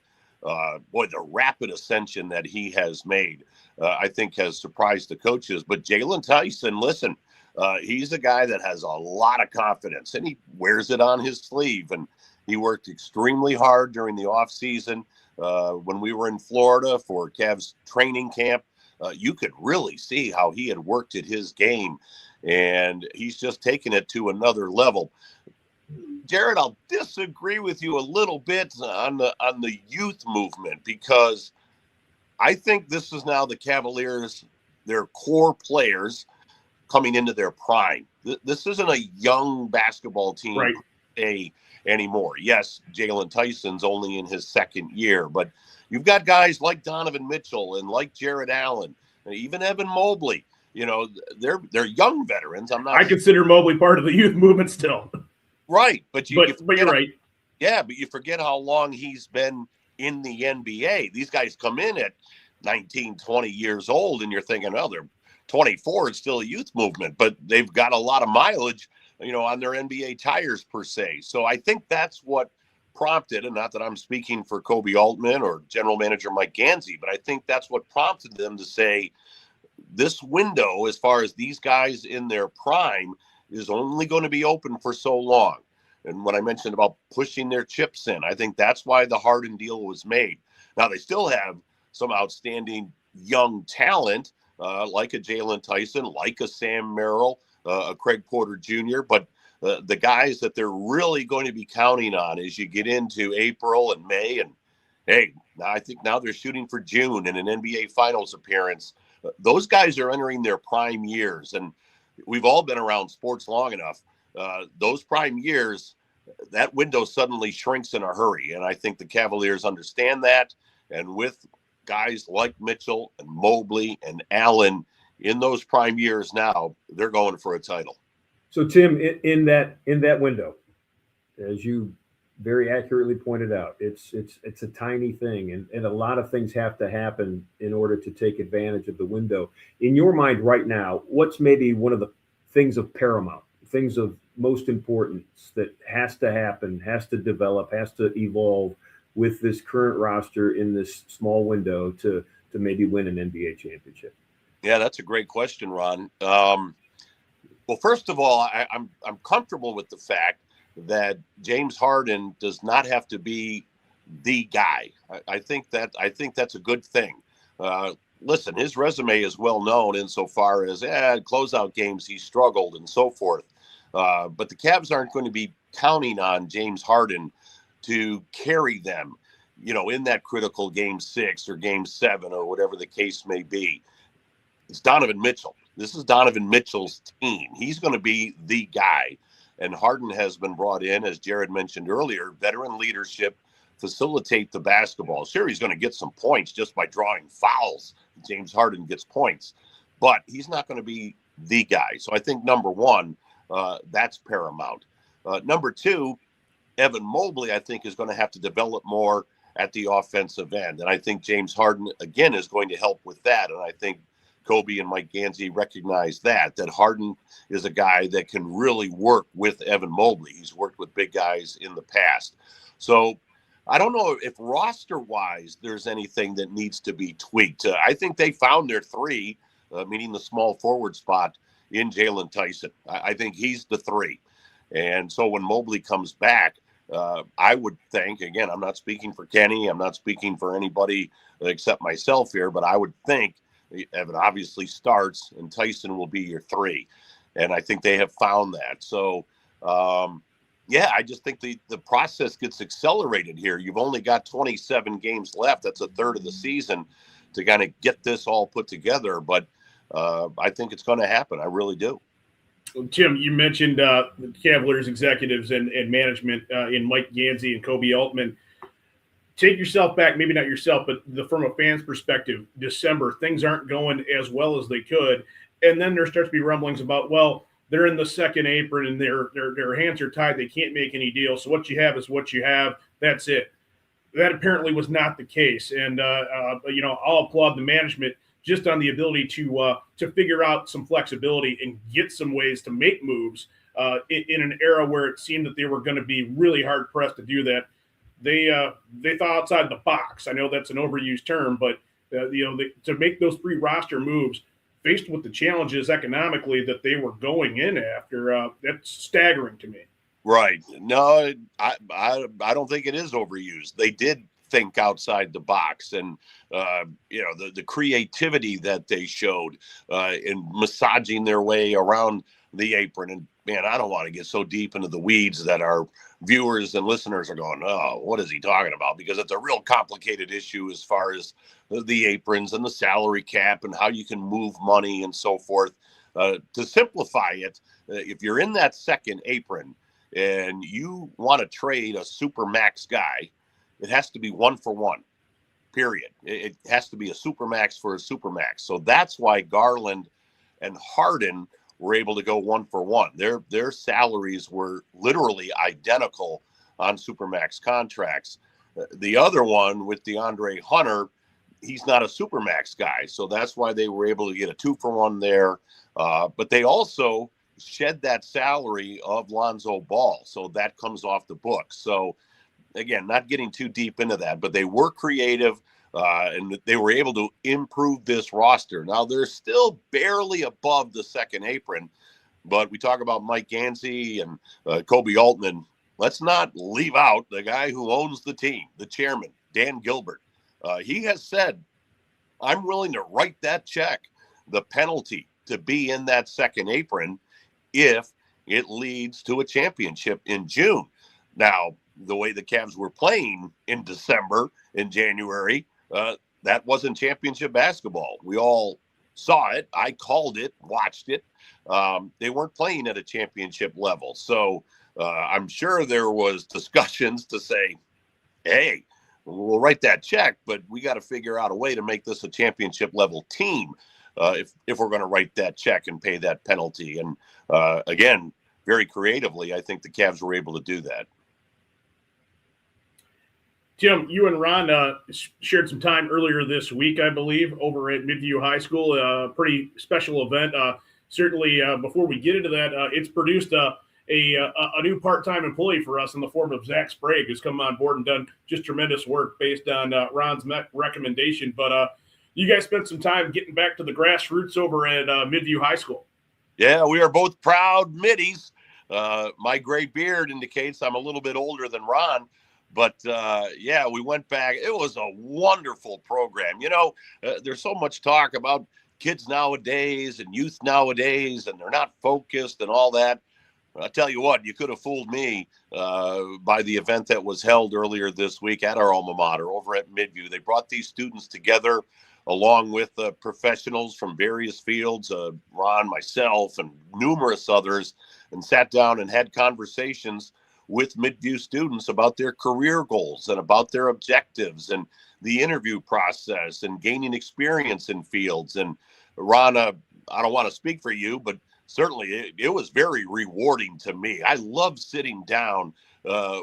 boy, the rapid ascension that he has made, I think has surprised the coaches. But Jalen Tyson, listen, he's a guy that has a lot of confidence, and he wears it on his sleeve. And he worked extremely hard during the offseason. When we were in Florida for Cavs training camp, you could really see how he had worked at his game, and he's just taken it to another level. Jared, I'll disagree with you a little bit on the youth movement, because I think this is now the Cavaliers, their core players coming into their prime. This isn't a young basketball team anymore. Yes, Jalen Tyson's only in his second year, but you've got guys like Donovan Mitchell and like Jared Allen, and even Evan Mobley. You know, they're young veterans. I consider Mobley part of the youth movement still. Right, but you're right. Yeah, but you forget how long he's been in the NBA. These guys come in at 19, 20 years old, and you're thinking, oh, they're 24. It's still a youth movement, but they've got a lot of mileage, you know, on their NBA tires per se. So I think that's what prompted, and not that I'm speaking for Kobe Altman or general manager Mike Gansey, but I think that's what prompted them to say this window, as far as these guys in their prime, is only going to be open for so long. And when I mentioned about pushing their chips in, I think that's why the Harden deal was made. Now, they still have some outstanding young talent, like a Jalen Tyson, like a Sam Merrill, a Craig Porter Jr., but the guys that they're really going to be counting on as you get into April and May, and hey, I think now they're shooting for June in an NBA Finals appearance. Those guys are entering their prime years, and we've all been around sports long enough. Those prime years, that window suddenly shrinks in a hurry, and I think the Cavaliers understand that. And with guys like Mitchell and Mobley and Allen in those prime years now, they're going for a title. So, Tim, in that window, as you very accurately pointed out, it's a tiny thing, and a lot of things have to happen in order to take advantage of the window. In your mind right now, what's maybe one of the things of paramount, things of most importance that has to happen, has to develop, has to evolve with this current roster in this small window to maybe win an NBA championship? Yeah, that's a great question, Ron. Well, first of all, I'm comfortable with the fact that James Harden does not have to be the guy. I think that's a good thing. Listen, his resume is well known insofar as closeout games he struggled and so forth. But the Cavs aren't going to be counting on James Harden to carry them, you know, in that critical game 6 or game 7 or whatever the case may be. It's Donovan Mitchell. This is Donovan Mitchell's team. He's going to be the guy. And Harden has been brought in, as Jared mentioned earlier, veteran leadership, facilitate the basketball. Sure, he's going to get some points just by drawing fouls. James Harden gets points, but he's not going to be the guy. So I think number one, that's paramount. Number two, Evan Mobley, I think, is going to have to develop more at the offensive end. And I think James Harden, again, is going to help with that. And I think Kobe and Mike Gansey recognize that Harden is a guy that can really work with Evan Mobley. He's worked with big guys in the past. So I don't know if roster-wise there's anything that needs to be tweaked. I think they found their three, meaning the small forward spot, in Jalen Tyson. I think he's the three. And so when Mobley comes back, I would think, again, I'm not speaking for Kenny, I'm not speaking for anybody except myself here, but I would think Evan obviously starts, and Tyson will be your 3. And I think they have found that. So, I just think the process gets accelerated here. You've only got 27 games left. That's a third of the season to kind of get this all put together. But I think it's going to happen. I really do. Tim, you mentioned the Cavaliers executives and management in Mike Gansey and Kobe Altman. Take yourself back, maybe not yourself, but from a fan's perspective, December, things aren't going as well as they could. And then there starts to be rumblings about, well, they're in the second apron and their hands are tied. They can't make any deal. So what you have is what you have. That's it. That apparently was not the case. And, I'll applaud the management just on the ability to figure out some flexibility and get some ways to make moves in an era where it seemed that they were going to be really hard pressed to do that. They thought outside the box. I know that's an overused term, but to make those 3 roster moves faced with the challenges economically that they were going in after, that's staggering to me. Right. No, I don't think it is overused. They did think outside the box, and the creativity that they showed in massaging their way around the apron. And man, I don't want to get so deep into the weeds that our viewers and listeners are going, oh, what is he talking about? Because it's a real complicated issue as far as the aprons and the salary cap and how you can move money and so forth. To simplify it, if you're in that second apron and you want to trade a super max guy, it has to be 1-for-1, period. It has to be a super max for a super max. So that's why Garland and Harden were able to go 1-for-1. Their salaries were literally identical on supermax contracts. The other one with DeAndre Hunter, he's not a supermax guy, so that's why they were able to get a 2-for-1 there. But they also shed that salary of Lonzo Ball, so that comes off the books. So again, not getting too deep into that, but they were creative. And they were able to improve this roster. Now, they're still barely above the second apron, but we talk about Mike Gansey and Kobe Altman. Let's not leave out the guy who owns the team, the chairman, Dan Gilbert. He has said, I'm willing to write that check, the penalty to be in that second apron if it leads to a championship in June. Now, the way the Cavs were playing in December, in January, that wasn't championship basketball. We all saw it. I called it, watched it. They weren't playing at a championship level. So I'm sure there was discussions to say, hey, we'll write that check, but we got to figure out a way to make this a championship level team if we're going to write that check and pay that penalty. And again, very creatively, I think the Cavs were able to do that. Tim, you and Ron shared some time earlier this week, I believe, over at Midview High School. A pretty special event. Certainly, before we get into that, it's produced a new part-time employee for us in the form of Zach Sprague, who's come on board and done just tremendous work based on Ron's recommendation. But you guys spent some time getting back to the grassroots over at Midview High School. Yeah, we are both proud middies. My gray beard indicates I'm a little bit older than Ron. But, we went back. It was a wonderful program. There's so much talk about kids nowadays and youth nowadays, and they're not focused and all that. But I tell you what, you could have fooled me by the event that was held earlier this week at our alma mater over at Midview. They brought these students together along with professionals from various fields, Ron, myself, and numerous others, and sat down and had conversations with Midview students about their career goals and about their objectives and the interview process and gaining experience in fields. And Ron, I don't want to speak for you, but certainly it was very rewarding to me. I love sitting down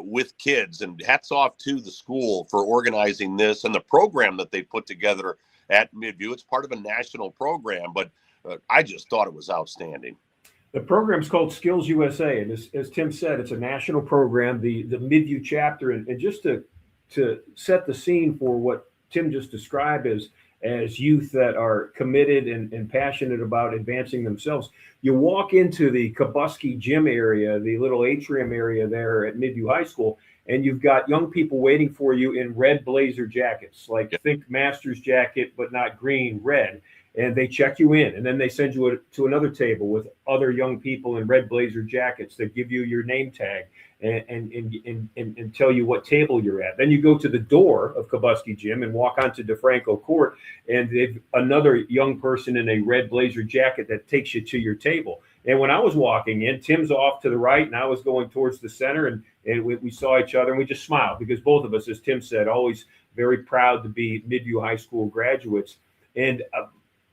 with kids, and hats off to the school for organizing this and the program that they put together at Midview. It's part of a national program, but I just thought it was outstanding. The program's called Skills USA, and as Tim said, it's a national program, the Midview chapter. And just to set the scene for what Tim just described as youth that are committed and passionate about advancing themselves, you walk into the Kabuski gym area, the little atrium area there at Midview High School, and you've got young people waiting for you in red blazer jackets, like think Masters jacket, but not green, red. and they check you in, and then they send you to another table with other young people in red blazer jackets that give you your name tag and tell you what table you're at. Then you go to the door of Kobuski Gym and walk onto DeFranco Court, and they've another young person in a red blazer jacket that takes you to your table. And when I was walking in, Tim's off to the right, and I was going towards the center, and we saw each other, and we just smiled because both of us, as Tim said, always very proud to be Midview High School graduates. And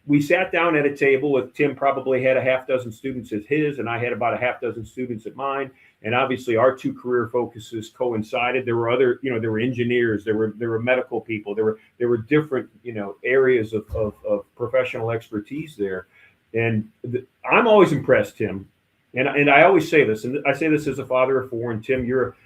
we sat down at a table with Tim probably had a half dozen students at his, and I had about a half dozen students at mine. And obviously our two career focuses coincided. There were other, there were engineers, there were medical people, there were different, areas of professional expertise there. And I'm always impressed, Tim. And I always say this, and I say this as a father of four, and Tim, you're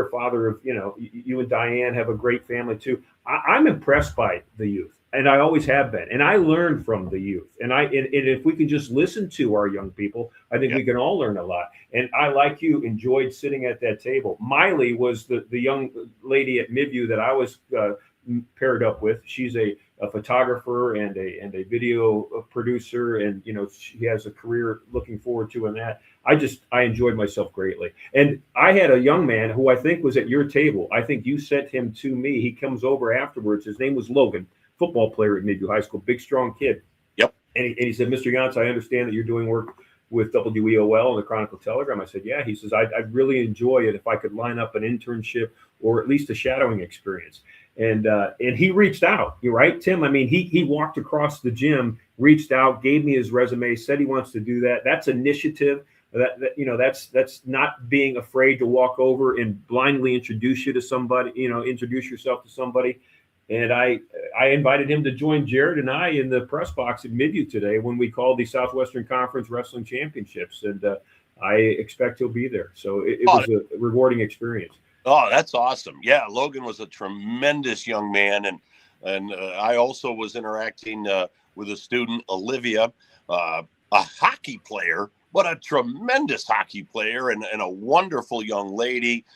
a father of, you and Diane have a great family too. I'm impressed by the youth. And I always have been. And I learn from the youth. And if we can just listen to our young people, I think we can all learn a lot. And I, like you, enjoyed sitting at that table. Miley was the young lady at Midview that I was paired up with. She's a photographer and a video producer. And, she has a career looking forward to in that. I enjoyed myself greatly. And I had a young man who I think was at your table. I think you sent him to me. He comes over afterwards. His name was Logan. Football player at Midview High School, big, strong kid. Yep. And he said, Mr. Yance, I understand that you're doing work with WEOL and the Chronicle Telegram. I said, yeah. He says, I'd really enjoy it if I could line up an internship or at least a shadowing experience. And he reached out. You're right, Tim. I mean, he walked across the gym, reached out, gave me his resume, said he wants to do that. That's initiative. That's not being afraid to walk over and blindly introduce you to somebody, introduce yourself to somebody. And I invited him to join Jared and I in the press box at Midview today when we called the Southwestern Conference Wrestling Championships. And I expect he'll be there. So it was a rewarding experience. Oh, that's awesome. Yeah, Logan was a tremendous young man. And I also was interacting with a student, Olivia, a hockey player, but a tremendous hockey player and a wonderful young lady,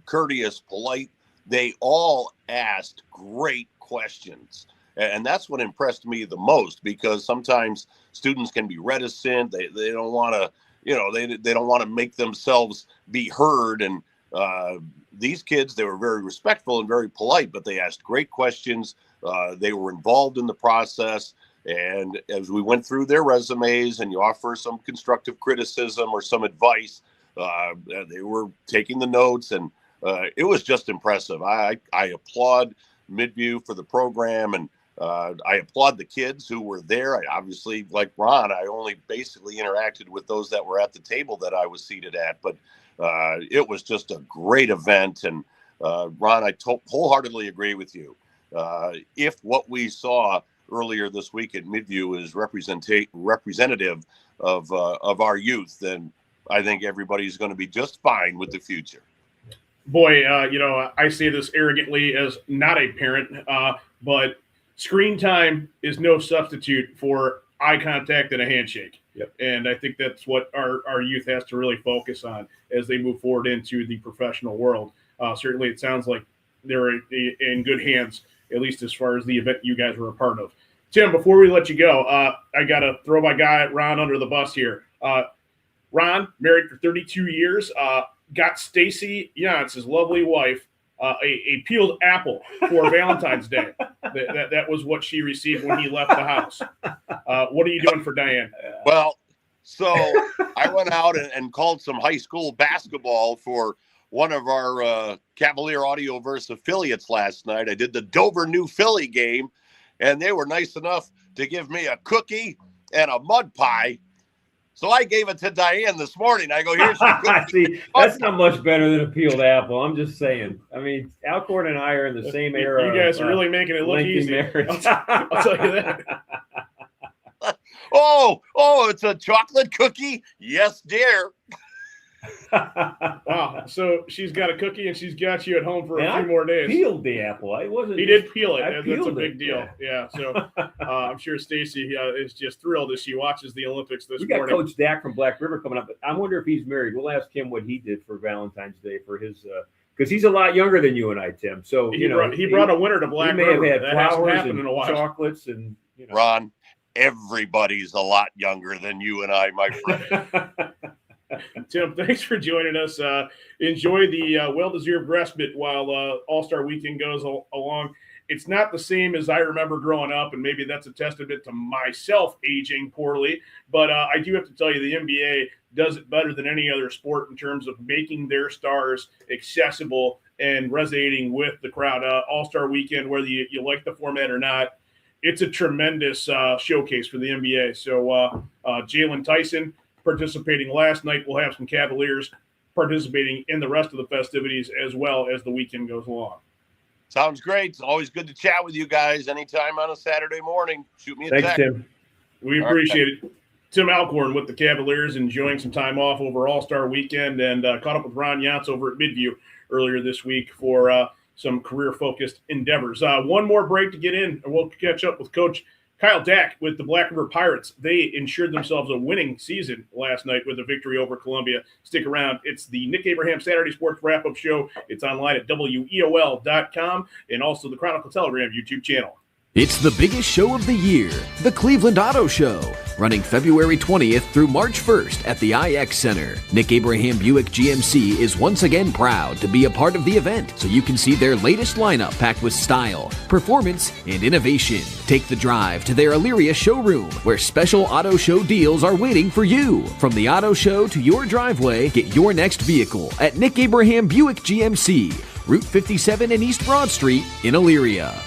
courteous, polite. They all asked great questions. And that's what impressed me the most, because sometimes students can be reticent. They don't want to, they don't want to make themselves be heard. And these kids, they were very respectful and very polite, but they asked great questions. They were involved in the process. And as we went through their resumes and you offer some constructive criticism or some advice, they were taking the notes, and it was just impressive. I applaud Midview for the program, and I applaud the kids who were there. I obviously, like Ron, I only basically interacted with those that were at the table that I was seated at, but it was just a great event. And Ron, I wholeheartedly agree with you. If what we saw earlier this week at Midview is representative of our youth, then I think everybody's going to be just fine with the future. Boy, I say this arrogantly as not a parent, but screen time is no substitute for eye contact and a handshake. Yep. And I think that's what our youth has to really focus on as they move forward into the professional world. Certainly, it sounds like they're in good hands, at least as far as the event you guys were a part of. Tim, before we let you go, I got to throw my guy Ron under the bus here. Ron, married for 32 years, got Stacy Yance, his lovely wife, a peeled apple for Valentine's Day. That was what she received when he left the house. What are you doing for Diane? Well, so I went out and called some high school basketball for one of our Cavalier Audioverse affiliates last night. I did the Dover New Philly game, and they were nice enough to give me a cookie and a mud pie. So I gave it to Diane this morning. I go, here's your cookie. See, that's not much better than a peeled apple. I'm just saying. I mean, Alcorn and I are in the same era. You guys are really making it look easy. I'll tell you that. Oh, it's a chocolate cookie? Yes, dear. Wow. So she's got a cookie and she's got you at home for a few more days. Peeled the apple. He did peel it. That's a big deal. Yeah. So I'm sure Stacy is just thrilled as she watches the Olympics this morning. We got Coach Dak from Black River coming up. I wonder if he's married. We'll ask him what he did for Valentine's Day for his because he's a lot younger than you and I, Tim. So he brought a winner to Black River. He may have had that flowers and and chocolates and Ron, everybody's a lot younger than you and I, my friend. Tim, thanks for joining us. Enjoy the well-deserved respite while All-Star Weekend goes along. It's not the same as I remember growing up, and maybe that's a testament to myself aging poorly. But I do have to tell you, the NBA does it better than any other sport in terms of making their stars accessible and resonating with the crowd. All-Star Weekend, whether you like the format or not, it's a tremendous showcase for the NBA. So Jalen Tyson participating last night. We'll have some Cavaliers participating in the rest of the festivities as well as the weekend goes along. Sounds great. It's always good to chat with you guys anytime on a Saturday morning. Shoot me a text. Thanks, Tim. We appreciate it. Tim Alcorn with the Cavaliers, enjoying some time off over All-Star Weekend, and caught up with Ron Yance over at Midview earlier this week for some career-focused endeavors. One more break to get in, and we'll catch up with Coach Kyle Dack with the Black River Pirates. They ensured themselves a winning season last night with a victory over Columbia. Stick around. It's the Nick Abraham Saturday Sports Wrap-Up Show. It's online at WEOL.com and also the Chronicle Telegram YouTube channel. It's the biggest show of the year, the Cleveland Auto Show, running February 20th through March 1st at the IX Center. Nick Abraham Buick GMC is once again proud to be a part of the event, so you can see their latest lineup packed with style, performance, and innovation. Take the drive to their Elyria showroom, where special auto show deals are waiting for you. From the auto show to your driveway, get your next vehicle at Nick Abraham Buick GMC, Route 57 and East Broad Street in Elyria.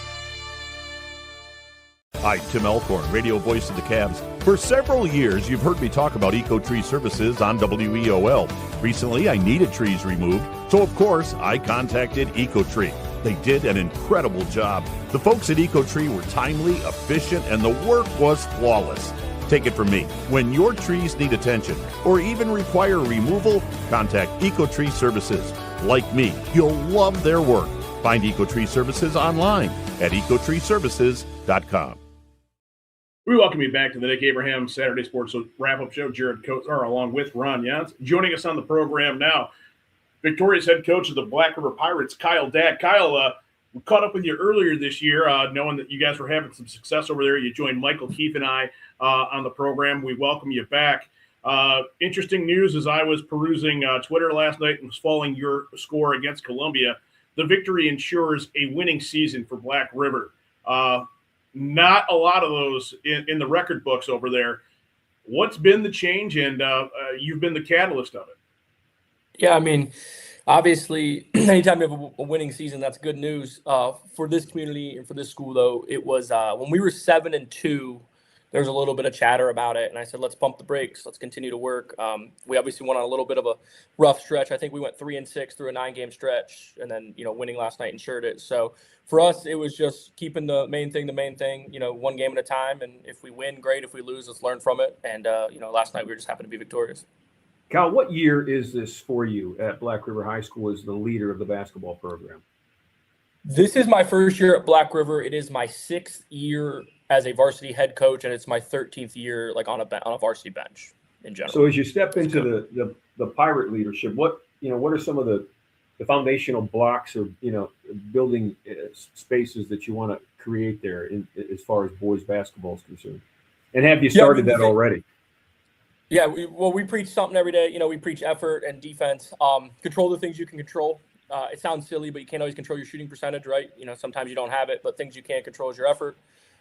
Hi, Tim Alcorn, radio voice of the Cavs. For several years, you've heard me talk about EcoTree Services on WEOL. Recently, I needed trees removed, so of course, I contacted EcoTree. They did an incredible job. The folks at EcoTree were timely, efficient, and the work was flawless. Take it from me. When your trees need attention or even require removal, contact EcoTree Services. Like me, you'll love their work. Find EcoTree Services online at ecotreeservices.com. We welcome you back to the Nick Abraham Saturday Sports Wrap-Up Show. Jared Kotzar along with Ron Yance. Joining us on the program now, Victoria's head coach of the Black River Pirates, Kyle Dack. Kyle, we caught up with you earlier this year, knowing that you guys were having some success over there. You joined Michael Keefe and I on the program. We welcome you back. Interesting news as I was perusing Twitter last night and was following your score against Columbia. The victory ensures a winning season for Black River. Not a lot of those in the record books over there. What's been the change? And you've been the catalyst of it. Yeah, I mean, obviously, anytime you have a winning season, that's good news. For this community and for this school, though, it was when we were 7-2. There was a little bit of chatter about it, and I said, let's pump the brakes. Let's continue to work. We obviously went on a little bit of a rough stretch. I think we went 3-6 through a 9-game stretch, and then, winning last night ensured it. So for us, it was just keeping the main thing, one game at a time. And if we win, great. If we lose, let's learn from it. And, last night we just happened to be victorious. Kyle, what year is this for you at Black River High School as the leader of the basketball program? This is my first year at Black River. It is my 6th year as a varsity head coach, and it's my 13th year on a varsity bench in general. So as you step into the Pirate leadership, what are some of the foundational blocks or building spaces that you want to create there as far as boys basketball is concerned? And have you started that already? Yeah, we preach something every day. We preach effort and defense. Control the things you can control. It sounds silly, but you can't always control your shooting percentage, right? Sometimes you don't have it, but things you can't control is your effort.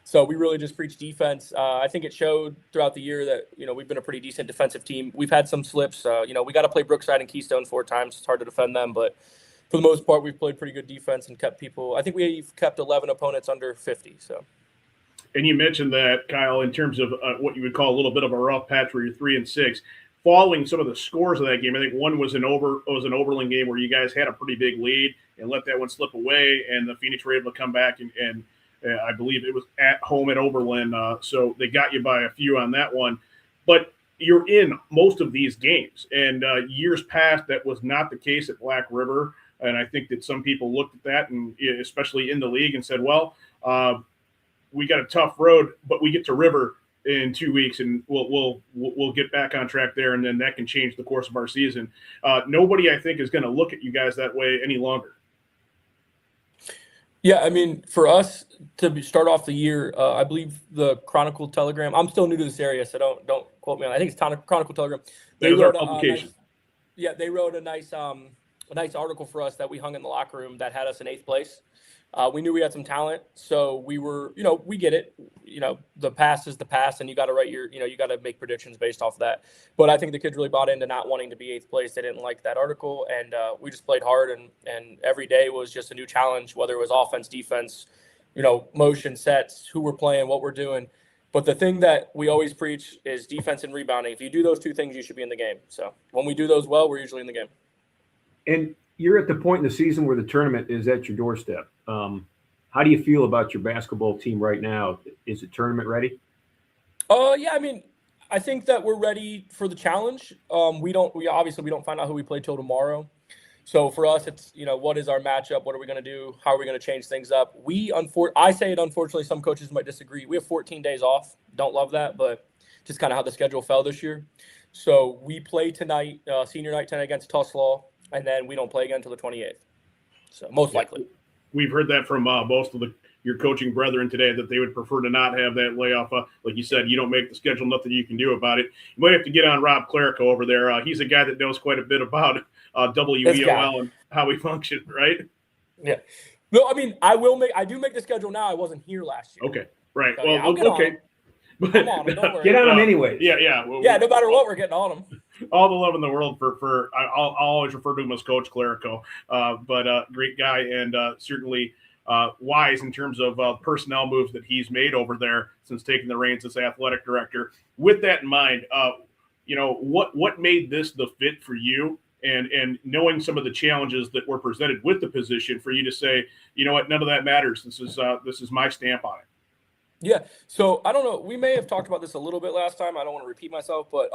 So we really just preach defense. I think it showed throughout the year that, we've been a pretty decent defensive team. We've had some slips. We got to play Brookside and Keystone 4 times. It's hard to defend them, but for the most part, we've played pretty good defense and kept people. I think we've kept 11 opponents under 50. So. And you mentioned that, Kyle, in terms of what you would call a little bit of a rough patch where you're 3-6. Following some of the scores of that game, I think one was an Oberlin game where you guys had a pretty big lead and let that one slip away, and the Phoenix were able to come back and I believe it was at home at Oberlin, so they got you by a few on that one. But you're in most of these games, and years past that was not the case at Black River, and I think that some people looked at that, and especially in the league, and said, well, we got a tough road, but we get to River in 2 weeks, and we'll get back on track there, and then that can change the course of our season. Nobody, I think, is going to look at you guys that way any longer. Yeah, I mean, for us to start off the year, I believe the Chronicle Telegram. I'm still new to this area, so don't quote me on. I think it's Chronicle Telegram. That was our publication. They wrote a nice article for us that we hung in the locker room that had us in 8th place. We knew we had some talent, so we were, we get it. The past is the past, and you got to write you got to make predictions based off of that. But I think the kids really bought into not wanting to be 8th place. They didn't like that article, and we just played hard, and every day was just a new challenge, whether it was offense, defense, motion, sets, who we're playing, what we're doing. But the thing that we always preach is defense and rebounding. If you do those two things, you should be in the game. So when we do those well, we're usually in the game. And you're at the point in the season where the tournament is at your doorstep. How do you feel about your basketball team right now? Is it tournament ready? Yeah, I mean, I think that we're ready for the challenge. We don't find out who we play till tomorrow. So for us, it's, what is our matchup? What are we going to do? How are we going to change things up? I say it, unfortunately, some coaches might disagree. We have 14 days off. Don't love that, but just kind of how the schedule fell this year. So we play tonight, senior night tonight against Tuslaw, and then we don't play again until the 28th. So most likely. We've heard that from most of your coaching brethren today, that they would prefer to not have that layoff. Like you said, you don't make the schedule, nothing you can do about it. You might have to get on Rob Clerico over there. He's a guy that knows quite a bit about WEOL and how we function, right? Yeah. No, I mean, I do make the schedule now. I wasn't here last year. Okay. Right. So, well, yeah, I'll get okay. Come on, don't worry. Get on them anyway. Yeah. No matter what, we're getting on them. All the love in the world for I'll always refer to him as Coach Clerico, but great guy, and certainly wise in terms of personnel moves that he's made over there since taking the reins as athletic director. With that in mind, what made this the fit for you, and knowing some of the challenges that were presented with the position, for you to say, none of that matters. This is my stamp on it. Yeah. So I don't know. We may have talked about this a little bit last time. I don't want to repeat myself, but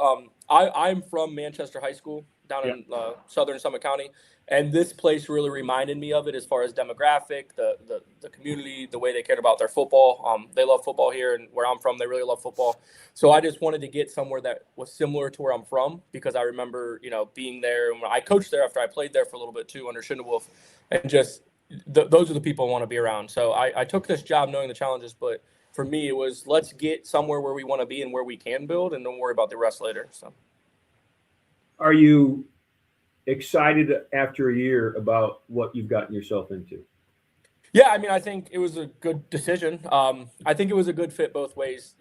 I'm from Manchester High School down in southern Summit County, and this place really reminded me of it as far as demographic, the community, the way they cared about their football. They love football here, and where I'm from, they really love football. So I just wanted to get somewhere that was similar to where I'm from, because I remember being there, and when I coached there after I played there for a little bit too under Schindewolf, and just those are the people I want to be around. So I took this job knowing the challenges, but for me, it was, let's get somewhere where we want to be and where we can build, and don't worry about the rest later. So, are you excited after a year about what you've gotten yourself into? Yeah, I mean, I think it was a good decision. I think it was a good fit both ways.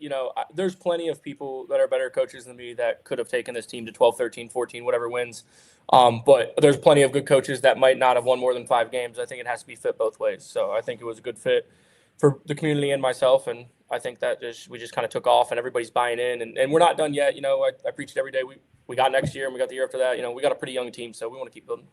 There's plenty of people that are better coaches than me that could have taken this team to 12, 13, 14, whatever wins. But there's plenty of good coaches that might not have won more than 5 games. I think it has to be fit both ways. So I think it was a good fit for the community and myself, and I think that we just kind of took off, and everybody's buying in, and we're not done yet. I preach it every day. We got next year, and we got the year after that. We got a pretty young team, so we want to keep building.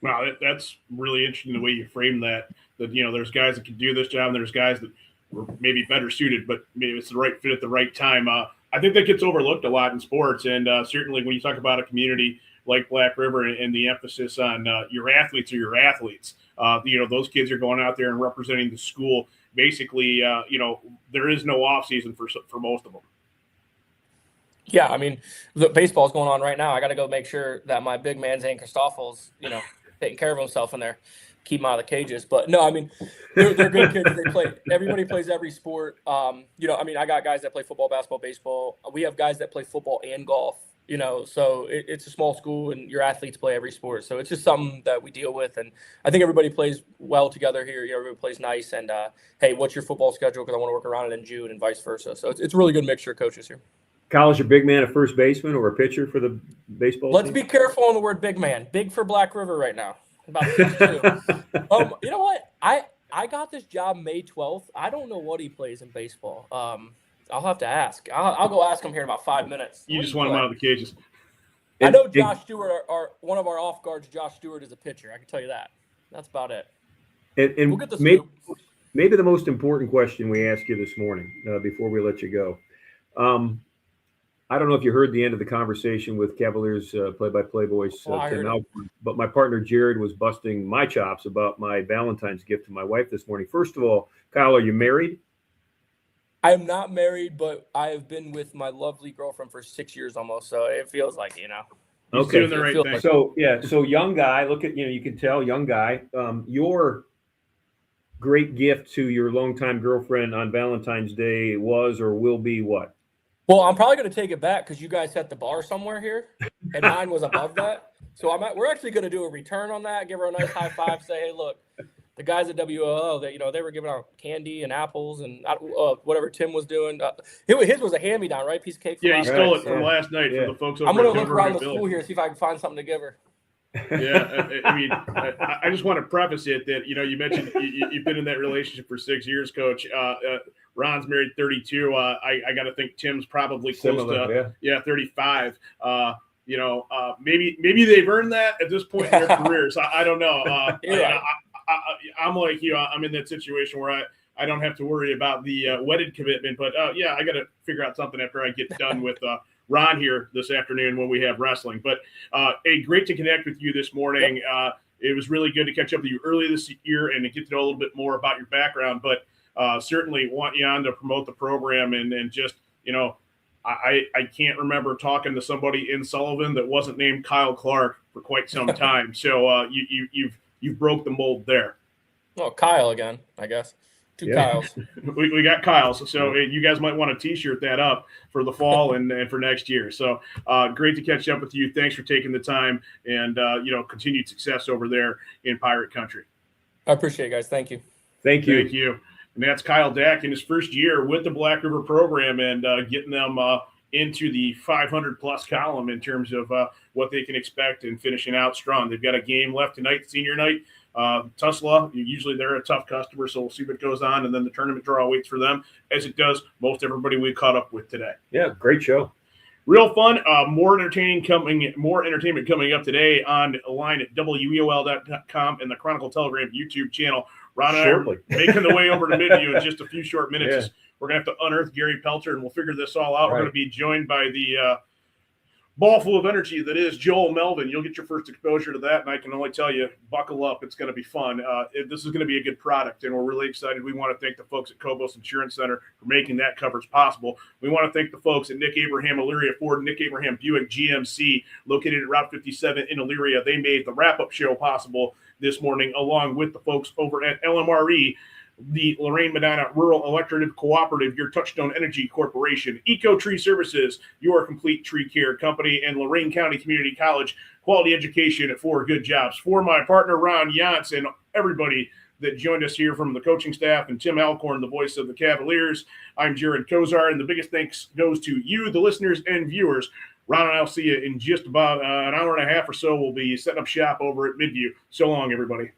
Wow, that's really interesting the way you frame that. That there's guys that can do this job, and there's guys that were maybe better suited, but maybe it's the right fit at the right time. I think that gets overlooked a lot in sports, and certainly when you talk about a community like Black River and the emphasis on your athletes are your athletes. Those kids are going out there and representing the school. Basically, there is no off season for most of them. Yeah, I mean, the baseball's going on right now. I got to go make sure that my big man Zane Christophel's, taking care of himself in there, keep him out of the cages. But no, I mean, they're good kids. They play. Everybody plays every sport. I got guys that play football, basketball, baseball. We have guys that play football and golf. So it's a small school, and your athletes play every sport. So it's just something that we deal with. And I think everybody plays well together here. Everybody plays nice. And, hey, what's your football schedule? Because I want to work around it in June, and vice versa. So it's a really good mixture of coaches here. Kyle, is your big man a first baseman or a pitcher for the baseball Let's team? be careful on the word big man. Big for Black River right now. About 6'2". You know what? I got this job May 12th. I don't know what he plays in baseball. I'll have to ask. I'll go ask him here in about 5 minutes. You just want him out of the cages. I know Josh Stewart, one of our off guards, Josh Stewart, is a pitcher. I can tell you that. That's about it. And we'll get the scoop. Maybe the most important question we asked you this morning before we let you go. I don't know if you heard the end of the conversation with Cavaliers play-by-play voice, Tim Alcorn, but my partner Jared was busting my chops about my Valentine's gift to my wife this morning. First of all, Kyle, are you married? I am not married, but I have been with my lovely girlfriend for 6 years almost, so it feels like, Okay. Doing the right thing. So young guy, look at, you can tell, young guy. Your great gift to your longtime girlfriend on Valentine's Day was or will be what? Well, I'm probably going to take it back because you guys set the bar somewhere here, and mine was above that. So we're actually going to do a return on that. Give her a nice high five. Say, hey, look, the guys at WOO, they were giving out candy and apples and whatever Tim was doing. His was a hand-me-down, right? Piece of cake. Yeah, he stole it from last night from the folks over I'm going to at look around the Village. school here, see if I can find something to give her. Yeah, I mean, I just want to preface it that, you mentioned you've been in that relationship for 6 years, Coach. Ron's married 32. I got to think Tim's probably close to 35. Maybe they've earned that at this point in their careers. I don't know. I'm like you. I'm in that situation where I don't have to worry about the wedded commitment. But I got to figure out something after I get done with Ron here this afternoon when we have wrestling. But great to connect with you this morning. It was really good to catch up with you early this year and to get to know a little bit more about your background. But certainly want you on to promote the program and just, I can't remember talking to somebody in Sullivan that wasn't named Kyle Clark for quite some time. So you've broke the mold there. Oh, Kyle again, I guess. Two Kyles. We got Kyles. So you guys might want to T-shirt that up for the fall and for next year. So great to catch up with you. Thanks for taking the time and, continued success over there in Pirate Country. I appreciate it, guys. Thank you. Thank you. Thank you. And that's Kyle Dack in his first year with the Black River program and getting them into the 500-plus column in terms of what they can expect and finishing out strong. They've got a game left tonight, senior night. Tulsa, usually they're a tough customer, so we'll see what goes on. And then the tournament draw waits for them, as it does most everybody we caught up with today. Yeah, great show. Real fun. More entertainment coming up today on a line at WEOL.com and the Chronicle Telegram YouTube channel. Ron and I are making the way over to Midview in just a few short minutes. Yeah. We're going to have to unearth Gary Pelter, and we'll figure this all out. Right. We're going to be joined by the ball full of energy that is Joel Melvin. You'll get your first exposure to that, and I can only tell you, buckle up. It's going to be fun. This is going to be a good product, and we're really excited. We want to thank the folks at Cobos Insurance Center for making that coverage possible. We want to thank the folks at Nick Abraham Elyria Ford, Nick Abraham Buick GMC, located at Route 57 in Elyria. They made the wrap-up show possible this morning, along with the folks over at LMRE, the Lorraine Medina Rural Electric Cooperative, your Touchstone Energy Corporation, Eco Tree Services, your complete tree care company, and Lorraine County Community College, quality education for good jobs. For my partner, Ron Yantz, and everybody that joined us here from the coaching staff, and Tim Alcorn, the voice of the Cavaliers, I'm Jared Kozar, and the biggest thanks goes to you, the listeners and viewers. Ron and I'll see you in just about an hour and a half or so. We'll be setting up shop over at Midview. So long, everybody.